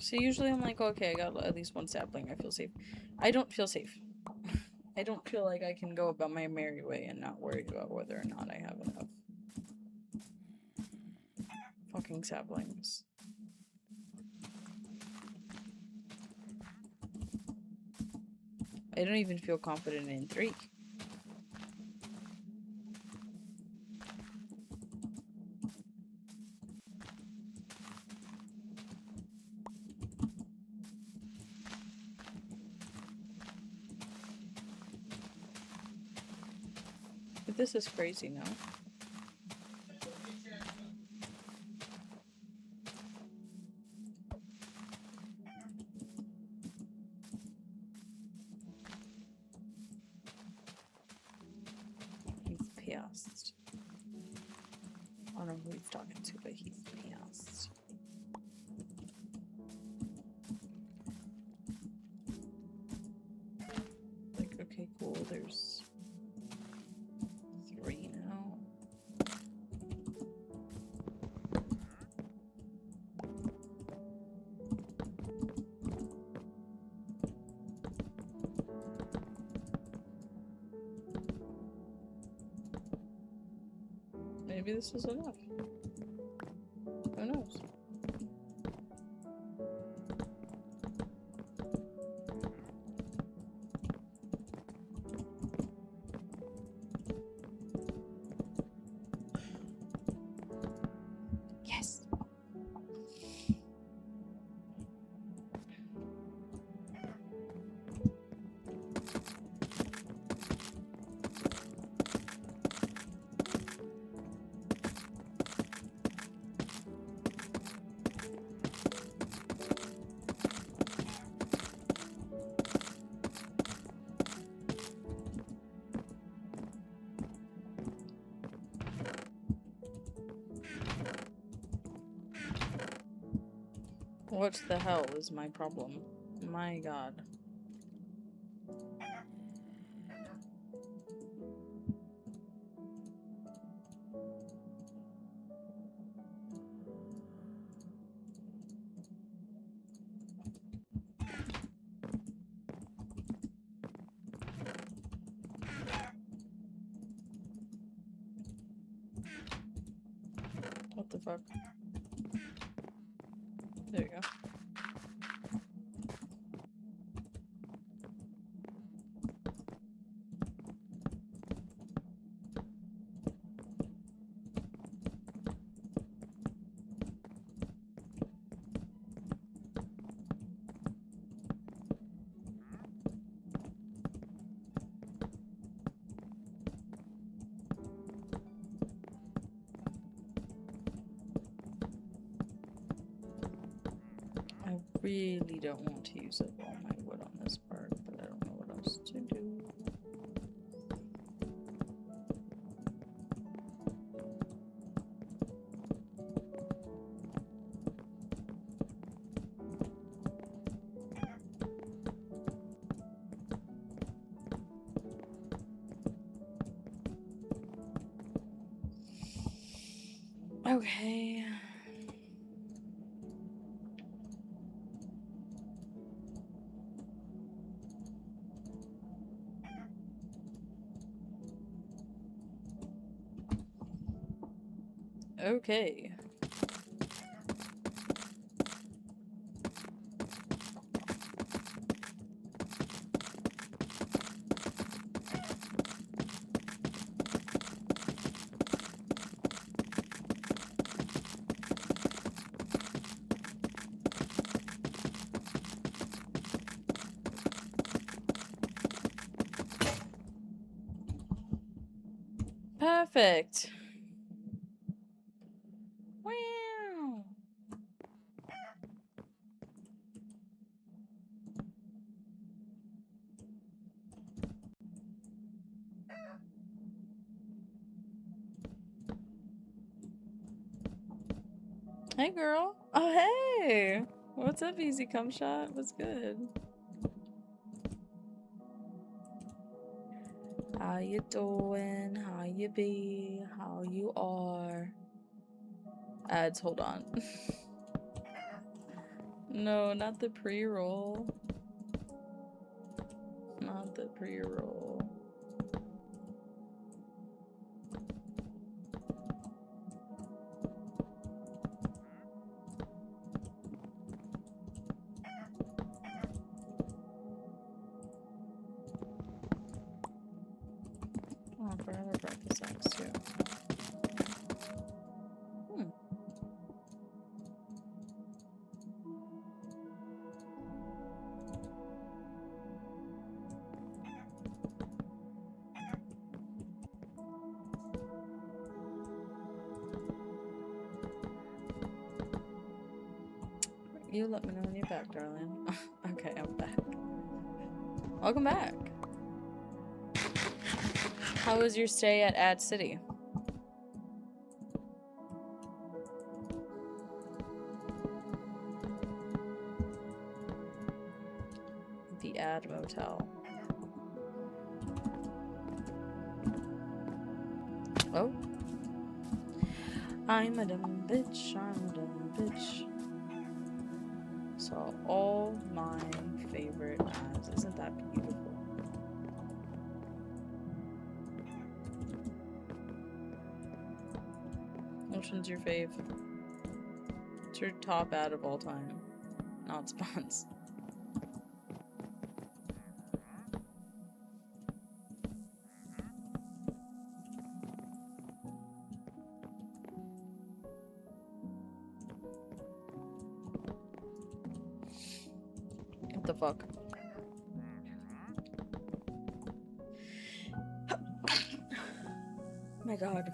So usually I'm like, okay, I got at least one sapling. I feel safe. I don't feel safe. I don't feel like I can go about my merry way and not worry about whether or not I have enough fucking saplings. I don't even feel confident in 3. But this is crazy now. He's pissed. I don't know who he's talking to, but he's pissed. Like, okay, cool, there's 3 now. Maybe this is enough. Who knows? Yes. What the hell is my problem? My god. What the fuck? There you go. I really don't want to use up all my wood on this part, but I don't know what else to do. Okay. Okay. Perfect. Wow. Hey, girl. Oh, hey. What's up, Easy Cum Shot? What's good? How you doing? How you be? How you are? Ads, hold on. No, not the pre-roll. Not the pre-roll. Oh, I forgot I brought this axe too. Hmm. You let me know when you're back, darling. Okay, I'm back. Welcome back. How was your stay at Ad City? The Ad Motel. Oh. I'm a dumb bitch, I'm a dumb bitch. So all my favorite ads. Isn't that beautiful? Which one's your fave? It's your top ad of all time. Not spawns. What the fuck? My god.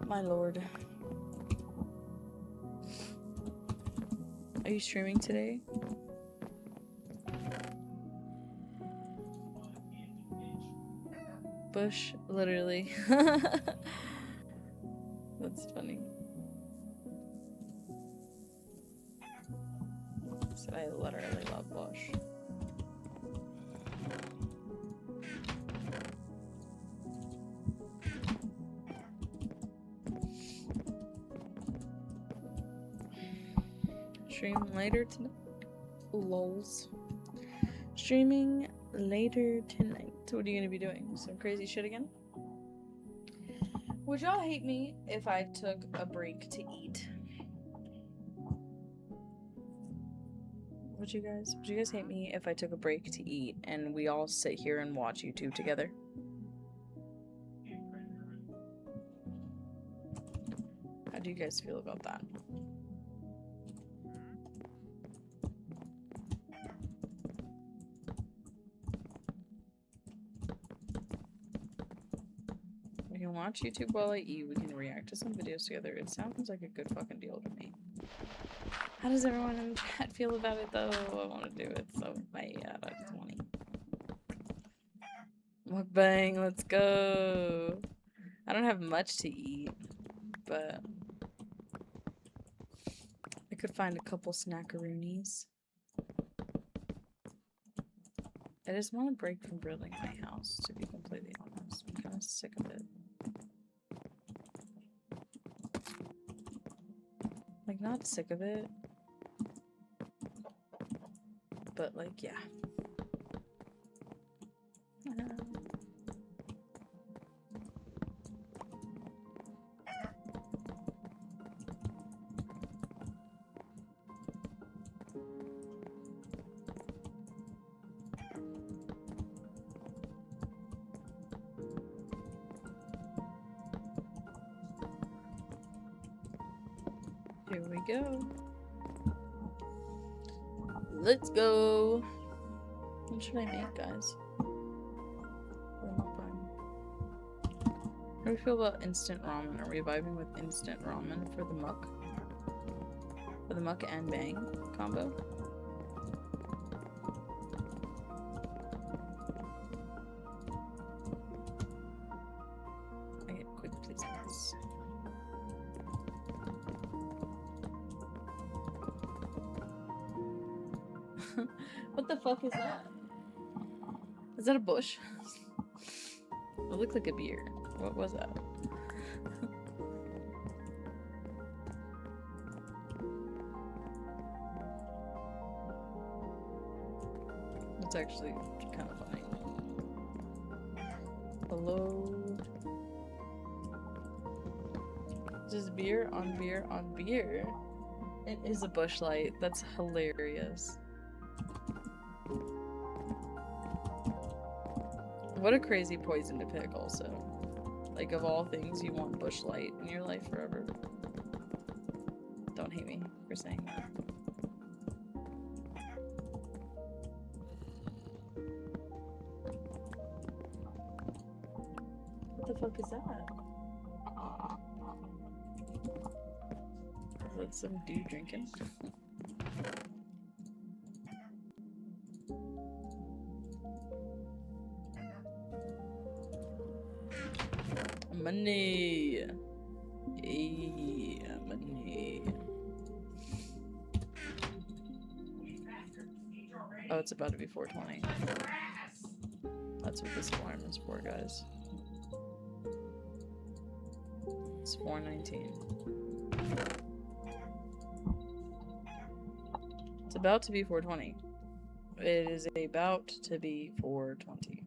My lord. Are you streaming today? Bush, literally. That's funny. Said I literally love Bush. Stream later tonight. Lols. Streaming later tonight. So what are you gonna be doing? Some crazy shit again? Would y'all hate me if I took a break to eat? Would you guys hate me if I took a break to eat and we all sit here and watch YouTube together? How do you guys feel about that? We can watch YouTube while I eat. We can react to some videos together. It sounds like a good fucking deal to me. How does everyone in the chat feel about it, though? I want to do it so bad. I just want to. Mukbang, let's go. I don't have much to eat, but I could find a couple snackaroonies. I just want to break from building my house, to be completely honest. I'm kind of sick of it. not sick of it. But, like, yeah. Here we go. Let's go. What should I make, guys? For the mukbang? How do we feel about instant ramen? Are we vibing with instant ramen for the muck? For the muck and bang combo? I get quick, please. What the fuck is that? Is that a bush? It looked like a beer. What was that? It's actually kind of funny. Hello? Just beer on beer on beer. It is a bush light. That's hilarious. What a crazy poison to pick, also. Like, of all things, you want bush light in your life forever. Don't hate me for saying that. What the fuck is that? Is that some dude drinking? Money. Hey, money. Oh, it's about to be 420. That's what this alarm is for, guys. It's 419. It's about to be 420. It is about to be 420.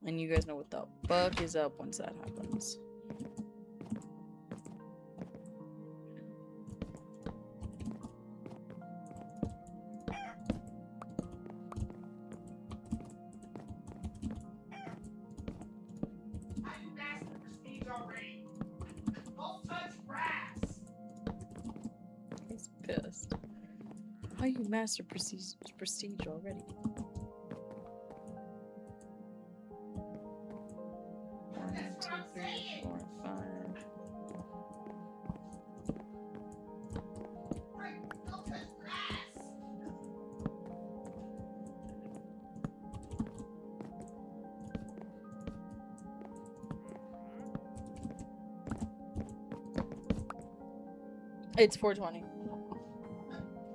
And you guys know what the fuck is up once that happens. He's pissed. How you master prestige already? 1, 2, 3, 4, 5. It's 420.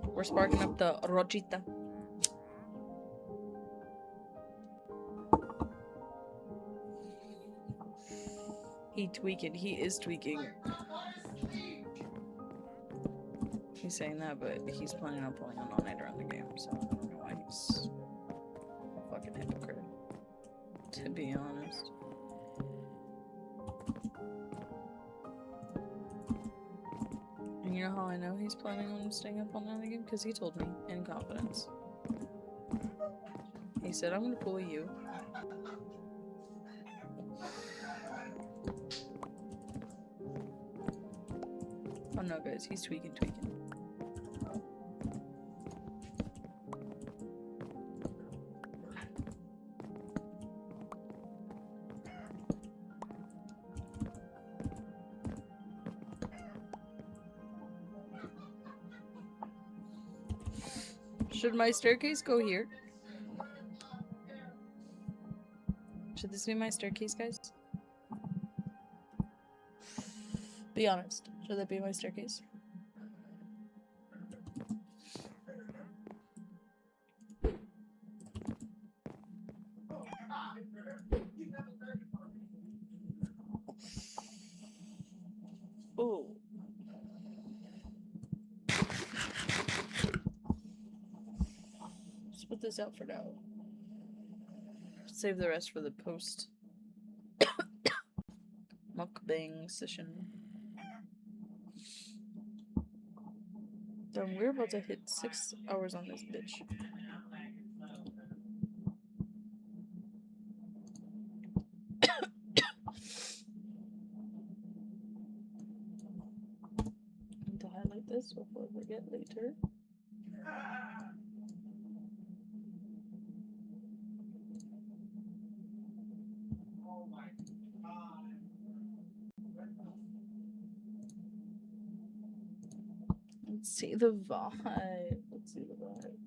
We're sparking up the rochita. He tweaking. He is tweaking. He's saying that, but he's planning on pulling an all-nighter on the game, so I don't know why he's a fucking hypocrite. To be honest. And you know how I know he's planning on staying up all night on the game? Because he told me in confidence. He said, I'm gonna pull you. Oh no, guys, he's tweaking. Should my staircase go here? Should this be my staircase, guys? Be honest. Should that be my staircase? Oh. this out for now. Save the rest for the post mukbang session. Then we're about to hit 6 hours on this bitch. Need to highlight this before I forget later. Let's see the vibe. Let's see the vibe.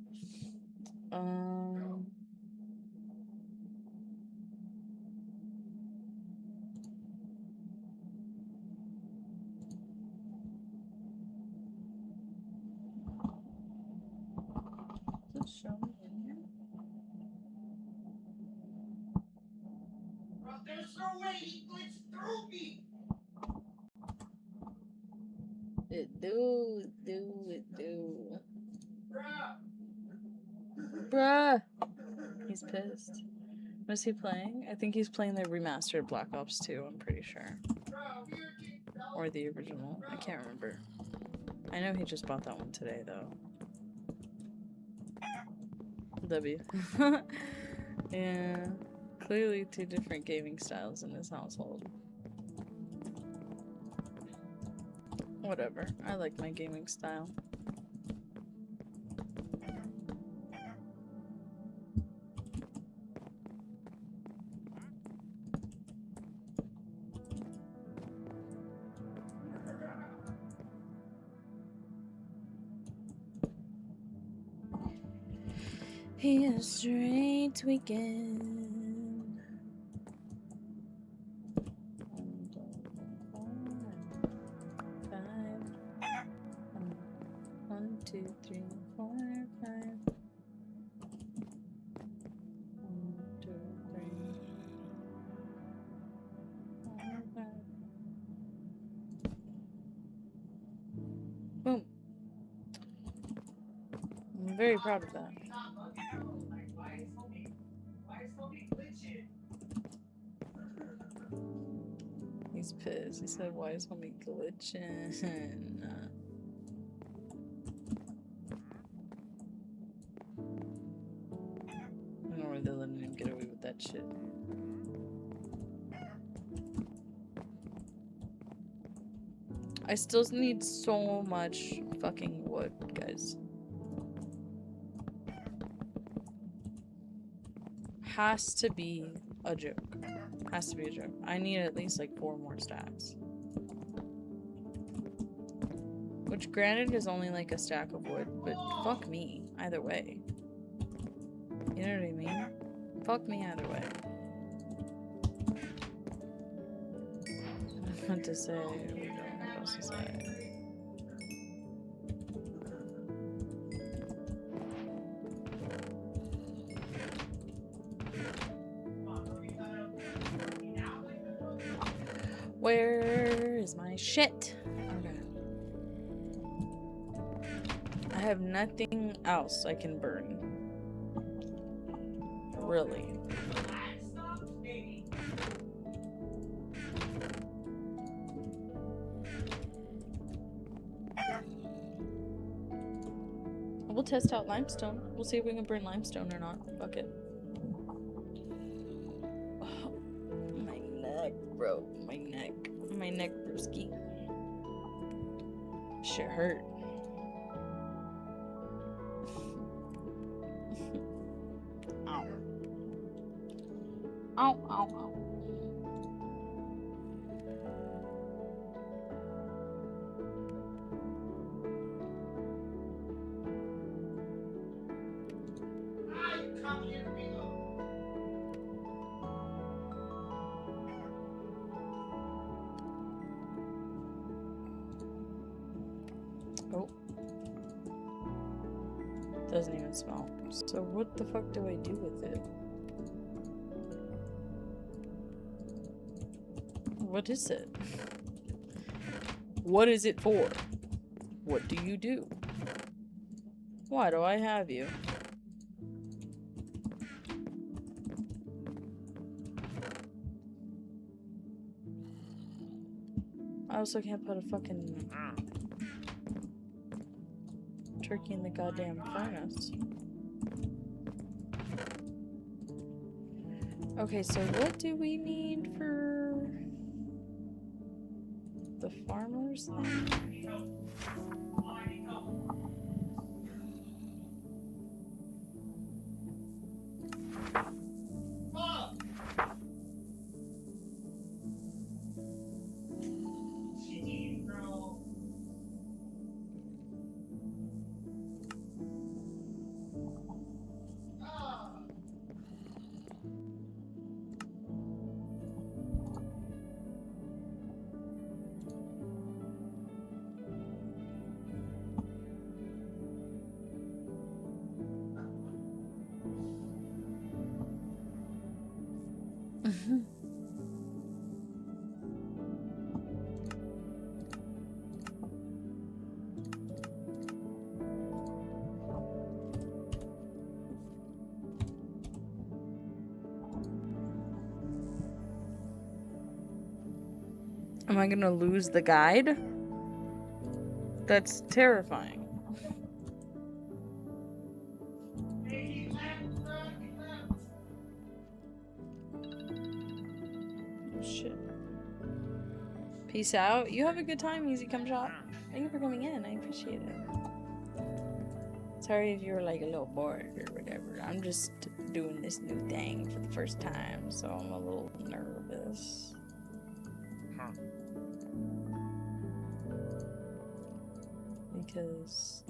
Does it show me in here? There's no way he glitched through me. It do. Bruh. He's pissed. What is he playing? I think he's playing the remastered Black Ops 2, I'm pretty sure. Or the original. I can't remember. I know he just bought that one today, though. W. Yeah. Clearly two different gaming styles in this household. Whatever. I like my gaming style. He is straight weekend. 1, 2, 3, 4, 5. 1, 2, 3, 4, 5. Boom. I'm very proud of that. He's pissed. He said, why is homie glitching? I don't know where they're letting him get away with that shit. I still need so much fucking wood, guys. Has to be a joke. Has to be a joke. I need at least like 4 more stacks. Which granted is only like a stack of wood, but fuck me either way. You know what I mean? Fuck me either way. I don't know what to say. We don't know what else to say. Where is my shit? Okay. I have nothing else I can burn. Really. We'll test out limestone. We'll see if we can burn limestone or not. Fuck it. Oh, my neck, bro. My neck. My neck, broski. Shit hurt. Ow. Ow, ow, ow. Oh. Doesn't even smell. So what the fuck do I do with it? What is it? What is it for? What do you do? Why do I have you? I also can't put a fucking turkey in the goddamn furnace. Okay, so what do we need for the farmers thing? Am I gonna lose the guide? That's terrifying. Oh shit. Peace out. You have a good time, Easy Come Shop. Thank you for coming in. I appreciate it. Sorry if you were like a little bored or whatever. I'm just doing this new thing for the first time, so I'm a little nervous. Because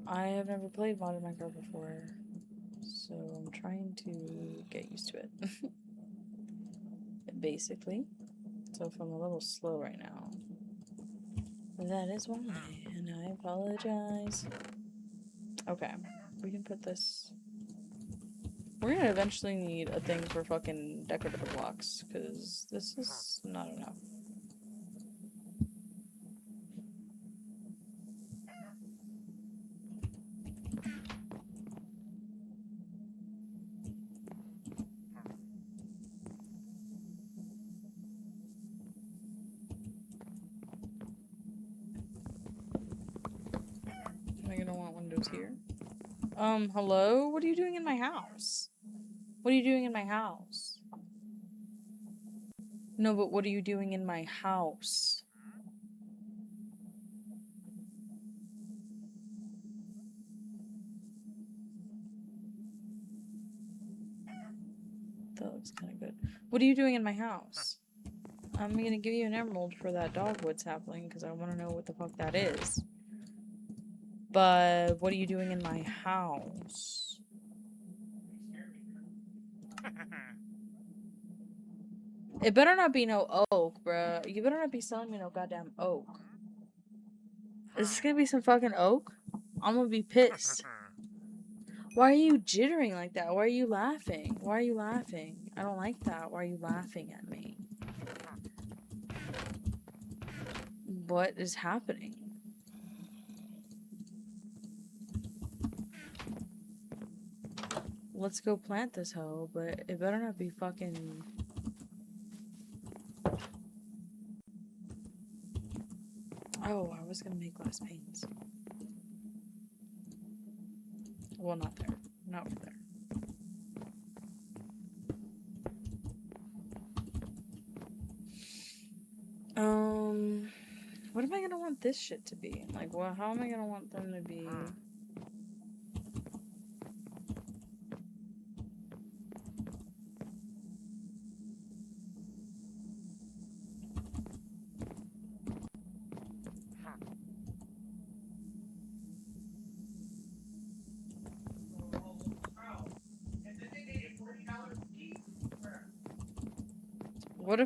I have never played modern Minecraft before, so I'm trying to get used to it. Basically. So if I'm a little slow right now, that is why, and I apologize. Okay, we can put this. We're gonna eventually need a thing for fucking decorative blocks, because this is not enough. Am I gonna want windows here? Hello? What are you doing in my house? What are you doing in my house? No, but what are you doing in my house? That looks kind of good. What are you doing in my house? I'm gonna give you an emerald for that dogwood sapling because I want to know what the fuck that is. But what are you doing in my house? It better not be no oak, bruh. You better not be selling me no goddamn oak. Is this gonna be some fucking oak? I'm gonna be pissed. Why are you jittering like that? Why are you laughing? Why are you laughing? I don't like that. Why are you laughing at me? What is happening? Let's go plant this hoe, but it better not be fucking... Oh, I was gonna make glass panes. Well, not there. Not over there. What am I gonna want this shit to be? Like, well, how am I gonna want them to be? What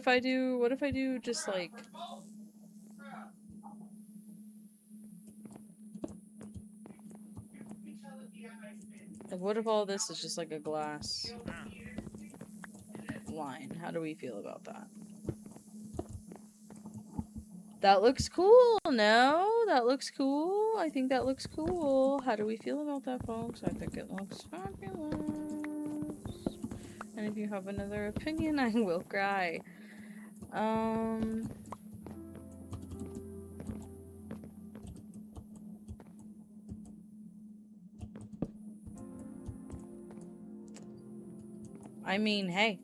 if I do just like... Like, what if all this is just like a glass line? How do we feel about that? That looks cool, no? That looks cool. I think that looks cool. How do we feel about that, folks? I think it looks fabulous. And if you have another opinion, I will cry. I mean, hey.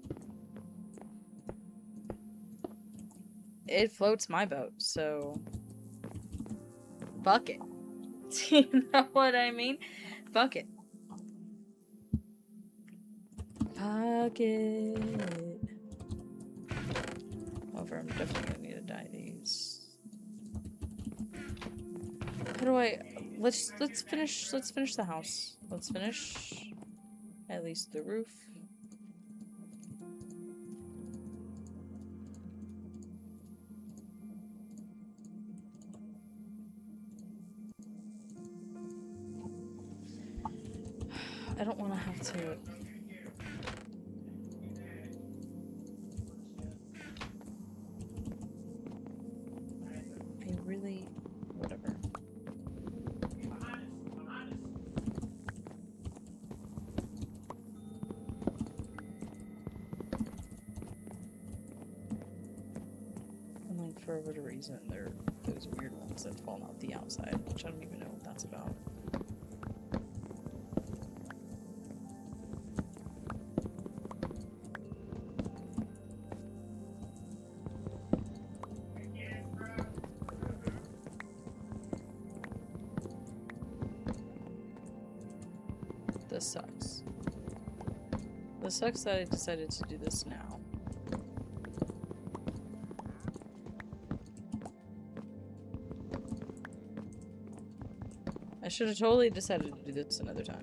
It floats my boat, so fuck it. You know what I mean? Fuck it. Fuck it. However, I'm definitely gonna need to dye these. How do I? Let's finish the house. Let's finish at least the roof. I don't want to have to. I really. Whatever. And like for whatever reason, there are those weird ones that fall out the outside, which I don't even know what that's about. This sucks. This sucks that I decided to do this now. I should have totally decided to do this another time.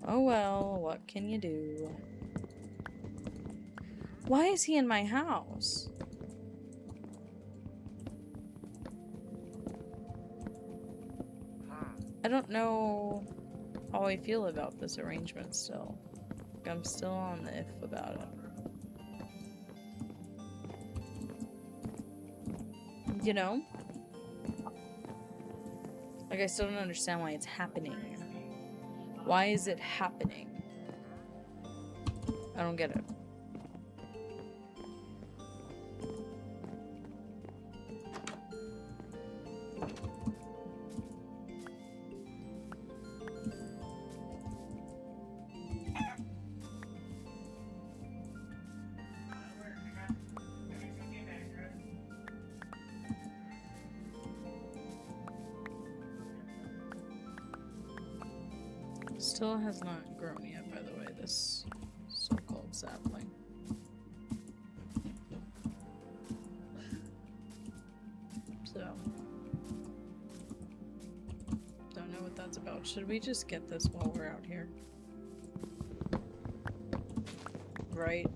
Oh well, what can you do? Why is he in my house? I don't know how I feel about this arrangement still. Like, I'm still on the if about it. You know? Like, I still don't understand why it's happening. Why is it happening? I don't get it. Still has not grown yet, by the way, this so-called sapling. So, don't know what that's about. Should we just get this while we're out here? Right?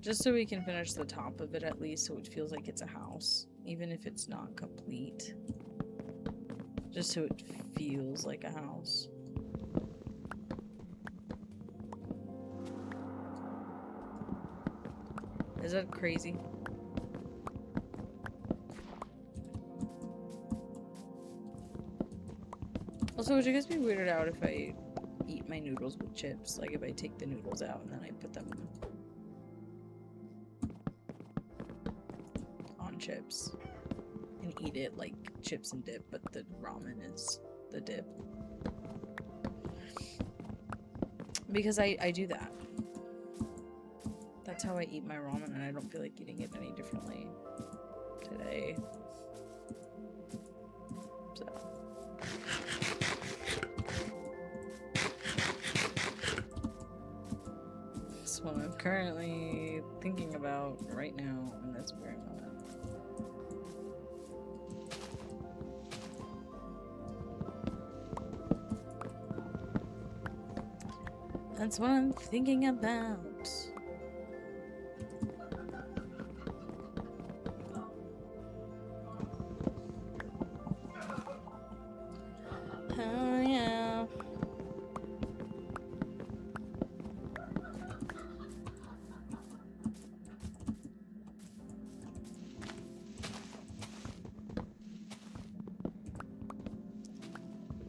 Just so we can finish the top of it at least, so it feels like it's a house, even if it's not complete. Just so it feels like a house. Is that crazy? Also, would you guys be weirded out if I eat my noodles with chips? Like if I take the noodles out and then I put them on chips and eat it like chips and dip, but the ramen is the dip. Because I do that. That's how I eat my ramen, and I don't feel like eating it any differently today. So. That's what I'm currently thinking about right now in this very moment. That's what I'm thinking about. Oh yeah.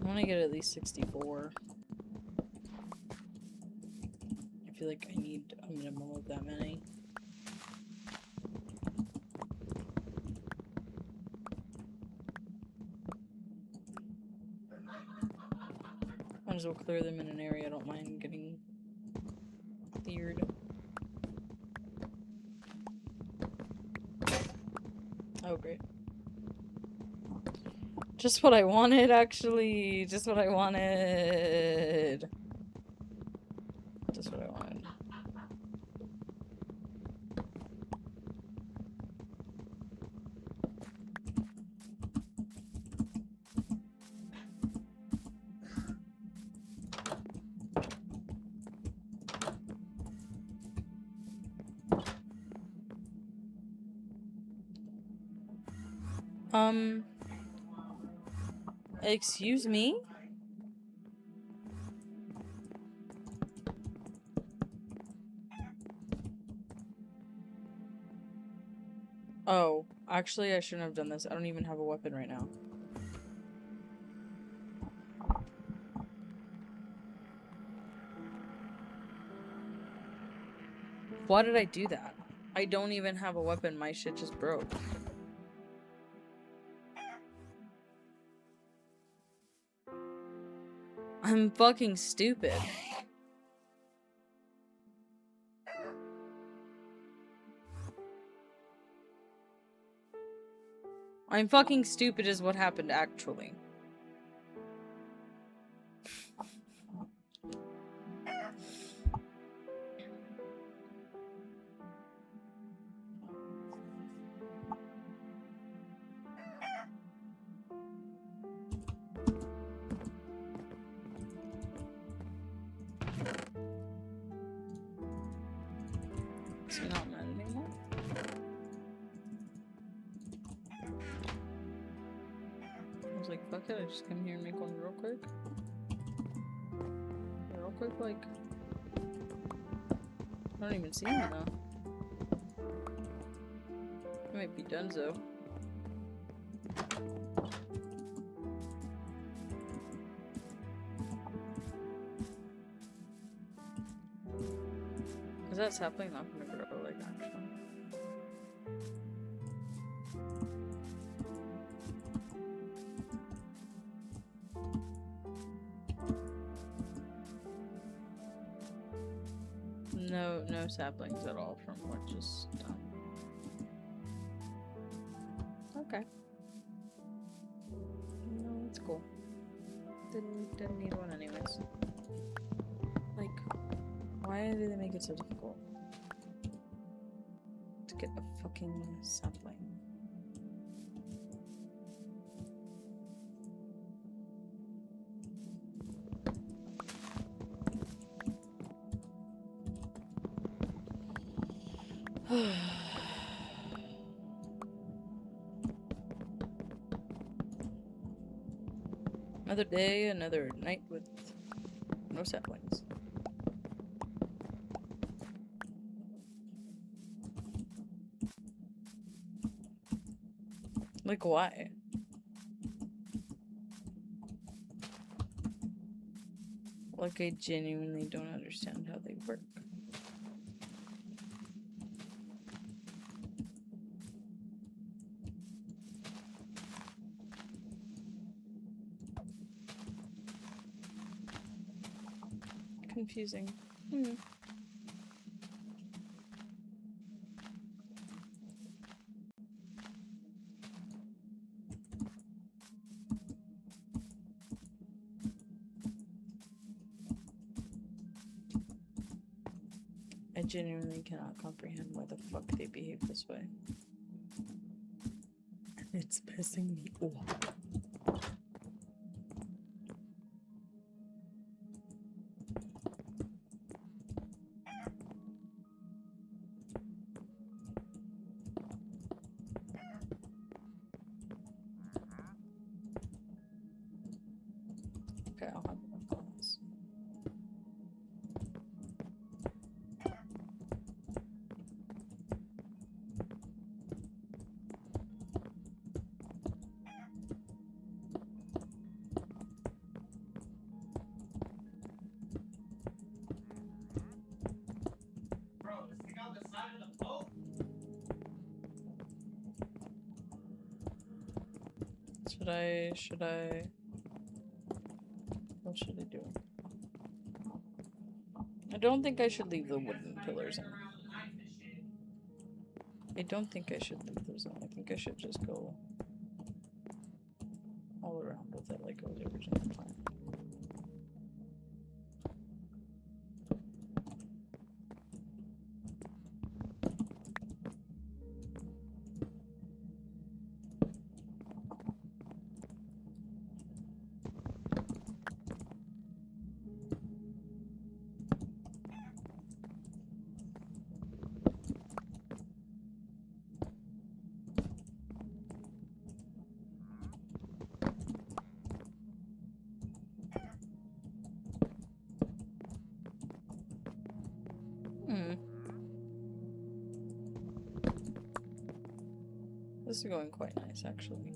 I want to get at least 64. feel like I need a minimum of that many. Might as well clear them in an area I don't mind getting cleared. Oh, great. Just what I wanted, actually. Just what I wanted. Just what I wanted. Excuse me? Oh, actually, I shouldn't have done this. I don't even have a weapon right now. Why did I do that? I don't even have a weapon. My shit just broke. I'm fucking stupid. I'm fucking stupid is what happened, actually. Is he not mad anymore? I was like, fuck it, I just come here and make one real quick. Real quick, like... I don't even see him though. He might be donezo. Is that sapling not gonna grow, like, actually? No saplings at all from what just done. Okay. No, it's cool. Didn't need one anyways. Like, why do they make it so difficult to get a fucking sapling? Another day, another night with no saplings. Like, why? Like, I genuinely don't understand how they work. Confusing. I genuinely cannot comprehend why the fuck they behave this way. It's pissing me off. Okay, I'll have enough of this. Should I? What should I do? I don't think I should leave the wooden pillars in. I don't think I should leave those in. I think I should just go all around with it like I was originally planning. This is going quite nice, actually.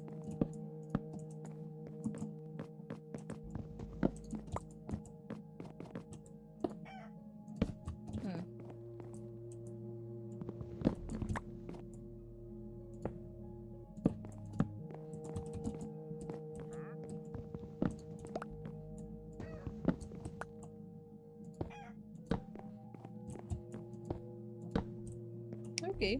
Okay.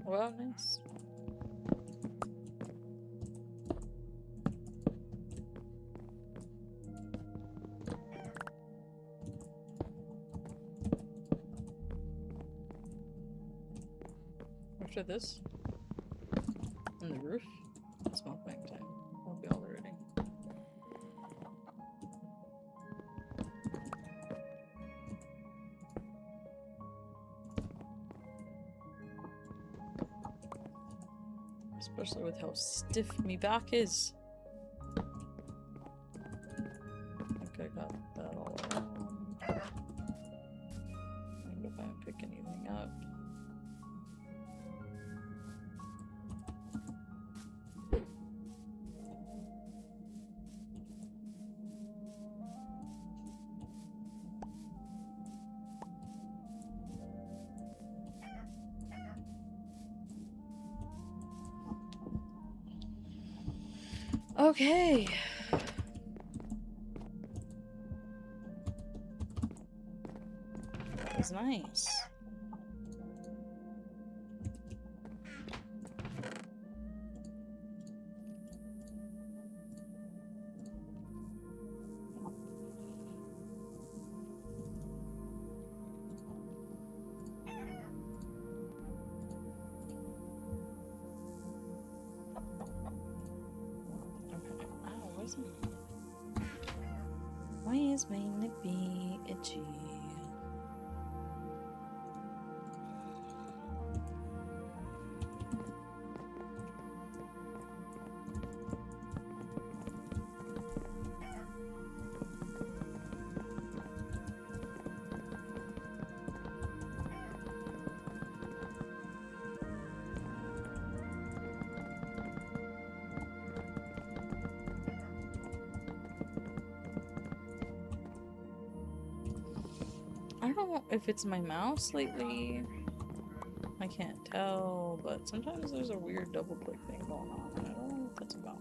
Well, nice. After this, on the roof, smoke bank time. I'll be all ready. Especially with how stiff me back is. I think I got that all around. I can go by and pick anything up. Okay. That was nice. Why is my nippy itchy? I don't know if it's my mouse lately. I can't tell, but sometimes there's a weird double click thing going on, and I don't know what that's about.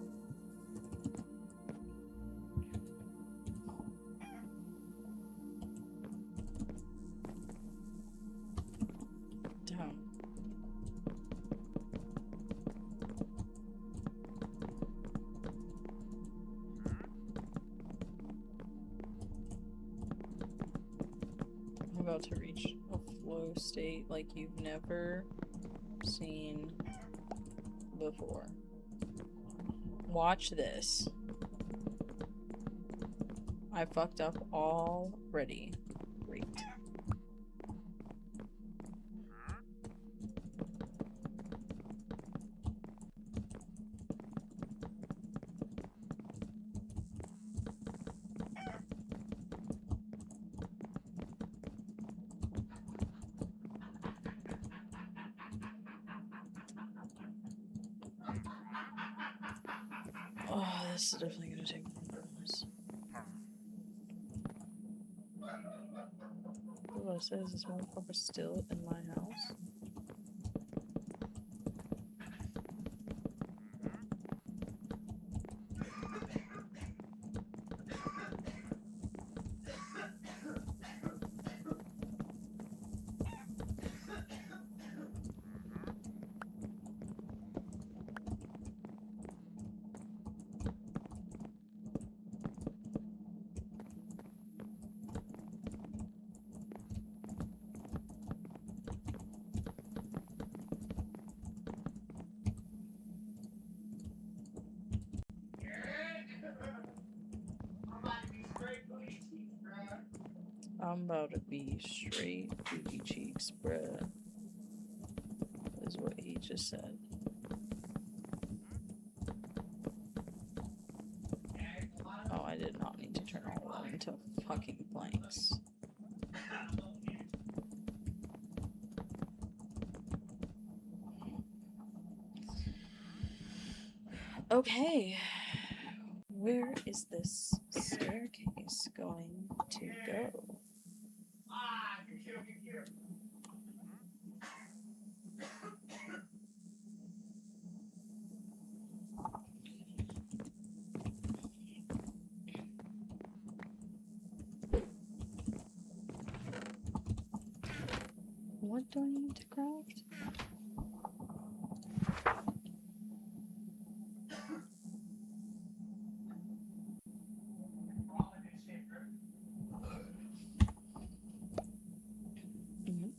Damn. I'm about to reach a flow state like you've never seen before. Watch this. I fucked up already. Great. Oh, this is definitely gonna take more burns. what it says. Is motherfucker still in my house? I'm about to be straight booty cheeks, bruh. Is what he just said. Oh, I did not need to turn all of that into fucking blanks. Okay. Where is this staircase going to go? What do I need to craft? Mhm.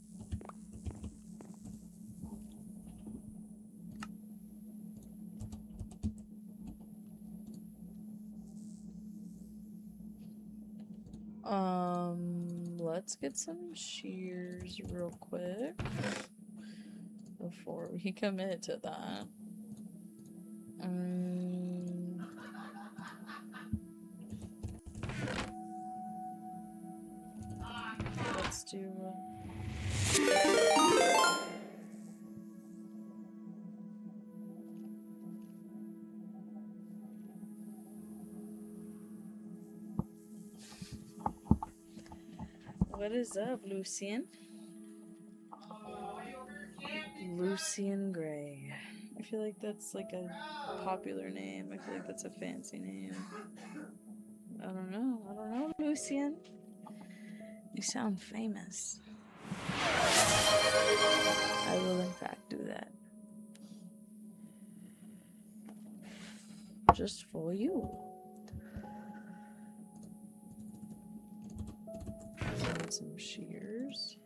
Let's get some shears real quick before we commit to that. Let's do. What is up, Lucian? Lucian Gray. I feel like that's like a popular name. I feel like that's a fancy name. I don't know, Lucian. You sound famous. I will, in fact, do that. Just for you. And some shears.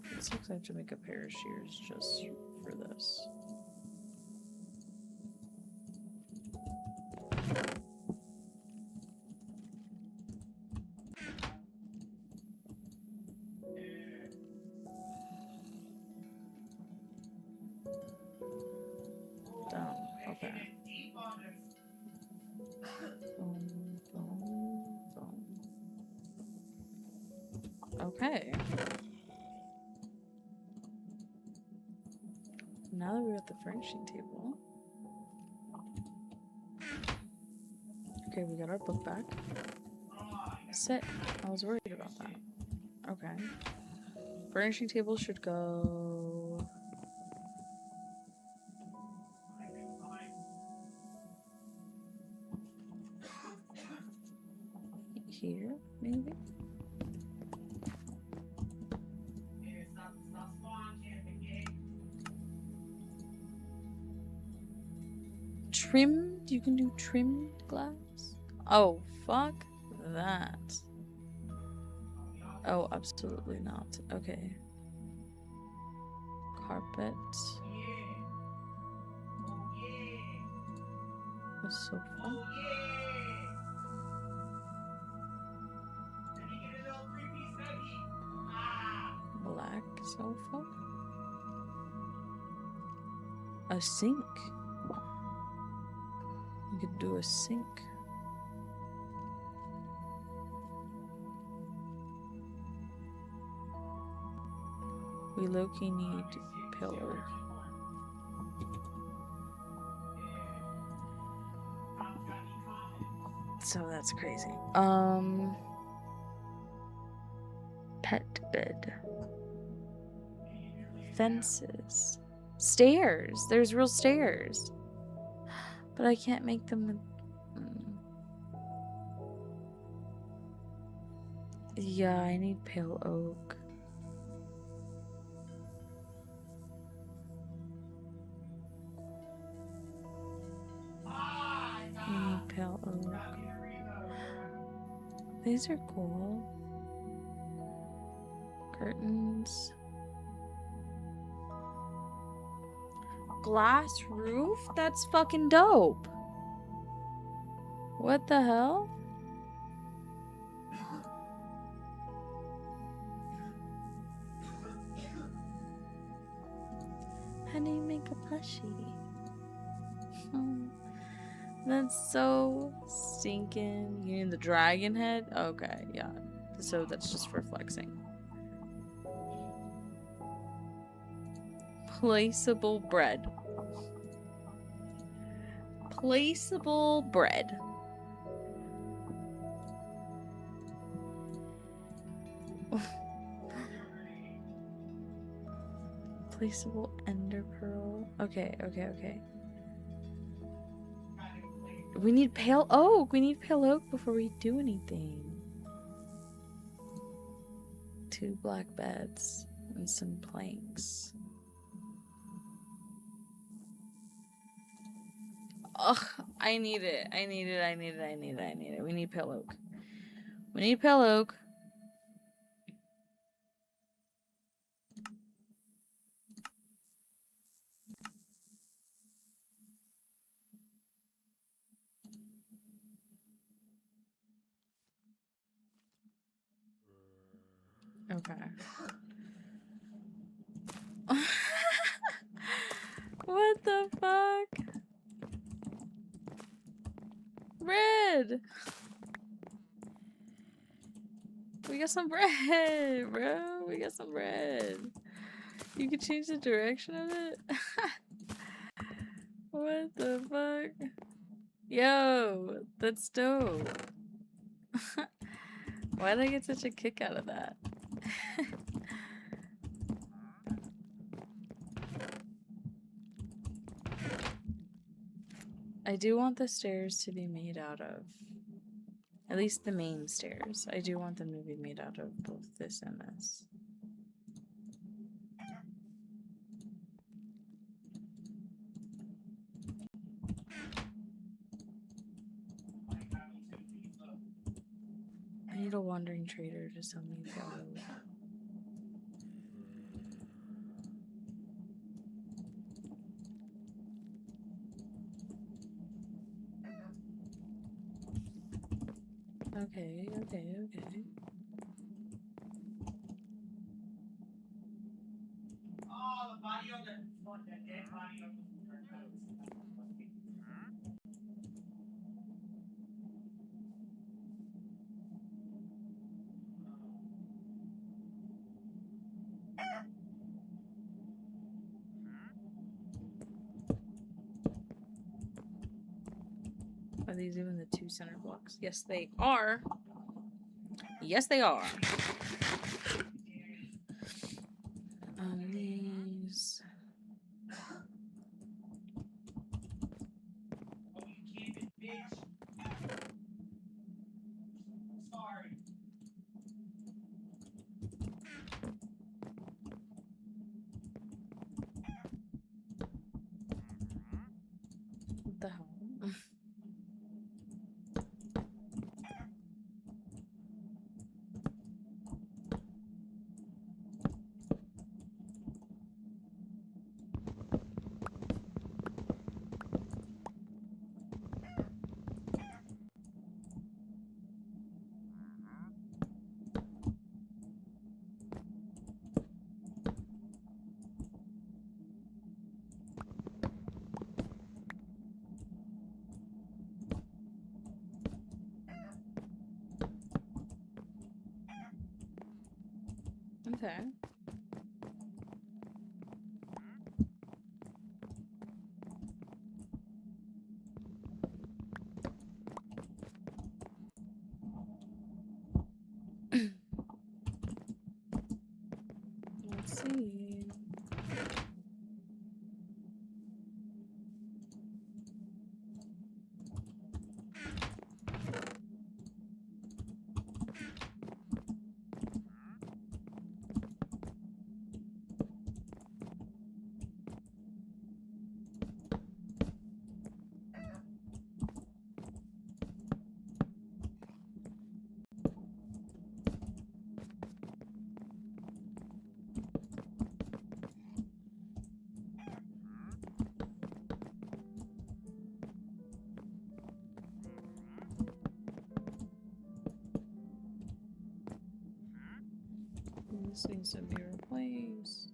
It looks like I have to make a pair of shears just for this. Down. Okay. Boom, boom, boom. Okay. Now that we're at the furnishing table. Okay, we got our book back. Sit. I was worried about that. Okay. Furnishing table should go here, maybe? Trimmed? You can do trimmed glass? Oh, fuck that. Oh, absolutely not. Okay. Carpet. A sofa. Black sofa. A sink. You could do a sink. We low-key need pillar. So that's crazy. pet bed. Fences. Stairs. There's real stairs. But I can't make them... Yeah, I need pale oak. I need pale oak. These are cool. Curtains. Glass roof? That's fucking dope. What the hell? How do you make a plushie? That's so stinking. You need the dragon head? Okay, yeah. So that's just for flexing. Placeable bread. Placeable bread. Placeable ender pearl. Okay, okay, okay. We need pale oak. We need pale oak before we do anything. 2 black beds and some planks. Ugh, I need it. I need it. I need it. I need it. I need it. We need pale oak. We need pale oak. Okay. What the fuck? Bread! We got some bread, bro. We got some bread. You can change the direction of it? What the fuck? Yo, that's dope. Why did I get such a kick out of that? I do want the stairs to be made out of, at least the main stairs. I do want them to be made out of both this and this. I need a wandering trader to sell me food. Okay, okay, okay. Are these even the 2 center blocks? Yes, they are. Yes, they are. These. What the hell? Okay. see. This needs to be replaced.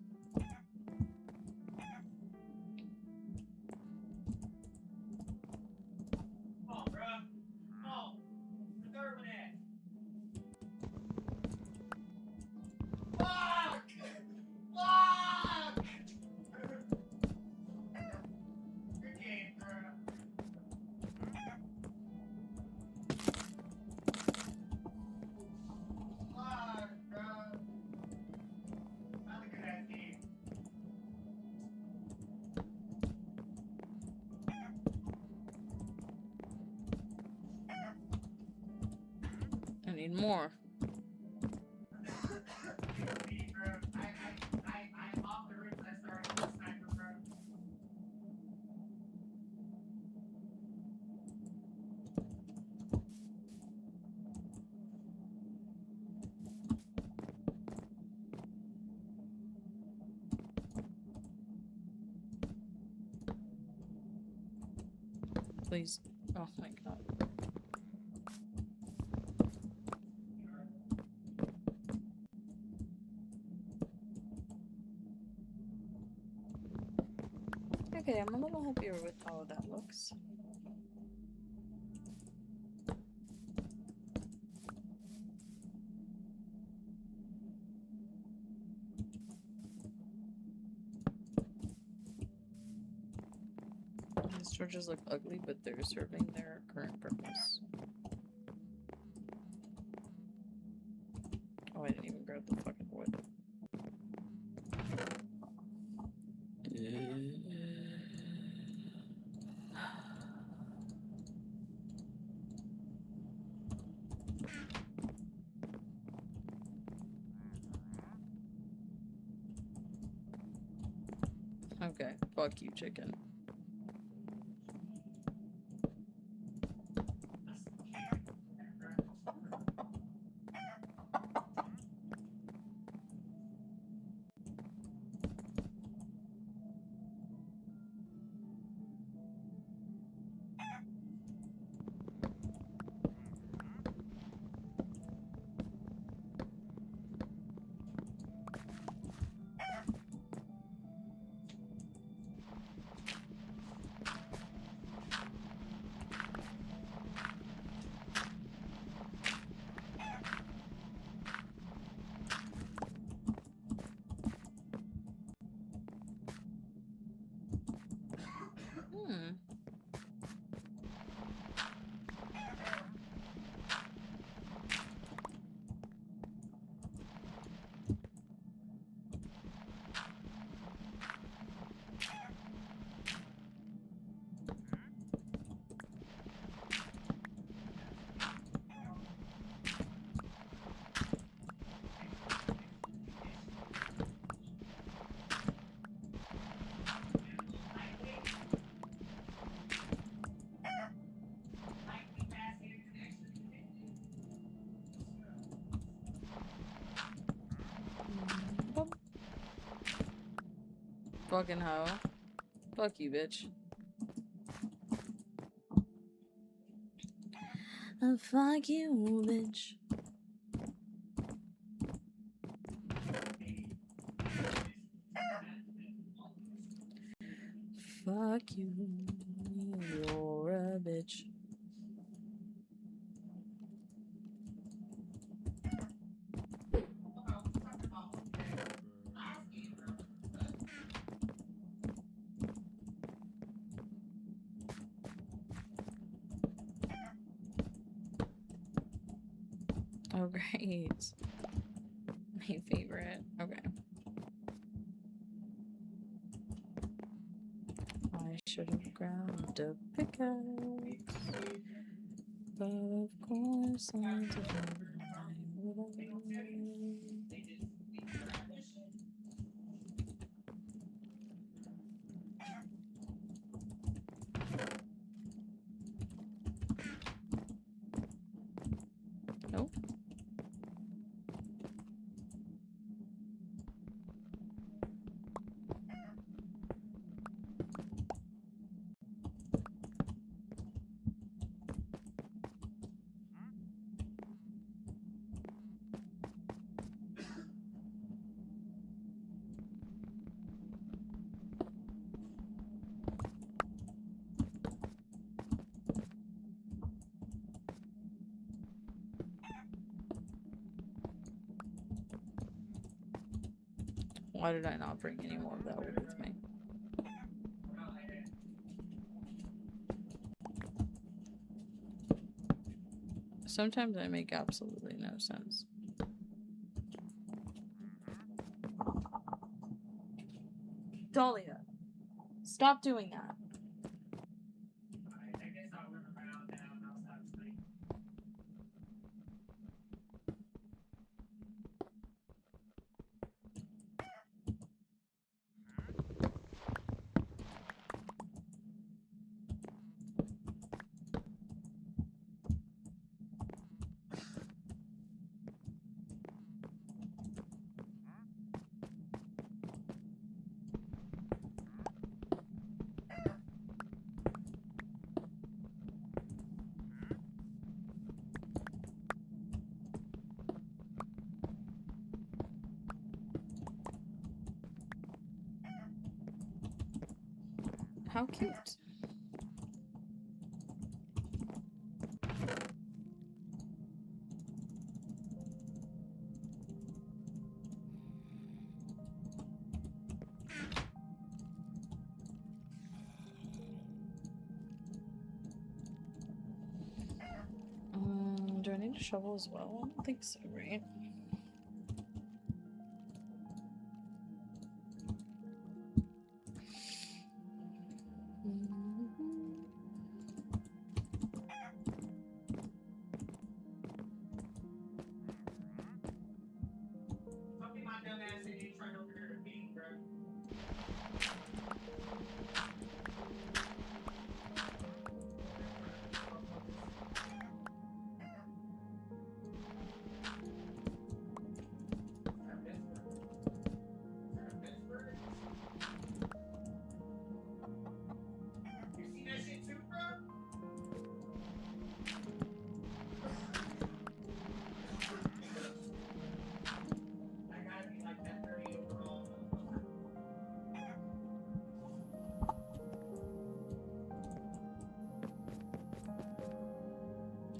I need more. Please. Oh my god. Okay, I'm a little happier with how that looks. These torches look ugly, but they're serving their current purpose. Oh, I didn't even grab the fucking wood. Okay, fuck you, chicken. Hmm. Boop. Fucking hoe. Fuck you, bitch. Fuck you, bitch. Fuck you. You're a bitch. Oh, great. My favorite. Okay. should have grabbed a pickaxe. But of course I didn't. Nope. Why did I not bring any more of that wood with me? Sometimes I make absolutely no sense. Dahlia, stop doing that. How cute. Do I need a shovel as well? I don't think so, right?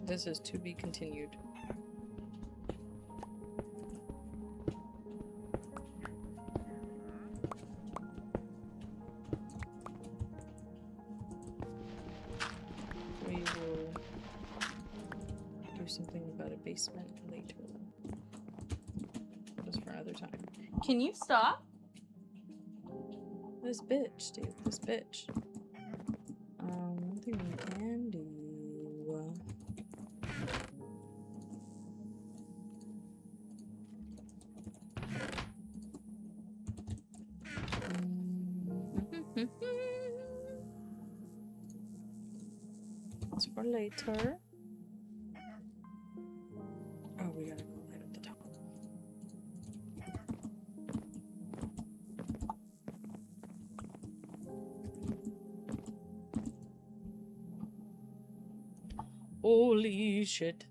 This is to be continued. We will do something about a basement later. Just for another time. Can you stop? This bitch, dude. This bitch. One thing we can do. That's for later. Oh, we gotta go right at the top. Holy shit.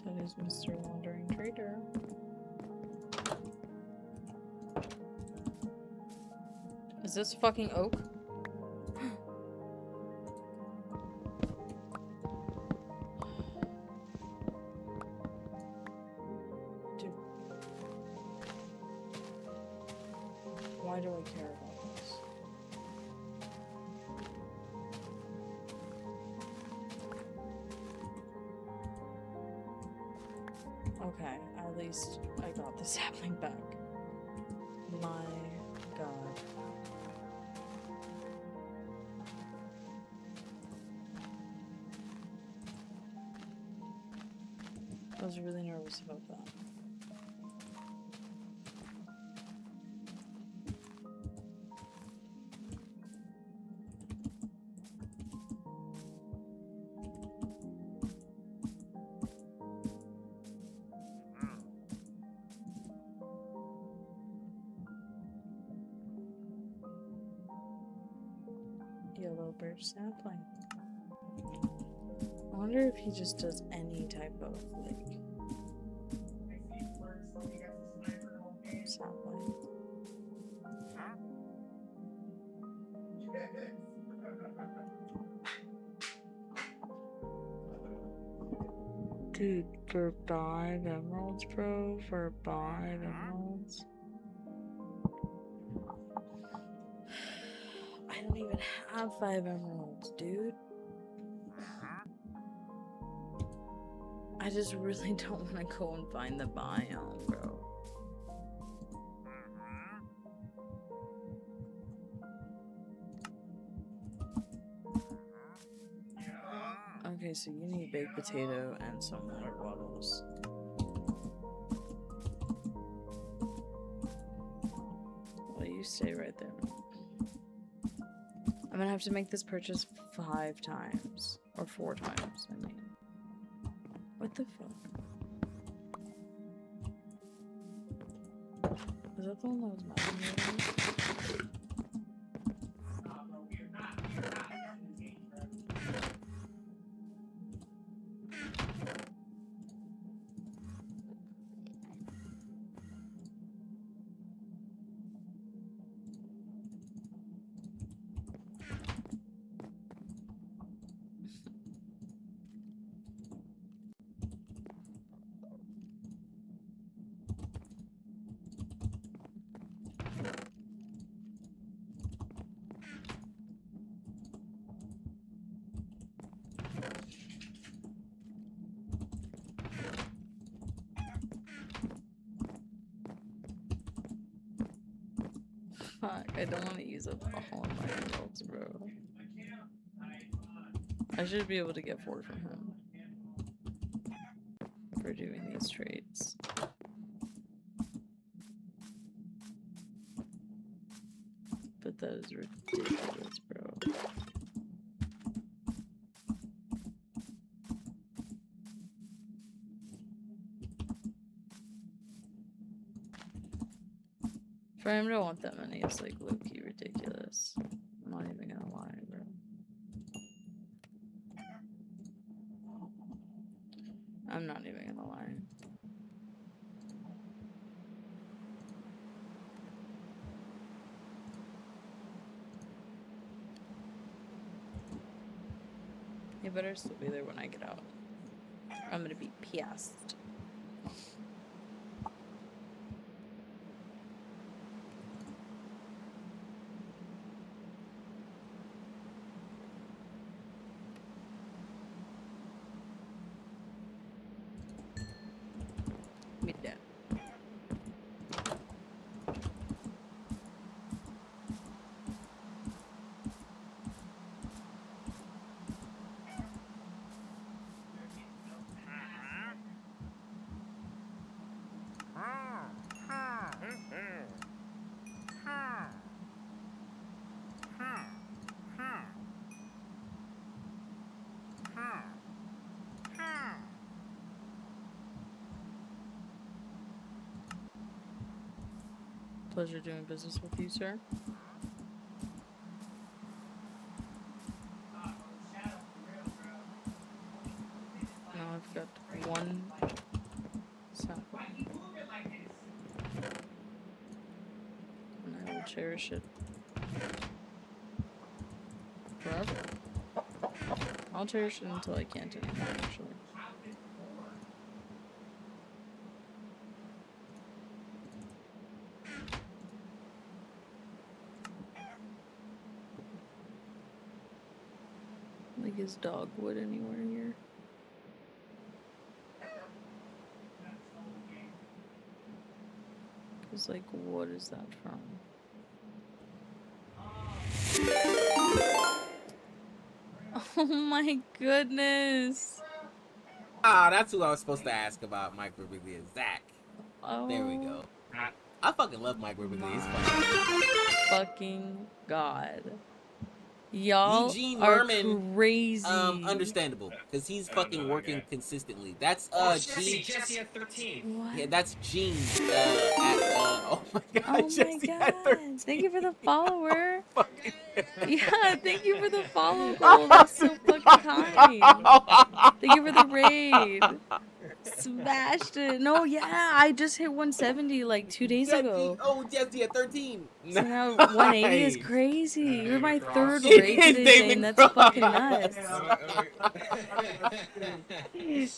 That is Mr. Wandering Trader. Is this fucking oak? Dude. Why do I care about this? Okay, at least I got the sapling back. My god. I was really nervous about that. Yellow birch sapling. I wonder if he just does any type of like sapling. Dude, for 5 emeralds, bro? For 5 emeralds? I don't even have 5 emeralds, dude. I just really don't want to go and find the biome, bro. Okay, so you need baked potato and some water bottles. Well, you stay right there. I'm gonna have to make this purchase 5 times. Or 4 times, I mean. What the fuck? Was that the one that was mine? Fuck, I don't want to use up all of my emeralds, bro. I should be able to get 4 from him for doing these trades. But that is ridiculous, bro. For him to want that many is like low-key ridiculous. I'm not even gonna lie, bro. I'm not even gonna lie. You better still be there when I get out. I'm gonna be pissed. Be dead. Pleasure doing business with you, sir. Now I've got 1 cherish it. Forever. I'll cherish it until I can't anymore, actually. Like his dogwood anywhere here. Cause like, what is that from? Oh my goodness! Ah, that's who I was supposed to ask about Mike Birbiglia. Zach. Oh. There we go. I fucking love Mike Birbiglia. He's funny. Fucking God. Y'all Eugene are Merman, crazy. understandable, because he's fucking working consistently. That's Gene. Jesse at 13. What? Yeah, that's Gene. Oh my god, Oh my Jesse God! at 13. Thank you for the follower. Fucking- Yeah, thank you for the follow goal. That's so fucking kind. Thank you for the raid. Smashed it. No, yeah, I just hit 170 like 2 days Jesse, ago. oh, Jesse at 13. So now 180 is Nice. crazy. You're my David third Cross. raid today, David Zane. That's Cross. fucking nuts.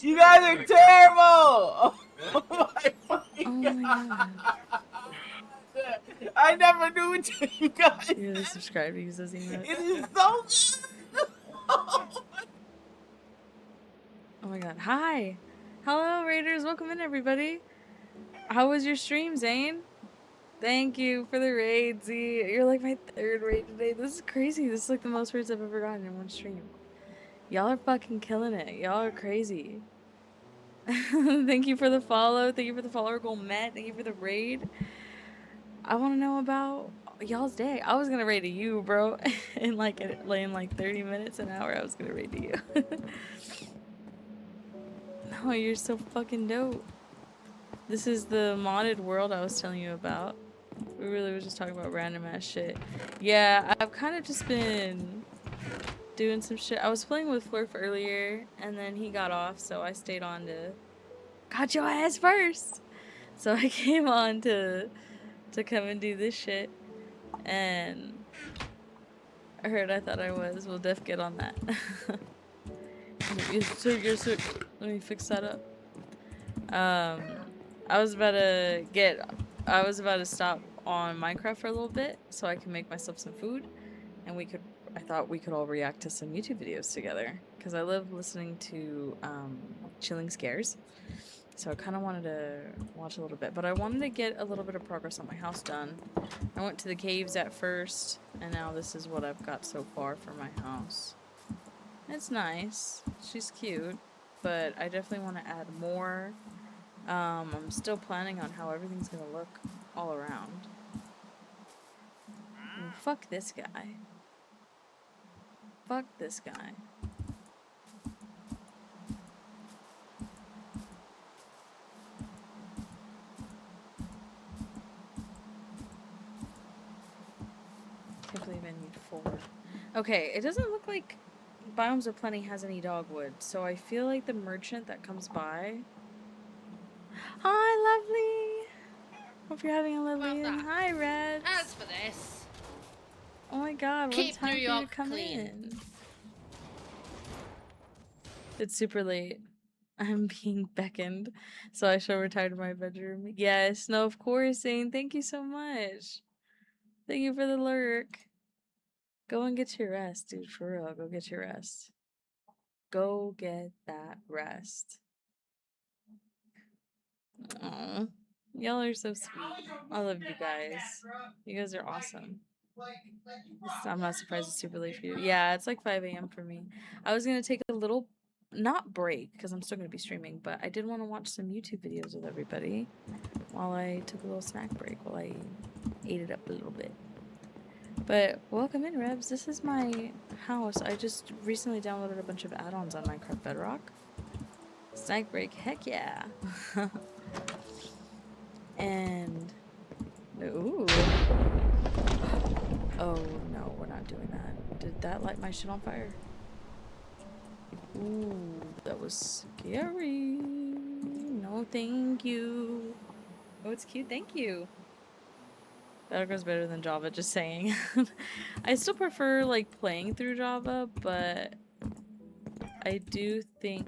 You guys are terrible. Oh my fucking Oh my God. I never knew it to you guys. You really subscribe to use those emotes? It is so good. Oh my God. Hi. Hello, Raiders. Welcome in, everybody. How was your stream, Zane? Thank you for the raid, Z. You're like my third raid today. This is crazy. This is like the most raids I've ever gotten in one stream. Y'all are fucking killing it. Y'all are crazy. Thank you for the follow. Thank you for the follower goal met. Thank you for the raid. I want to know about y'all's day. I was gonna raid to you, bro. in like 30 minutes, an hour, I was gonna raid to you. No, you're so fucking dope. This is the modded world I was telling you about. We really were just talking about random ass shit. Yeah, I've kind of just been doing some shit. I was playing with Flurf earlier, and then he got off, so I stayed on to... Got your ass first! So I came on to come and do this shit, and I heard I thought I was. We'll def get on that. Yes, sir, yes, sir. Let me fix that up. I was about to stop on Minecraft for a little bit so I can make myself some food, and I thought we could all react to some YouTube videos together, because I love listening to chilling scares. So I kind of wanted to watch a little bit, but I wanted to get a little bit of progress on my house done. I went to the caves at first, and now this is what I've got so far for my house. It's nice. She's cute, but I definitely want to add more. I'm still planning on how everything's gonna look all around. And fuck this guy. Fuck this guy. Can't believe I need 4. Okay, it doesn't look like Biomes of Plenty has any dogwood, so I feel like the merchant that comes by... Hi, lovely! Hope you're having a lovely... Well done. Hi, Red! As for this, Oh my god, what keep time New for you York to come clean. in? It's super late. I'm being beckoned, so I shall retire to my bedroom. Yes, no, of course, Zane. Thank you so much. Thank you for the lurk. Go and get your rest, dude. For real, go get your rest. Go get that rest. Aww. Y'all are so sweet. I love you guys. You guys are awesome. I'm not surprised it's super late for you. Yeah, it's like 5 a.m. for me. I was going to take a little, not break, because I'm still going to be streaming, but I did want to watch some YouTube videos with everybody while I took a little snack break, while I ate it up a little bit. But welcome in, Rebs. This is my house. I just recently downloaded a bunch of add-ons on Minecraft Bedrock. Snack break, heck yeah. And, ooh. Oh no, we're not doing that. Did that light my shit on fire? Ooh, that was scary. No, thank you. Oh, it's cute. Thank you. Bedrock is better than Java, just saying. I still prefer like playing through Java, but I do think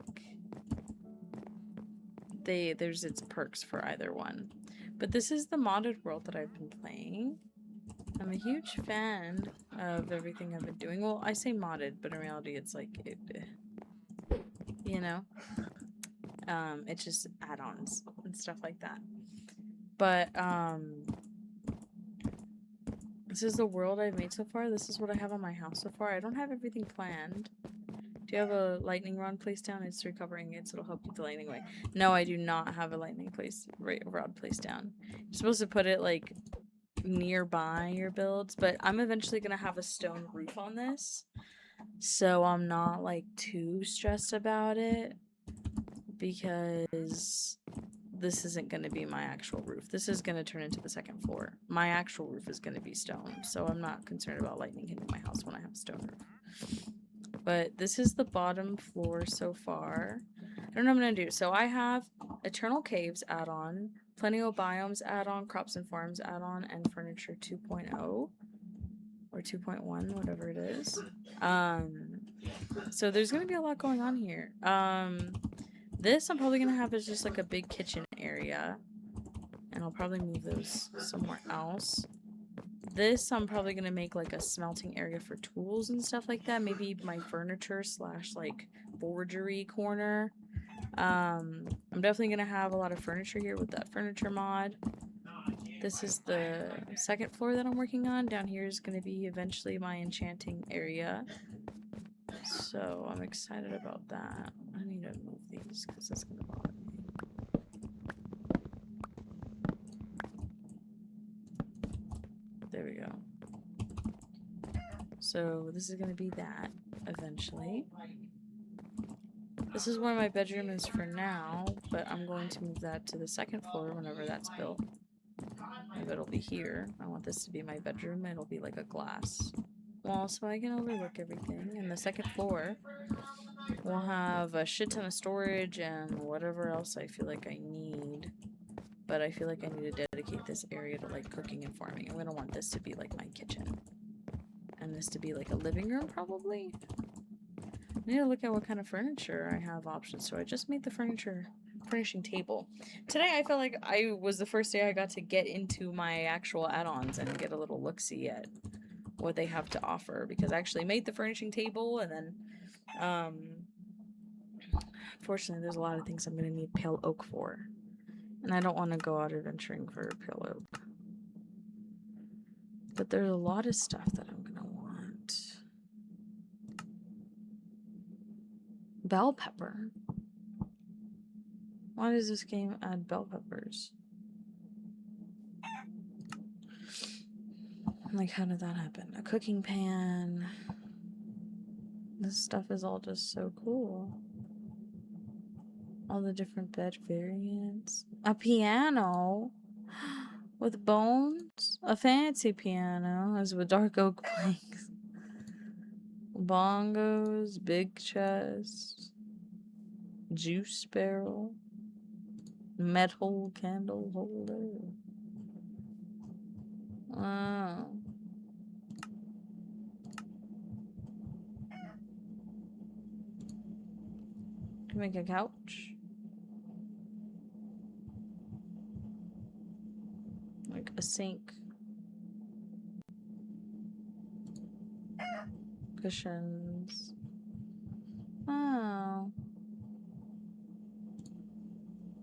there's its perks for either one. But this is the modded world that I've been playing. I'm a huge fan of everything I've been doing. Well, I say modded, but in reality it's like you know, it's just add-ons and stuff like that. But this is the world I've made so far. This is what I have on my house so far. I don't have everything planned. Do you have a lightning rod placed down? It's recovering it, so it'll help keep the lightning away. No, I do not have a lightning rod placed down. You're supposed to put it like nearby your builds, but I'm eventually gonna have a stone roof on this, so I'm not like too stressed about it because this isn't going to be my actual roof. This is going to turn into the second floor. My actual roof is going to be stone, so I'm not concerned about lightning hitting my house when I have a stone roof. But this is the bottom floor so far. I don't know what I'm going to do. So I have Eternal Caves add-on, Plenio Biomes add-on, Crops and Farms add-on, and Furniture 2.0 or 2.1, whatever it is. So there's going to be a lot going on here. This I'm probably going to have as just like a big kitchen area. And I'll probably move those somewhere else. This I'm probably going to make like a smelting area for tools and stuff like that. Maybe my furniture / like forgery corner. I'm definitely going to have a lot of furniture here with that furniture mod. This is the second floor that I'm working on. Down here is going to be eventually my enchanting area. So I'm excited about that. I need to move these because that's going to bother me. There we go. So this is going to be that eventually. This is where my bedroom is for now, but I'm going to move that to the second floor whenever that's built. Maybe it'll be here. I want this to be my bedroom. It'll be like a glass wall so I can overlook everything. And the second floor will have a shit ton of storage and whatever else I feel like I need. But I feel like I need to dedicate this area to like cooking and farming. I'm going to want this to be like my kitchen. And this to be like a living room probably. I need to look at what kind of furniture I have options. So I just made the furnishing table. Today I felt like I was the first day I got to get into my actual add-ons and get a little look-see at what they have to offer, because I actually made the furnishing table, and then fortunately there's a lot of things I'm going to need pale oak for, and I don't want to go out adventuring for pale oak, but there's a lot of stuff that I'm going to want. Bell pepper. Why does this game add bell peppers? Like, how did that happen? A cooking pan. This stuff is all just so cool. All the different bed variants. A piano with bones. A fancy piano as with dark oak planks. Bongos, big chest, juice barrel, metal candle holder. Wow. Can make a couch. Like a sink. Cushions. Oh.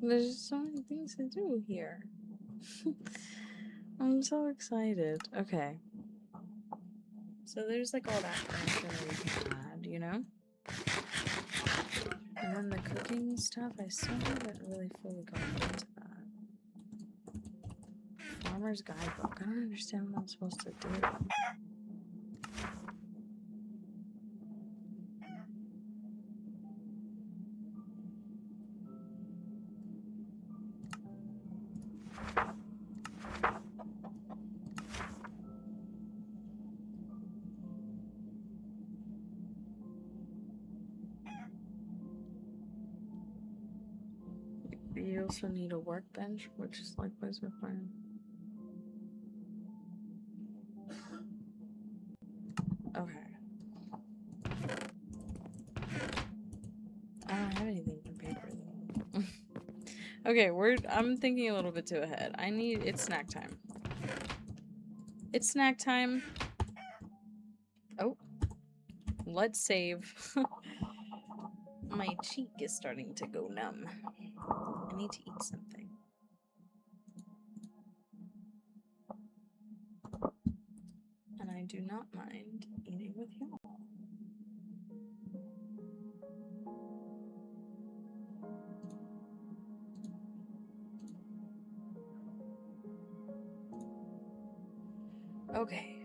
There's just so many things to do here. I'm so excited. Okay. So there's like all that furniture we can add, you know? And then the cooking stuff, I still haven't really fully gone into that. Farmer's Guidebook. I don't understand what I'm supposed to do. You also need a workbench, which is likewise required. Okay, I'm thinking a little bit too ahead. It's snack time. It's snack time. Oh, let's save. My cheek is starting to go numb. I need to eat something. And I do not mind eating with y'all. Okay.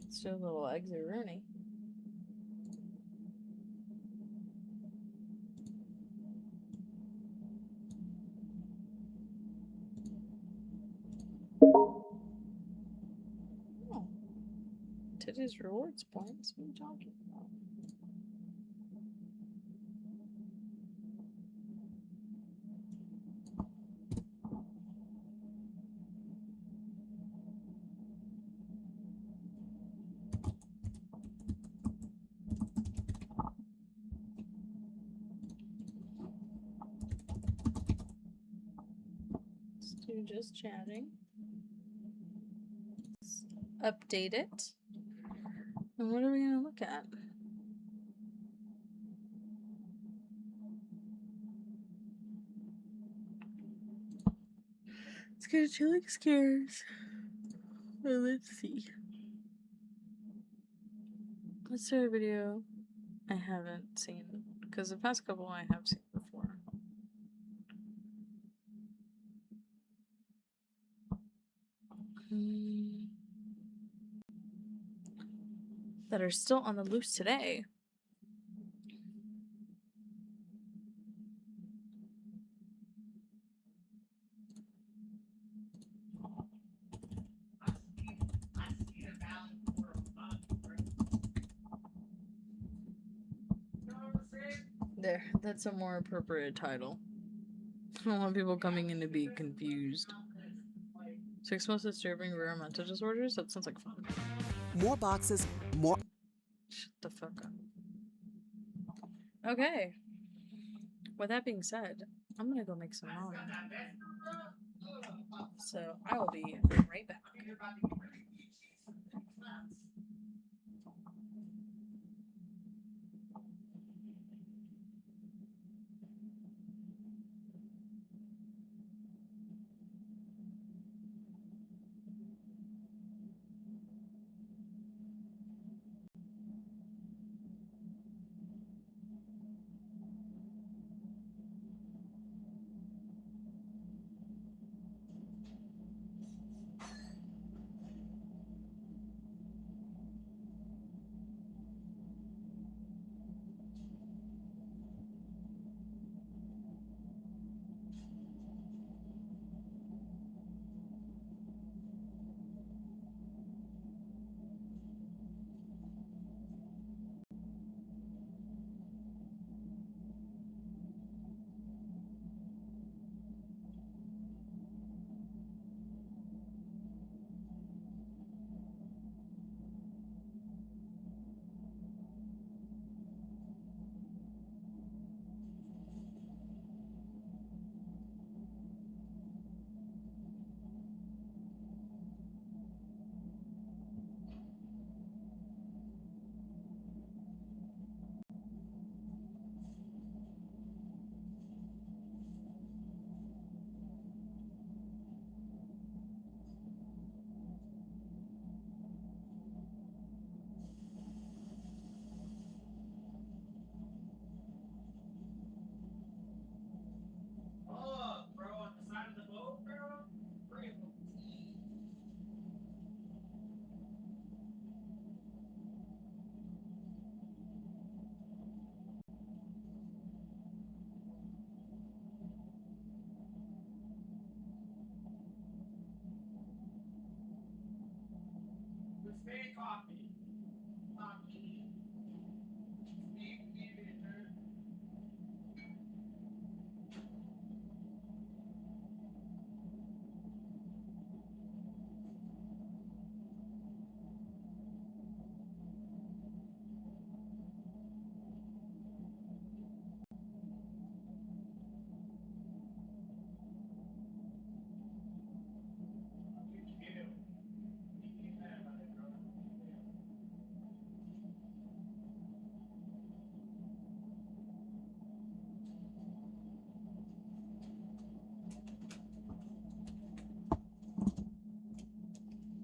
Let's do a little eggsy Rooney. Oh. Today's rewards points. What are you talking about? Let's do just chatting. Let's update it. And what are we gonna look at? Let's go to Chilling Scares. Well, let's see. Let's start a video I haven't seen. Because the past couple I have seen before. That are still on the loose today. There, that's a more appropriate title. I don't want people coming in to be confused. 6 most disturbing rare mental disorders? That sounds like fun. More boxes, more. Shut the fuck up. Okay. With that being said, I'm gonna go make some ramen. So I will be right back.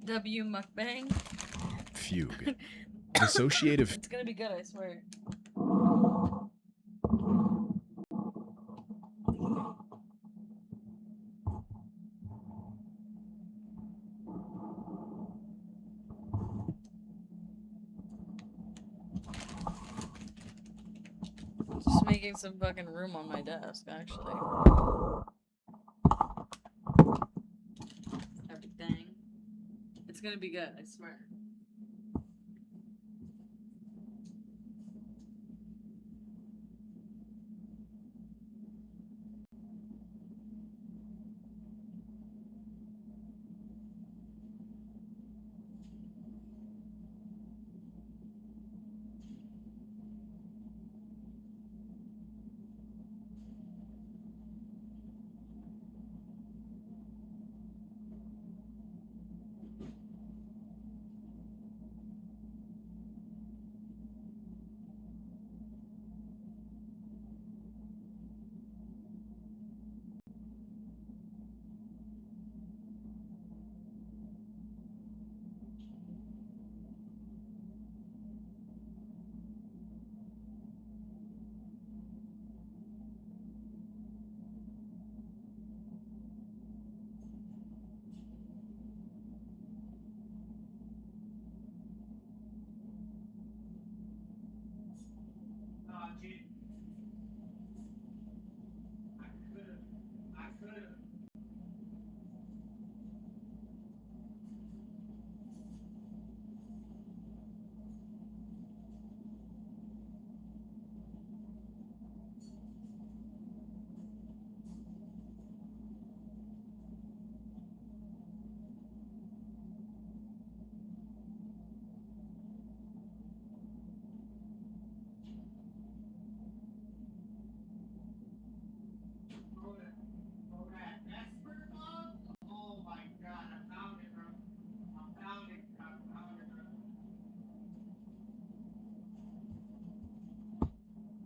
W mukbang. Fugue. Dissociative. It's gonna be good, I swear. Just making some fucking room on my desk, actually. Everything. It's gonna be good, I swear.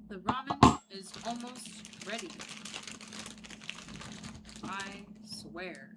The ramen is almost ready. I swear.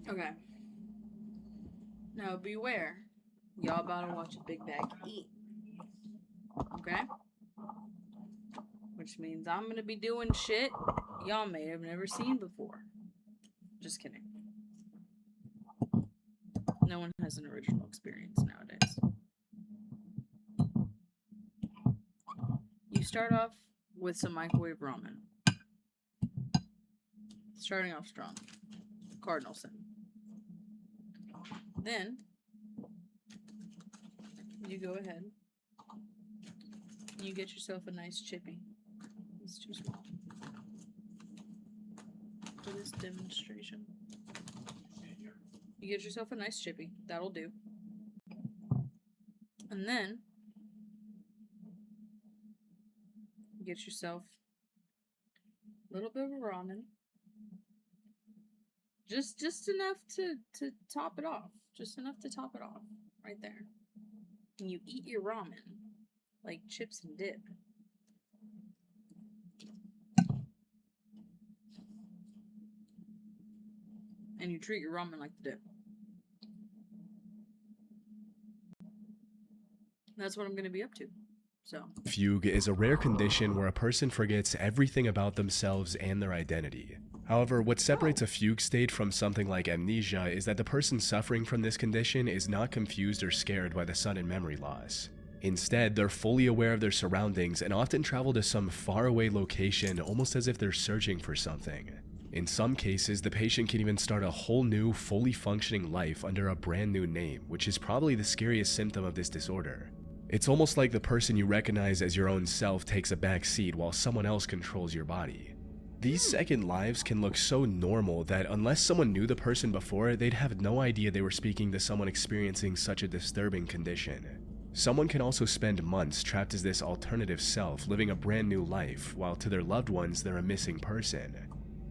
Okay. Now beware. Y'all about to watch a big bag eat. Okay? Which means I'm gonna be doing shit y'all may have never seen before. Just kidding. No one has an original experience nowadays. You start off with some microwave ramen. Starting off strong. cardinal sin. Then you go ahead. You get yourself a nice chippy. It's too small for this demonstration. You get yourself a nice chippy. That'll do. And then you get yourself a little bit of ramen. Just enough to top it off. Just enough to top it off. Right there. And you eat your ramen like chips and dip. And you treat your ramen like the dip. That's what I'm going to be up to. So, Fugue is a rare condition where a person forgets everything about themselves and their identity. However, what separates a fugue state from something like amnesia is that the person suffering from this condition is not confused or scared by the sudden memory loss. Instead, they're fully aware of their surroundings and often travel to some faraway location almost as if they're searching for something. In some cases, the patient can even start a whole new, fully functioning life under a brand new name, which is probably the scariest symptom of this disorder. It's almost like the person you recognize as your own self takes a back seat while someone else controls your body. These second lives can look so normal that unless someone knew the person before, they'd have no idea they were speaking to someone experiencing such a disturbing condition. Someone can also spend months trapped as this alternative self, living a brand new life, while to their loved ones they're a missing person.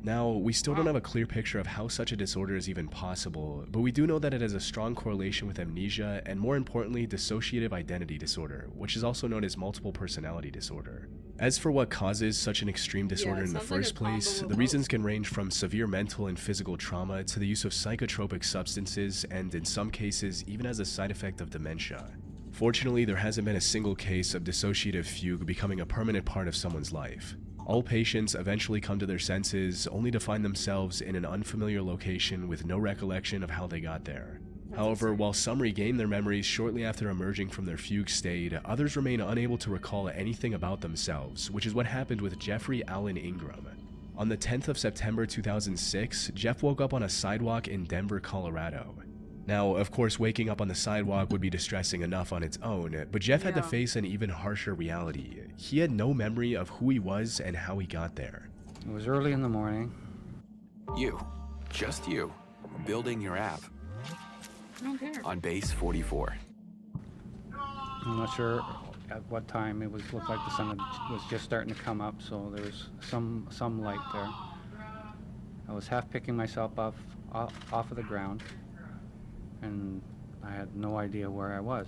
Now, we still don't have a clear picture of how such a disorder is even possible, but we do know that it has a strong correlation with amnesia and, more importantly, dissociative identity disorder, which is also known as multiple personality disorder. As for what causes such an extreme disorder in the first place, the reasons can range from severe mental and physical trauma to the use of psychotropic substances and, in some cases, even as a side effect of dementia. Fortunately, there hasn't been a single case of dissociative fugue becoming a permanent part of someone's life. All patients eventually come to their senses, only to find themselves in an unfamiliar location with no recollection of how they got there. However, while some regain their memories shortly after emerging from their fugue state, others remain unable to recall anything about themselves, which is what happened with Jeffrey Allen Ingram. On the 10th of September 2006, Jeff woke up on a sidewalk in Denver, Colorado. Now, of course, waking up on the sidewalk would be distressing enough on its own, but Jeff had to face an even harsher reality. He had no memory of who he was and how he got there. It was early in the morning. You, just you, building your app I don't care. on base 44. I'm not sure at what time. It looked like the sun was just starting to come up, so there was some light there. I was half picking myself off of the ground, and I had no idea where I was.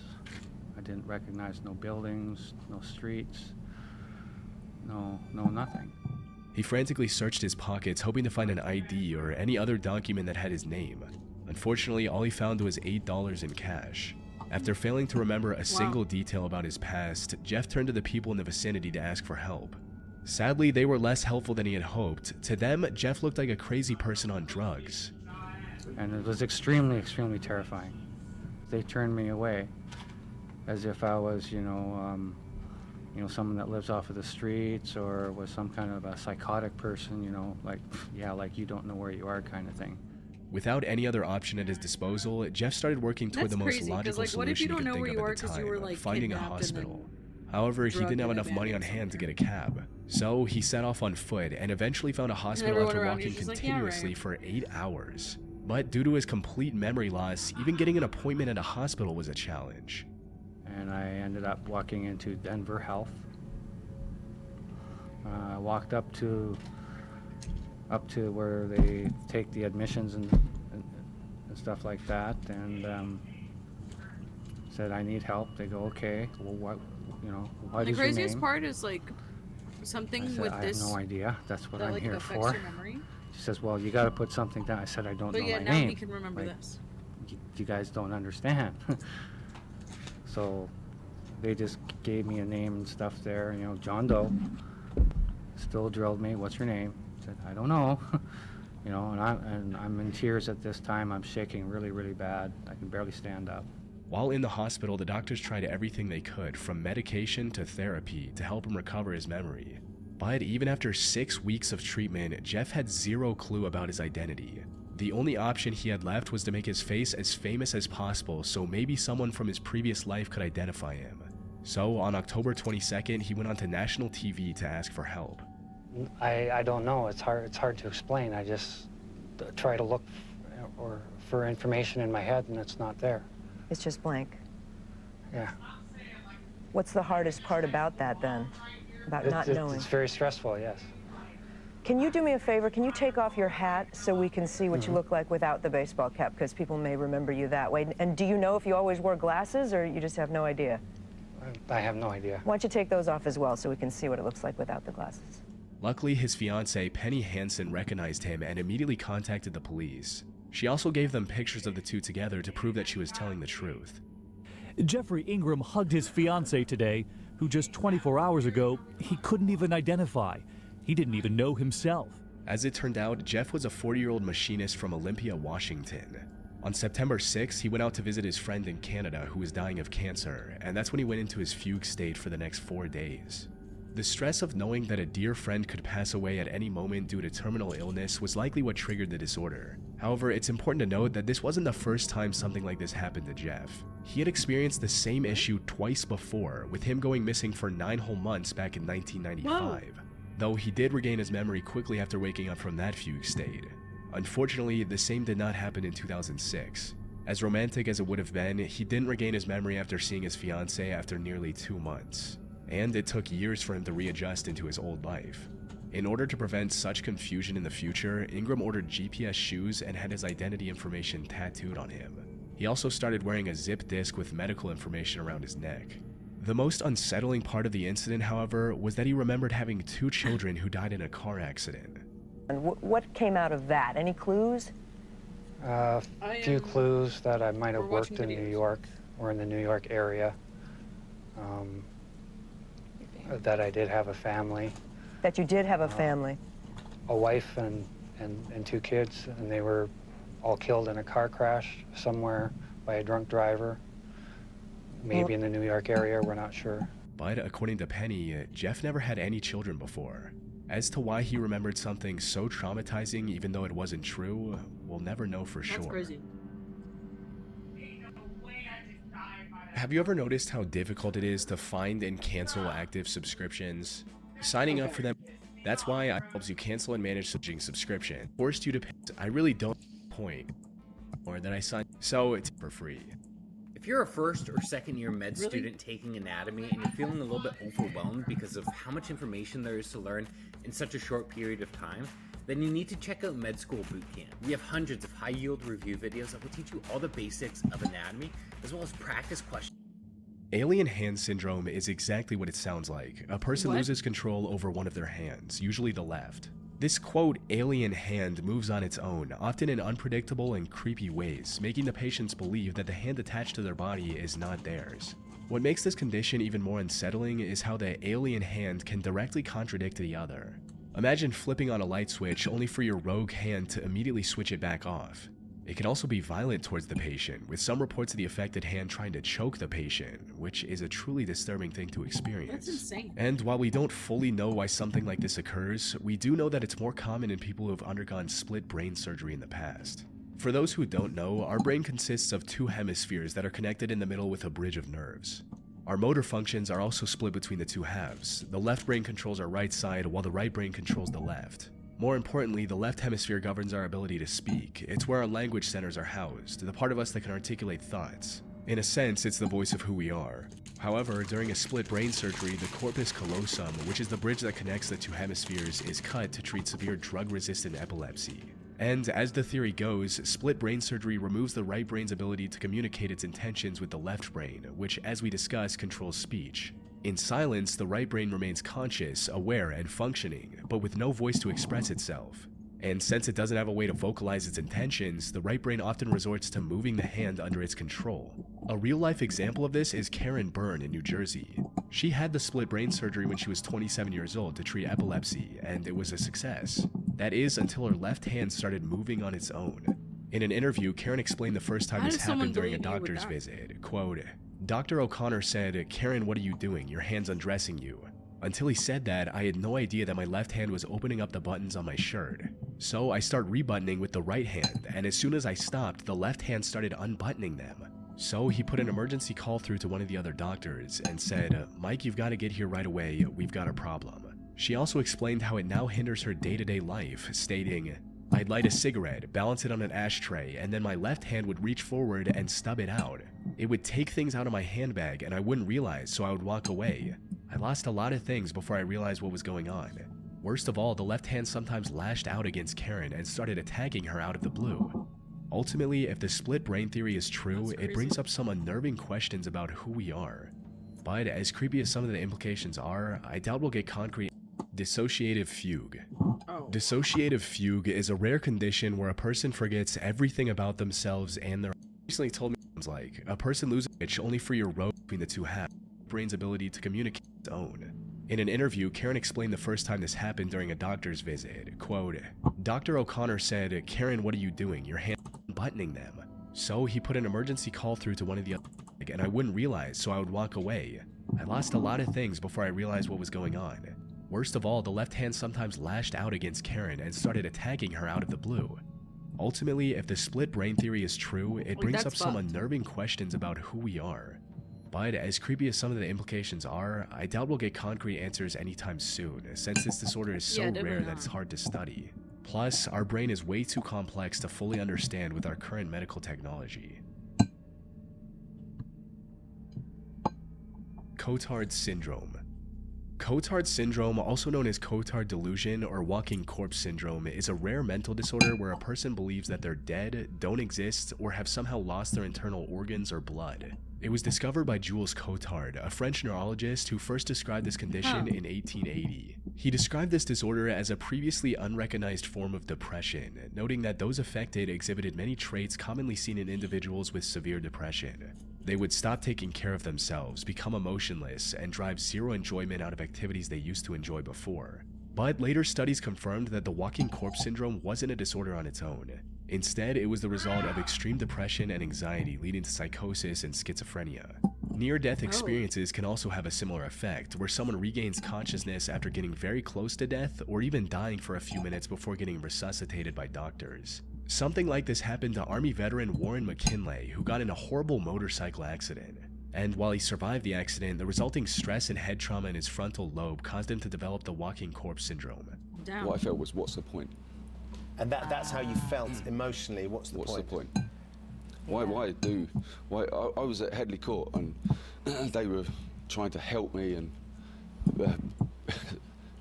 I didn't recognize no buildings, no streets, no nothing. He frantically searched his pockets, hoping to find an ID or any other document that had his name. Unfortunately, all he found was $8 in cash. After failing to remember a single detail about his past, Jeff turned to the people in the vicinity to ask for help. Sadly, they were less helpful than he had hoped. To them, Jeff looked like a crazy person on drugs. And it was extremely, extremely terrifying. They turned me away as if I was, someone that lives off of the streets or was some kind of a psychotic person, like you don't know where you are kind of thing. Without any other option at his disposal, Jeff started working toward the most logical solution he could think of at the time, finding a hospital. However, he didn't have enough money on hand to get a cab. So he set off on foot and eventually found a hospital after walking continuously for 8 hours. But due to his complete memory loss, even getting an appointment at a hospital was a challenge. And I ended up walking into Denver Health. I walked up to where they take the admissions and stuff like that, and said I need help. They go, okay. Well, what is your name? The craziest part is like something I said, with this. I have no idea. That's what that, I'm like, here affects for. your memory. She says, well, you got to put something down. I said, I don't know But yeah, my now name. he can remember Like, this. You guys don't understand. So they just gave me a name and stuff there, John Doe. Still drilled me, what's your name? I said, I don't know. And I'm in tears at this time. I'm shaking really, really bad. I can barely stand up. While in the hospital, the doctors tried everything they could, from medication to therapy, to help him recover his memory. But even after 6 weeks of treatment, Jeff had zero clue about his identity. The only option he had left was to make his face as famous as possible so maybe someone from his previous life could identify him. So on October 22nd, he went onto national TV to ask for help. I don't know. It's hard to explain. I just try to look for information in my head, and it's not there. It's just blank. Yeah. What's the hardest part about that, then? About not knowing? It's very stressful, yes. Can you do me a favor? Can you take off your hat so we can see what you look like without the baseball cap? Because people may remember you that way. And do you know if you always wore glasses, or you just have no idea? I have no idea. Why don't you take those off as well so we can see what it looks like without the glasses? Luckily, his fiancée, Penny Hansen, recognized him and immediately contacted the police. She also gave them pictures of the two together to prove that she was telling the truth. Jeffrey Ingram hugged his fiancée today, who just 24 hours ago he couldn't even identify. He didn't even know himself. As it turned out, Jeff was a 40-year-old machinist from Olympia, Washington. On September 6th, he went out to visit his friend in Canada who was dying of cancer, and that's when he went into his fugue state for the next 4 days. The stress of knowing that a dear friend could pass away at any moment due to terminal illness was likely what triggered the disorder. However, it's important to note that this wasn't the first time something like this happened to Jeff. He had experienced the same issue twice before, with him going missing for 9 whole months back in 1995. Though he did regain his memory quickly after waking up from that fugue state. Unfortunately, the same did not happen in 2006. As romantic as it would have been, he didn't regain his memory after seeing his fiancée after nearly 2 months. And it took years for him to readjust into his old life. In order to prevent such confusion in the future, Ingram ordered GPS shoes and had his identity information tattooed on him. He also started wearing a zip disc with medical information around his neck. The most unsettling part of the incident, however, was that he remembered having 2 children who died in a car accident. And what came out of that? Any clues? A few clues that I might have worked in New York or in the New York area. That I did have a family. That you did have a family? A wife and 2 kids, and they were all killed in a car crash somewhere by a drunk driver. Maybe in the New York area, we're not sure. But according to Penny, Jeff never had any children before. As to why he remembered something so traumatizing even though it wasn't true, we'll never know for sure. That's crazy. Have you ever noticed how difficult it is to find and cancel active subscriptions? Signing up for them, that's why it helps you cancel and manage subscription. Forced you to pay, I really don't point, or that I signed, so it's for free. If you're a first or second year med student taking anatomy and you're feeling a little bit overwhelmed because of how much information there is to learn in such a short period of time, then you need to check out Med School Bootcamp. We have hundreds of high-yield review videos that will teach you all the basics of anatomy, as well as practice questions. Alien hand syndrome is exactly what it sounds like. A person loses control over one of their hands, usually the left. This quote, alien hand, moves on its own, often in unpredictable and creepy ways, making the patients believe that the hand attached to their body is not theirs. What makes this condition even more unsettling is how the alien hand can directly contradict the other. Imagine flipping on a light switch only for your rogue hand to immediately switch it back off. It can also be violent towards the patient, with some reports of the affected hand trying to choke the patient, which is a truly disturbing thing to experience. That's insane. And while we don't fully know why something like this occurs, we do know that it's more common in people who have undergone split brain surgery in the past. For those who don't know, our brain consists of 2 hemispheres that are connected in the middle with a bridge of nerves. Our motor functions are also split between the 2 halves. The left brain controls our right side, while the right brain controls the left. More importantly, the left hemisphere governs our ability to speak. It's where our language centers are housed, the part of us that can articulate thoughts. In a sense, it's the voice of who we are. However, during a split brain surgery, the corpus callosum, which is the bridge that connects the 2 hemispheres, is cut to treat severe drug-resistant epilepsy. And as the theory goes, split brain surgery removes the right brain's ability to communicate its intentions with the left brain, which, as we discussed, controls speech. In silence, the right brain remains conscious, aware, and functioning, but with no voice to express itself. And since it doesn't have a way to vocalize its intentions, the right brain often resorts to moving the hand under its control. A real-life example of this is Karen Byrne in New Jersey. She had the split brain surgery when she was 27 years old to treat epilepsy, and it was a success. That is, until her left hand started moving on its own. In an interview, Karen explained the first time this happened during a doctor's visit. Quote, "Dr. O'Connor said, 'Karen, what are you doing? Your hand's undressing you.' Until he said that, I had no idea that my left hand was opening up the buttons on my shirt. So I start rebuttoning with the right hand, and as soon as I stopped, the left hand started unbuttoning them. So he put an emergency call through to one of the other doctors and said, "Mike, you've got to get here right away, we've got a problem." She also explained how it now hinders her day-to-day life, stating, "I'd light a cigarette, balance it on an ashtray, and then my left hand would reach forward and stub it out. It would take things out of my handbag and I wouldn't realize, so I would walk away. I lost a lot of things before I realized what was going on. Worst of all, the left hand sometimes lashed out against Karen and started attacking her out of the blue." Ultimately, if the split brain theory is true, it brings up some unnerving questions about who we are. But as creepy as some of the implications are, I doubt we'll get concrete. Dissociative fugue. Dissociative fugue is a rare condition where a person forgets everything about themselves and their recently told me it's like a person loses itch only for your road between the two halves, brain's ability to communicate its own. In an interview, Karen explained the first time this happened during a doctor's visit. Quote, "Dr. O'Connor said, 'Karen, what are you doing? Your hand buttoning them.' So he put an emergency call through to one of the other, and I wouldn't realize, so I would walk away. I lost a lot of things before I realized what was going on. Worst of all, the left hand sometimes lashed out against Karen and started attacking her out of the blue." Ultimately, if the split brain theory is true, it brings up some unnerving questions about who we are. But as creepy as some of the implications are, I doubt we'll get concrete answers anytime soon, since this disorder is so rare that it's hard to study. Plus, our brain is way too complex to fully understand with our current medical technology. Cotard syndrome. Cotard syndrome, also known as Cotard delusion or walking corpse syndrome, is a rare mental disorder where a person believes that they're dead, don't exist, or have somehow lost their internal organs or blood. It was discovered by Jules Cotard, a French neurologist who first described this condition in 1880. He described this disorder as a previously unrecognized form of depression, noting that those affected exhibited many traits commonly seen in individuals with severe depression. They would stop taking care of themselves, become emotionless, and drive zero enjoyment out of activities they used to enjoy before. But later studies confirmed that the walking corpse syndrome wasn't a disorder on its own. Instead, it was the result of extreme depression and anxiety leading to psychosis and schizophrenia. Near-death experiences can also have a similar effect, where someone regains consciousness after getting very close to death or even dying for a few minutes before getting resuscitated by doctors. Something like this happened to Army veteran Warren McKinley, who got in a horrible motorcycle accident. And while he survived the accident, the resulting stress and head trauma in his frontal lobe caused him to develop the walking corpse syndrome. Damn. What I felt was, what's the point? And that's how you felt emotionally. What's the point? Why I was at Headley Court and they were trying to help me and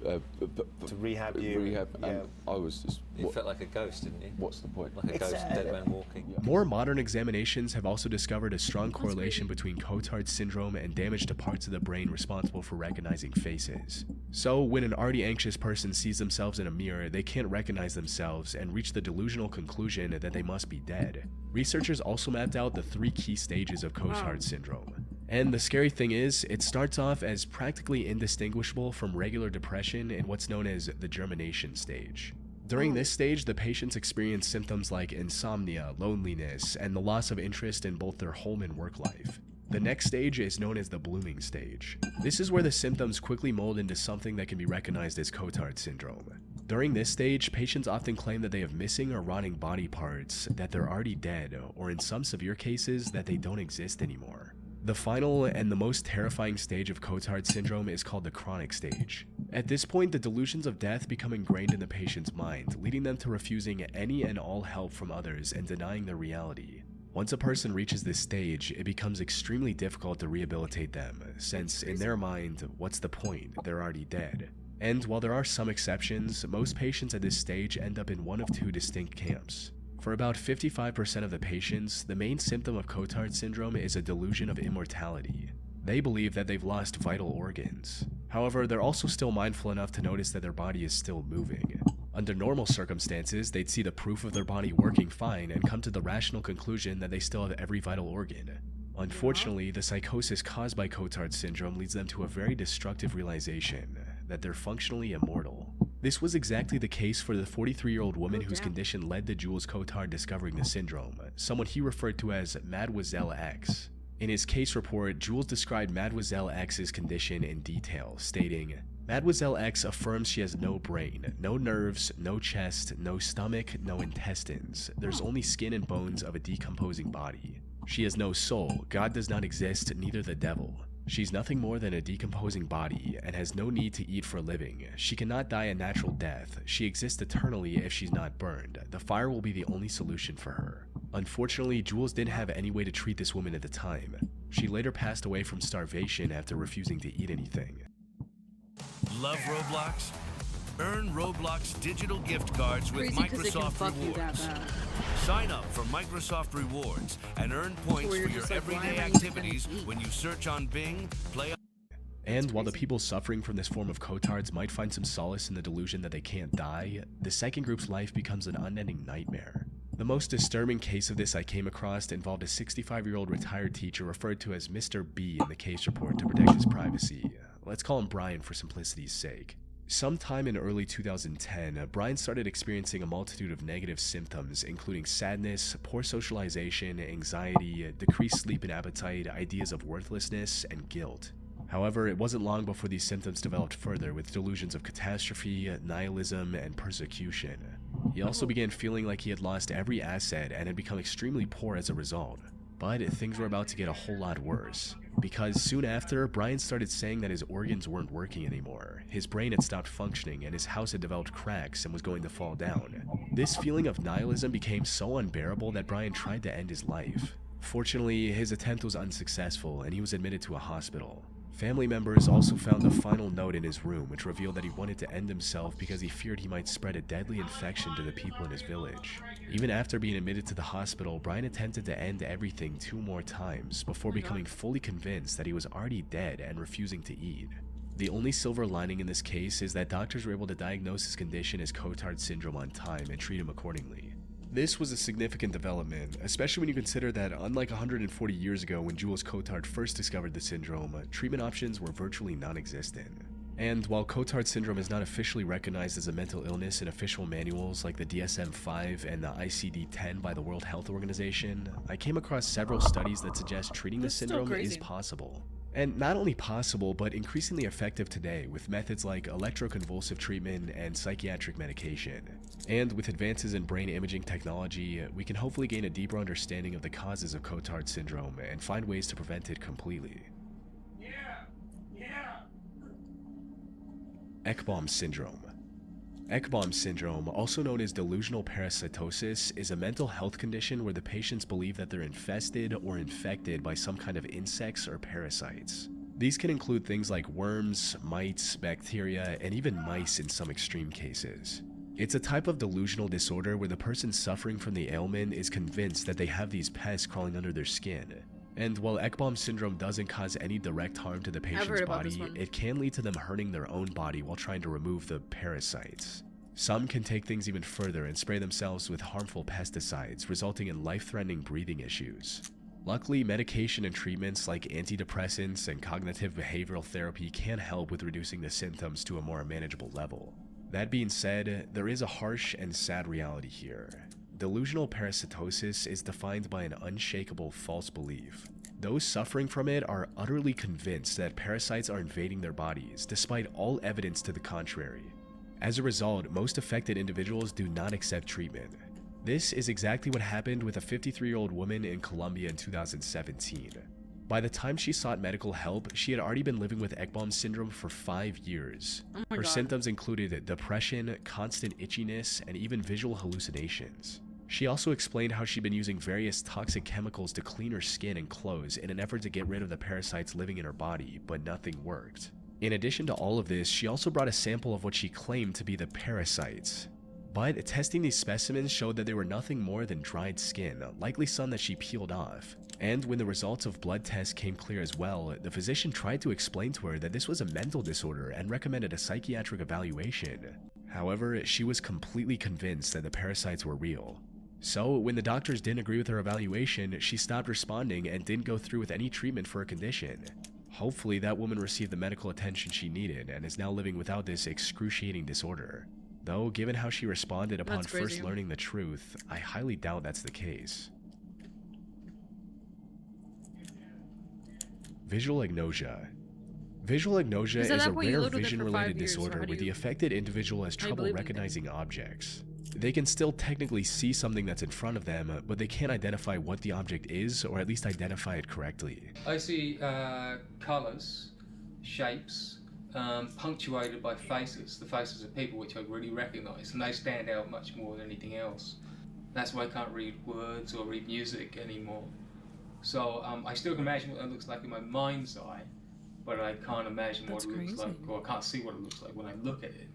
to rehab you. And I was just... You felt like a ghost, didn't you? What's the point? Like a ghost, dead man walking. More modern examinations have also discovered a strong correlation between Cotard syndrome and damage to parts of the brain responsible for recognizing faces. So, when an already anxious person sees themselves in a mirror, they can't recognize themselves and reach the delusional conclusion that they must be dead. Researchers also mapped out the 3 key stages of Cotard syndrome. And the scary thing is, it starts off as practically indistinguishable from regular depression in what's known as the germination stage. During this stage, the patients experience symptoms like insomnia, loneliness, and the loss of interest in both their home and work life. The next stage is known as the blooming stage. This is where the symptoms quickly mold into something that can be recognized as Cotard syndrome. During this stage, patients often claim that they have missing or rotting body parts, that they're already dead, or in some severe cases, that they don't exist anymore. The final and the most terrifying stage of Cotard syndrome is called the chronic stage. At this point, the delusions of death become ingrained in the patient's mind, leading them to refusing any and all help from others and denying their reality. Once a person reaches this stage, it becomes extremely difficult to rehabilitate them, since in their mind, what's the point? They're already dead. And while there are some exceptions, most patients at this stage end up in one of 2 distinct camps. For about 55% of the patients, the main symptom of Cotard syndrome is a delusion of immortality. They believe that they've lost vital organs. However, they're also still mindful enough to notice that their body is still moving. Under normal circumstances, they'd see the proof of their body working fine and come to the rational conclusion that they still have every vital organ. Unfortunately, the psychosis caused by Cotard syndrome leads them to a very destructive realization that they're functionally immortal. This was exactly the case for the 43-year-old woman whose condition led to Jules Cotard discovering the syndrome, someone he referred to as Mademoiselle X. In his case report, Jules described Mademoiselle X's condition in detail, stating, Mademoiselle X affirms she has no brain, no nerves, no chest, no stomach, no intestines. There's only skin and bones of a decomposing body. She has no soul, God does not exist, neither the devil. She's nothing more than a decomposing body and has no need to eat for a living. She cannot die a natural death. She exists eternally if she's not burned. The fire will be the only solution for her. Unfortunately, Jules didn't have any way to treat this woman at the time. She later passed away from starvation after refusing to eat anything. Love Roblox? Earn Roblox digital gift cards with Crazy 'cause it can Microsoft fuck you that Rewards. bad. Sign up for Microsoft Rewards and earn points Where for you're your just like, why everyday am I even activities gonna eat? when you search on Bing, play. And while the people suffering from this form of cotards might find some solace in the delusion that they can't die, the second group's life becomes an unending nightmare. The most disturbing case of this I came across involved a 65-year-old retired teacher referred to as Mr. B in the case report to protect his privacy. Let's call him Brian for simplicity's sake. Sometime in early 2010, Brian started experiencing a multitude of negative symptoms, including sadness, poor socialization, anxiety, decreased sleep and appetite, ideas of worthlessness, and guilt. However, it wasn't long before these symptoms developed further with delusions of catastrophe, nihilism, and persecution. He also began feeling like he had lost every asset and had become extremely poor as a result. But things were about to get a whole lot worse, because soon after, Brian started saying that his organs weren't working anymore, his brain had stopped functioning, and his house had developed cracks and was going to fall down. This feeling of nihilism became so unbearable that Brian tried to end his life. Fortunately, his attempt was unsuccessful, and he was admitted to a hospital. Family members also found a final note in his room which revealed that he wanted to end himself because he feared he might spread a deadly infection to the people in his village. Even after being admitted to the hospital, Brian attempted to end everything 2 more times before becoming fully convinced that he was already dead and refusing to eat. The only silver lining in this case is that doctors were able to diagnose his condition as Cotard syndrome on time and treat him accordingly. This was a significant development, especially when you consider that unlike 140 years ago when Jules Cotard first discovered the syndrome, treatment options were virtually non-existent. And while Cotard syndrome is not officially recognized as a mental illness in official manuals like the DSM-5 and the ICD-10 by the World Health Organization, I came across several studies that suggest treating the syndrome is possible. And not only possible, but increasingly effective today with methods like electroconvulsive treatment and psychiatric medication. And with advances in brain imaging technology, we can hopefully gain a deeper understanding of the causes of Cotard syndrome and find ways to prevent it completely. Ekbom syndrome. Ekbom syndrome, also known as delusional parasitosis, is a mental health condition where the patients believe that they're infested or infected by some kind of insects or parasites. These can include things like worms, mites, bacteria, and even mice in some extreme cases. It's a type of delusional disorder where the person suffering from the ailment is convinced that they have these pests crawling under their skin. And while Ekbom syndrome doesn't cause any direct harm to the patient's body, it can lead to them hurting their own body while trying to remove the parasites. Some can take things even further and spray themselves with harmful pesticides, resulting in life-threatening breathing issues. Luckily, medication and treatments like antidepressants and cognitive behavioral therapy can help with reducing the symptoms to a more manageable level. That being said, there is a harsh and sad reality here. Delusional parasitosis is defined by an unshakable false belief. Those suffering from it are utterly convinced that parasites are invading their bodies, despite all evidence to the contrary. As a result, most affected individuals do not accept treatment. This is exactly what happened with a 53-year-old woman in Colombia in 2017. By the time she sought medical help, she had already been living with Ekbom syndrome for 5 years. Her symptoms included depression, constant itchiness, and even visual hallucinations. She also explained how she'd been using various toxic chemicals to clean her skin and clothes in an effort to get rid of the parasites living in her body, but nothing worked. In addition to all of this, she also brought a sample of what she claimed to be the parasites. But testing these specimens showed that they were nothing more than dried skin, likely some that she peeled off. And when the results of blood tests came clear as well, the physician tried to explain to her that this was a mental disorder and recommended a psychiatric evaluation. However, she was completely convinced that the parasites were real. So, when the doctors didn't agree with her evaluation, she stopped responding and didn't go through with any treatment for her condition. Hopefully, that woman received the medical attention she needed and is now living without this excruciating disorder. Though, given how she responded upon first learning the truth, I highly doubt that's the case. Visual agnosia. Visual agnosia Because at is that a point you rare lived with it for vision-related 5 years, so disorder how do where the you- affected individual has how do you trouble believe in things? recognizing objects. They can still technically see something that's in front of them, but they can't identify what the object is, or at least identify it correctly. I see colours, shapes, punctuated by faces, the faces of people which I really recognise, and they stand out much more than anything else. That's why I can't read words or read music anymore. So I still can imagine what it looks like in my mind's eye, but I can't imagine what it looks like, or I can't see what it looks like when I look at it.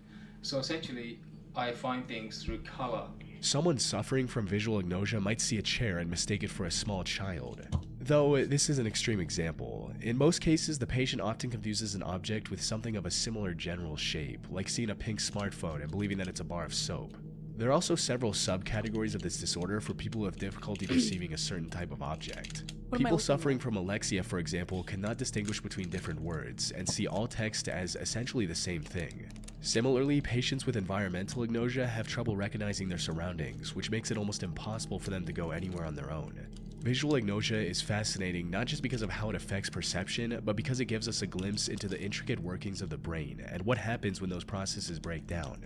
So essentially, I find things through colour. Someone suffering from visual agnosia might see a chair and mistake it for a small child. Though this is an extreme example. In most cases, the patient often confuses an object with something of a similar general shape, like seeing a pink smartphone and believing that it's a bar of soap. There are also several subcategories of this disorder for people who have difficulty perceiving a certain type of object. People suffering from alexia, for example, cannot distinguish between different words and see all text as essentially the same thing. Similarly, patients with environmental agnosia have trouble recognizing their surroundings, which makes it almost impossible for them to go anywhere on their own. Visual agnosia is fascinating not just because of how it affects perception, but because it gives us a glimpse into the intricate workings of the brain and what happens when those processes break down.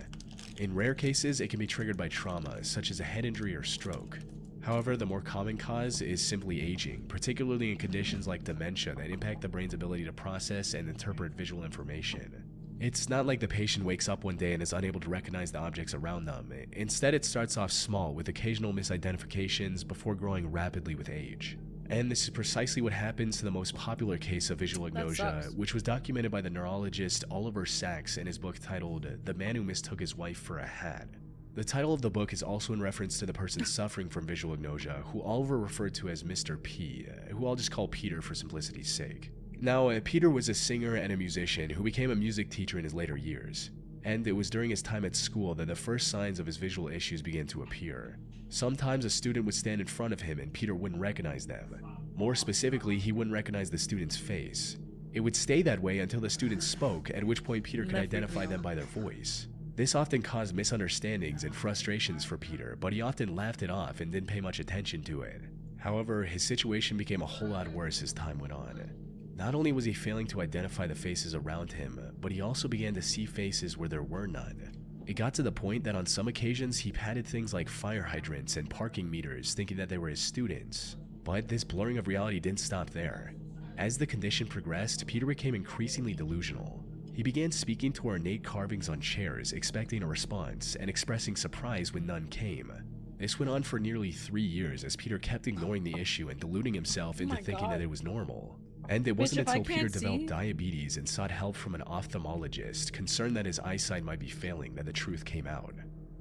In rare cases, it can be triggered by trauma, such as a head injury or stroke. However, the more common cause is simply aging, particularly in conditions like dementia that impact the brain's ability to process and interpret visual information. It's not like the patient wakes up one day and is unable to recognize the objects around them. Instead, it starts off small with occasional misidentifications before growing rapidly with age. And this is precisely what happens to the most popular case of visual agnosia, which was documented by the neurologist Oliver Sacks in his book titled The Man Who Mistook His Wife for a Hat. The title of the book is also in reference to the person suffering from visual agnosia, who Oliver referred to as Mr. P, who I'll just call Peter for simplicity's sake. Now, Peter was a singer and a musician who became a music teacher in his later years, and it was during his time at school that the first signs of his visual issues began to appear. Sometimes a student would stand in front of him and Peter wouldn't recognize them. More specifically, he wouldn't recognize the student's face. It would stay that way until the student spoke, at which point Peter could identify them by their voice. This often caused misunderstandings and frustrations for Peter, but he often laughed it off and didn't pay much attention to it. However, his situation became a whole lot worse as time went on. Not only was he failing to identify the faces around him, but he also began to see faces where there were none. It got to the point that on some occasions he patted things like fire hydrants and parking meters, thinking that they were his students. But this blurring of reality didn't stop there. As the condition progressed, Peter became increasingly delusional. He began speaking to ornate carvings on chairs, expecting a response, and expressing surprise when none came. This went on for nearly 3 years as Peter kept ignoring the issue and deluding himself into thinking that it was normal. And it wasn't until Peter developed diabetes and sought help from an ophthalmologist, concerned that his eyesight might be failing, that the truth came out.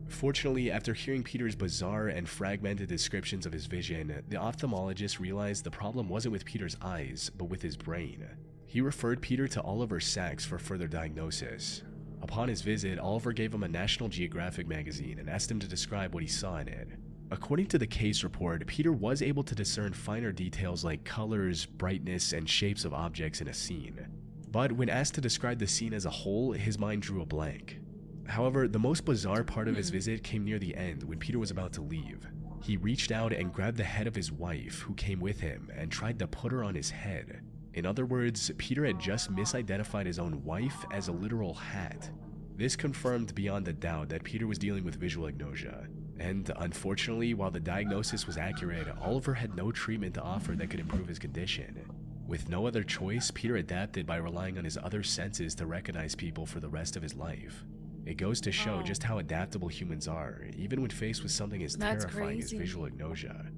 Fortunately, after hearing Peter's bizarre and fragmented descriptions of his vision, the ophthalmologist realized the problem wasn't with Peter's eyes, but with his brain. He referred Peter to Oliver Sacks for further diagnosis. Upon his visit, Oliver gave him a National Geographic magazine and asked him to describe what he saw in it. According to the case report, Peter was able to discern finer details like colors, brightness, and shapes of objects in a scene. But when asked to describe the scene as a whole, his mind drew a blank. However, the most bizarre part of his visit came near the end when Peter was about to leave. He reached out and grabbed the head of his wife, who came with him, and tried to put her on his head. In other words, Peter had just misidentified his own wife as a literal hat. This confirmed beyond a doubt that Peter was dealing with visual agnosia. And unfortunately, while the diagnosis was accurate, Oliver had no treatment to offer that could improve his condition. With no other choice, Peter adapted by relying on his other senses to recognize people for the rest of his life. It goes to show just how adaptable humans are, even when faced with something as terrifying as visual agnosia.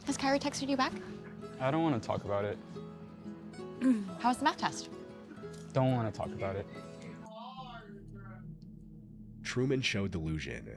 Has Kyrie texted you back? I don't want to talk about it. How was the math test? Don't want to talk about it. Truman Show delusion.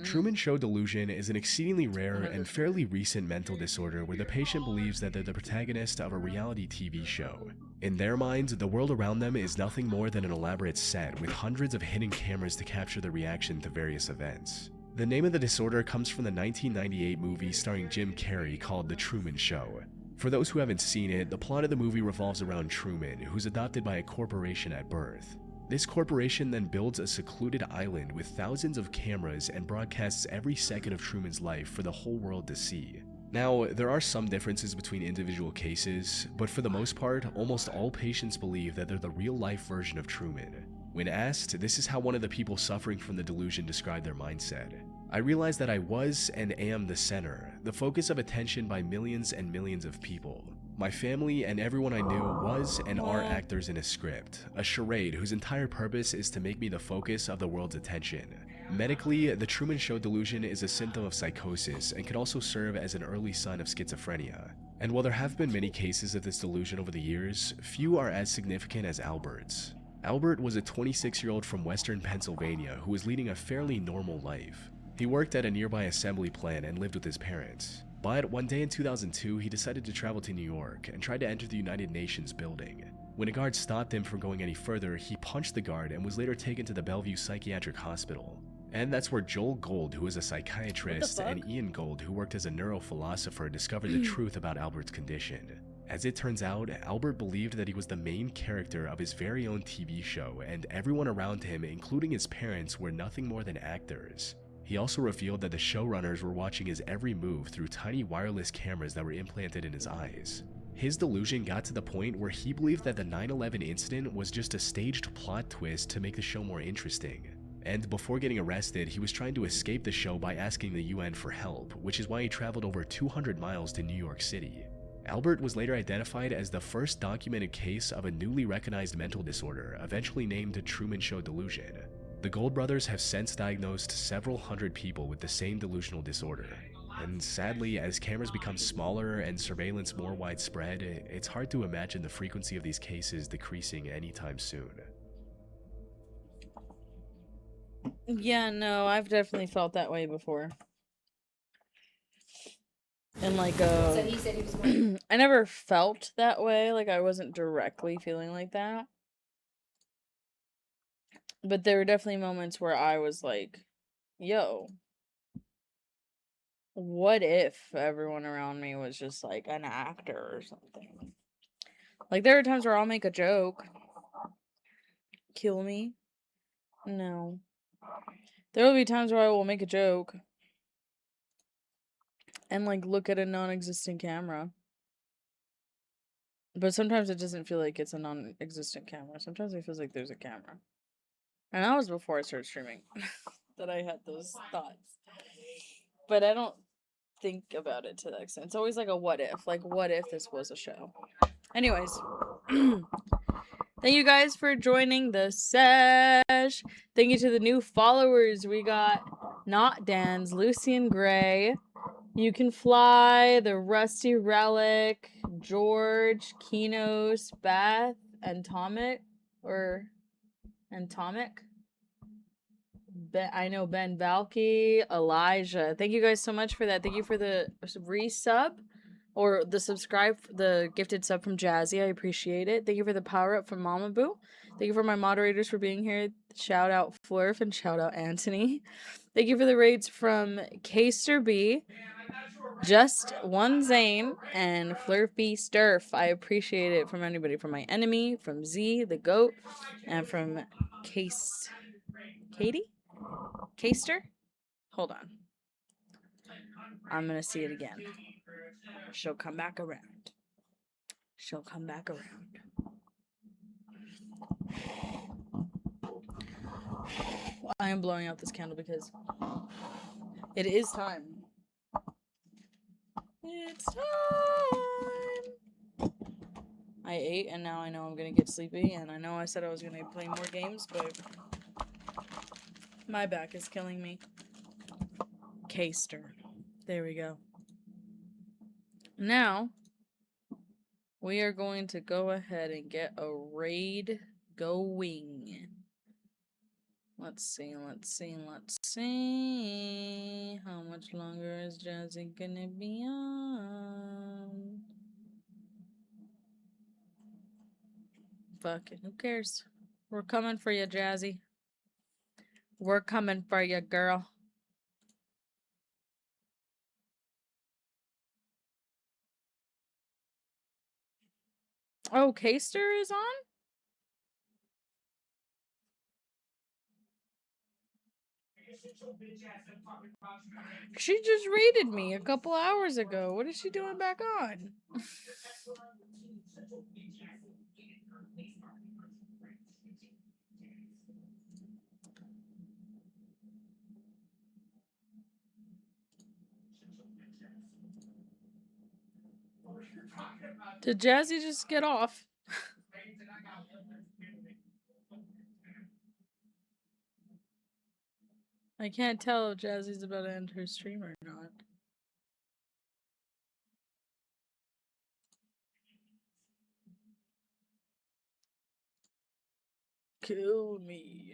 Truman Show delusion is an exceedingly rare and fairly recent mental disorder where the patient believes that they're the protagonist of a reality TV show. In their minds, the world around them is nothing more than an elaborate set with hundreds of hidden cameras to capture their reaction to various events. The name of the disorder comes from the 1998 movie starring Jim Carrey called The Truman Show. For those who haven't seen it, the plot of the movie revolves around Truman, who's adopted by a corporation at birth. This corporation then builds a secluded island with thousands of cameras and broadcasts every second of Truman's life for the whole world to see. Now, there are some differences between individual cases, but for the most part, almost all patients believe that they're the real-life version of Truman. When asked, this is how one of the people suffering from the delusion described their mindset. I realized that I was and am the center, the focus of attention by millions and millions of people. My family and everyone I knew was and are actors in a script, a charade whose entire purpose is to make me the focus of the world's attention. Medically, the Truman Show delusion is a symptom of psychosis and can also serve as an early sign of schizophrenia. And while there have been many cases of this delusion over the years, few are as significant as Albert's. Albert was a 26-year-old from western Pennsylvania who was leading a fairly normal life. He worked at a nearby assembly plant and lived with his parents. But one day in 2002, he decided to travel to New York and tried to enter the United Nations building. When a guard stopped him from going any further, he punched the guard and was later taken to the Bellevue Psychiatric Hospital. And that's where Joel Gold, who is a psychiatrist, and Ian Gold, who worked as a neurophilosopher, discovered the truth about Albert's condition. As it turns out, Albert believed that he was the main character of his very own TV show, and everyone around him, including his parents, were nothing more than actors. He also revealed that the showrunners were watching his every move through tiny wireless cameras that were implanted in his eyes. His delusion got to the point where he believed that the 9/11 incident was just a staged plot twist to make the show more interesting. And before getting arrested, he was trying to escape the show by asking the UN for help, which is why he traveled over 200 miles to New York City. Albert was later identified as the first documented case of a newly recognized mental disorder, eventually named Truman Show delusion. The Gold brothers have since diagnosed several hundred people with the same delusional disorder. And sadly, as cameras become smaller and surveillance more widespread, it's hard to imagine the frequency of these cases decreasing anytime soon. Yeah, no, I've definitely felt that way before. And like, So he said he was going I never felt that way. Like, I wasn't directly feeling like that. But there were definitely moments where I was like, yo, what if everyone around me was just like an actor or something? Like, there are times where I'll make a joke. Kill me? No. There will be times where I will make a joke and like look at a non-existent camera. But sometimes it doesn't feel like it's a non-existent camera. Sometimes it feels like there's a camera. And that was before I started streaming that I had those thoughts. But I don't think about it to that extent. It's always like a what if. Like, what if this was a show? Anyways. Thank you guys for joining the sesh. Thank you to the new followers. We got Not Dan's, Lucian Gray, You Can Fly, The Rusty Relic, George, Kinos, Beth, Atomic, I know Ben Valky, Elijah. Thank you guys so much for that. Thank you for the resub or the subscribe, the gifted sub from Jazzy. I appreciate it. Thank you for the power up from Mama Boo. Thank you for my moderators for being here. Shout out Flurf and shout out Anthony. Thank you for the raids from Kaster B, Just One Zane, and Flurf B Sturf. I appreciate it from anybody, from my enemy, from Z, the goat, and from Katie? Kaster? Hold on. I'm gonna see it again. She'll come back around. She'll come back around. I am blowing out this candle because it is time. It's time. I ate and now I know I'm gonna get sleepy, and I know I said I was gonna play more games, but my back is killing me. Kaster. There we go. Now, we are going to go ahead and get a raid going. Let's see. How much longer is Jazzy gonna be on? Fuck it, who cares? We're coming for you, Jazzy. We're coming for you, girl. Oh, Kaster is on? She just raided me a couple hours ago. What is she doing back on? Did Jazzy just get off? I can't tell if Jazzy's about to end her stream or not. Kill me.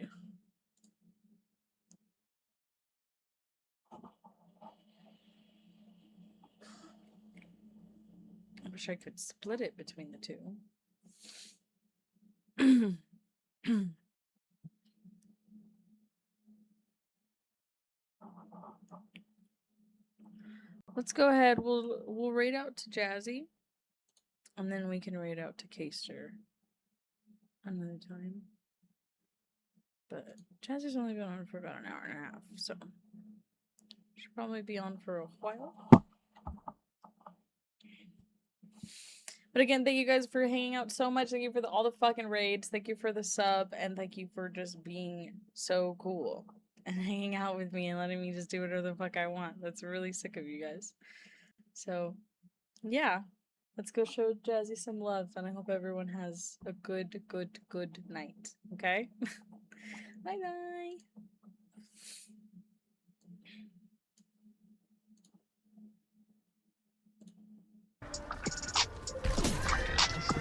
I wish I could split it between the two. Let's go ahead. We'll raid out to Jazzy, and then we can raid out to Caster another time. But Jazzy's only been on for about an hour and a half, so she'll probably be on for a while. But again, thank you guys for hanging out so much. Thank you for all the fucking raids. Thank you for the sub, and thank you for just being so cool and hanging out with me and letting me just do whatever the fuck I want. That's really sick of you guys. So, yeah. Let's go show Jazzy some love, and I hope everyone has a good night. Okay? Bye-bye.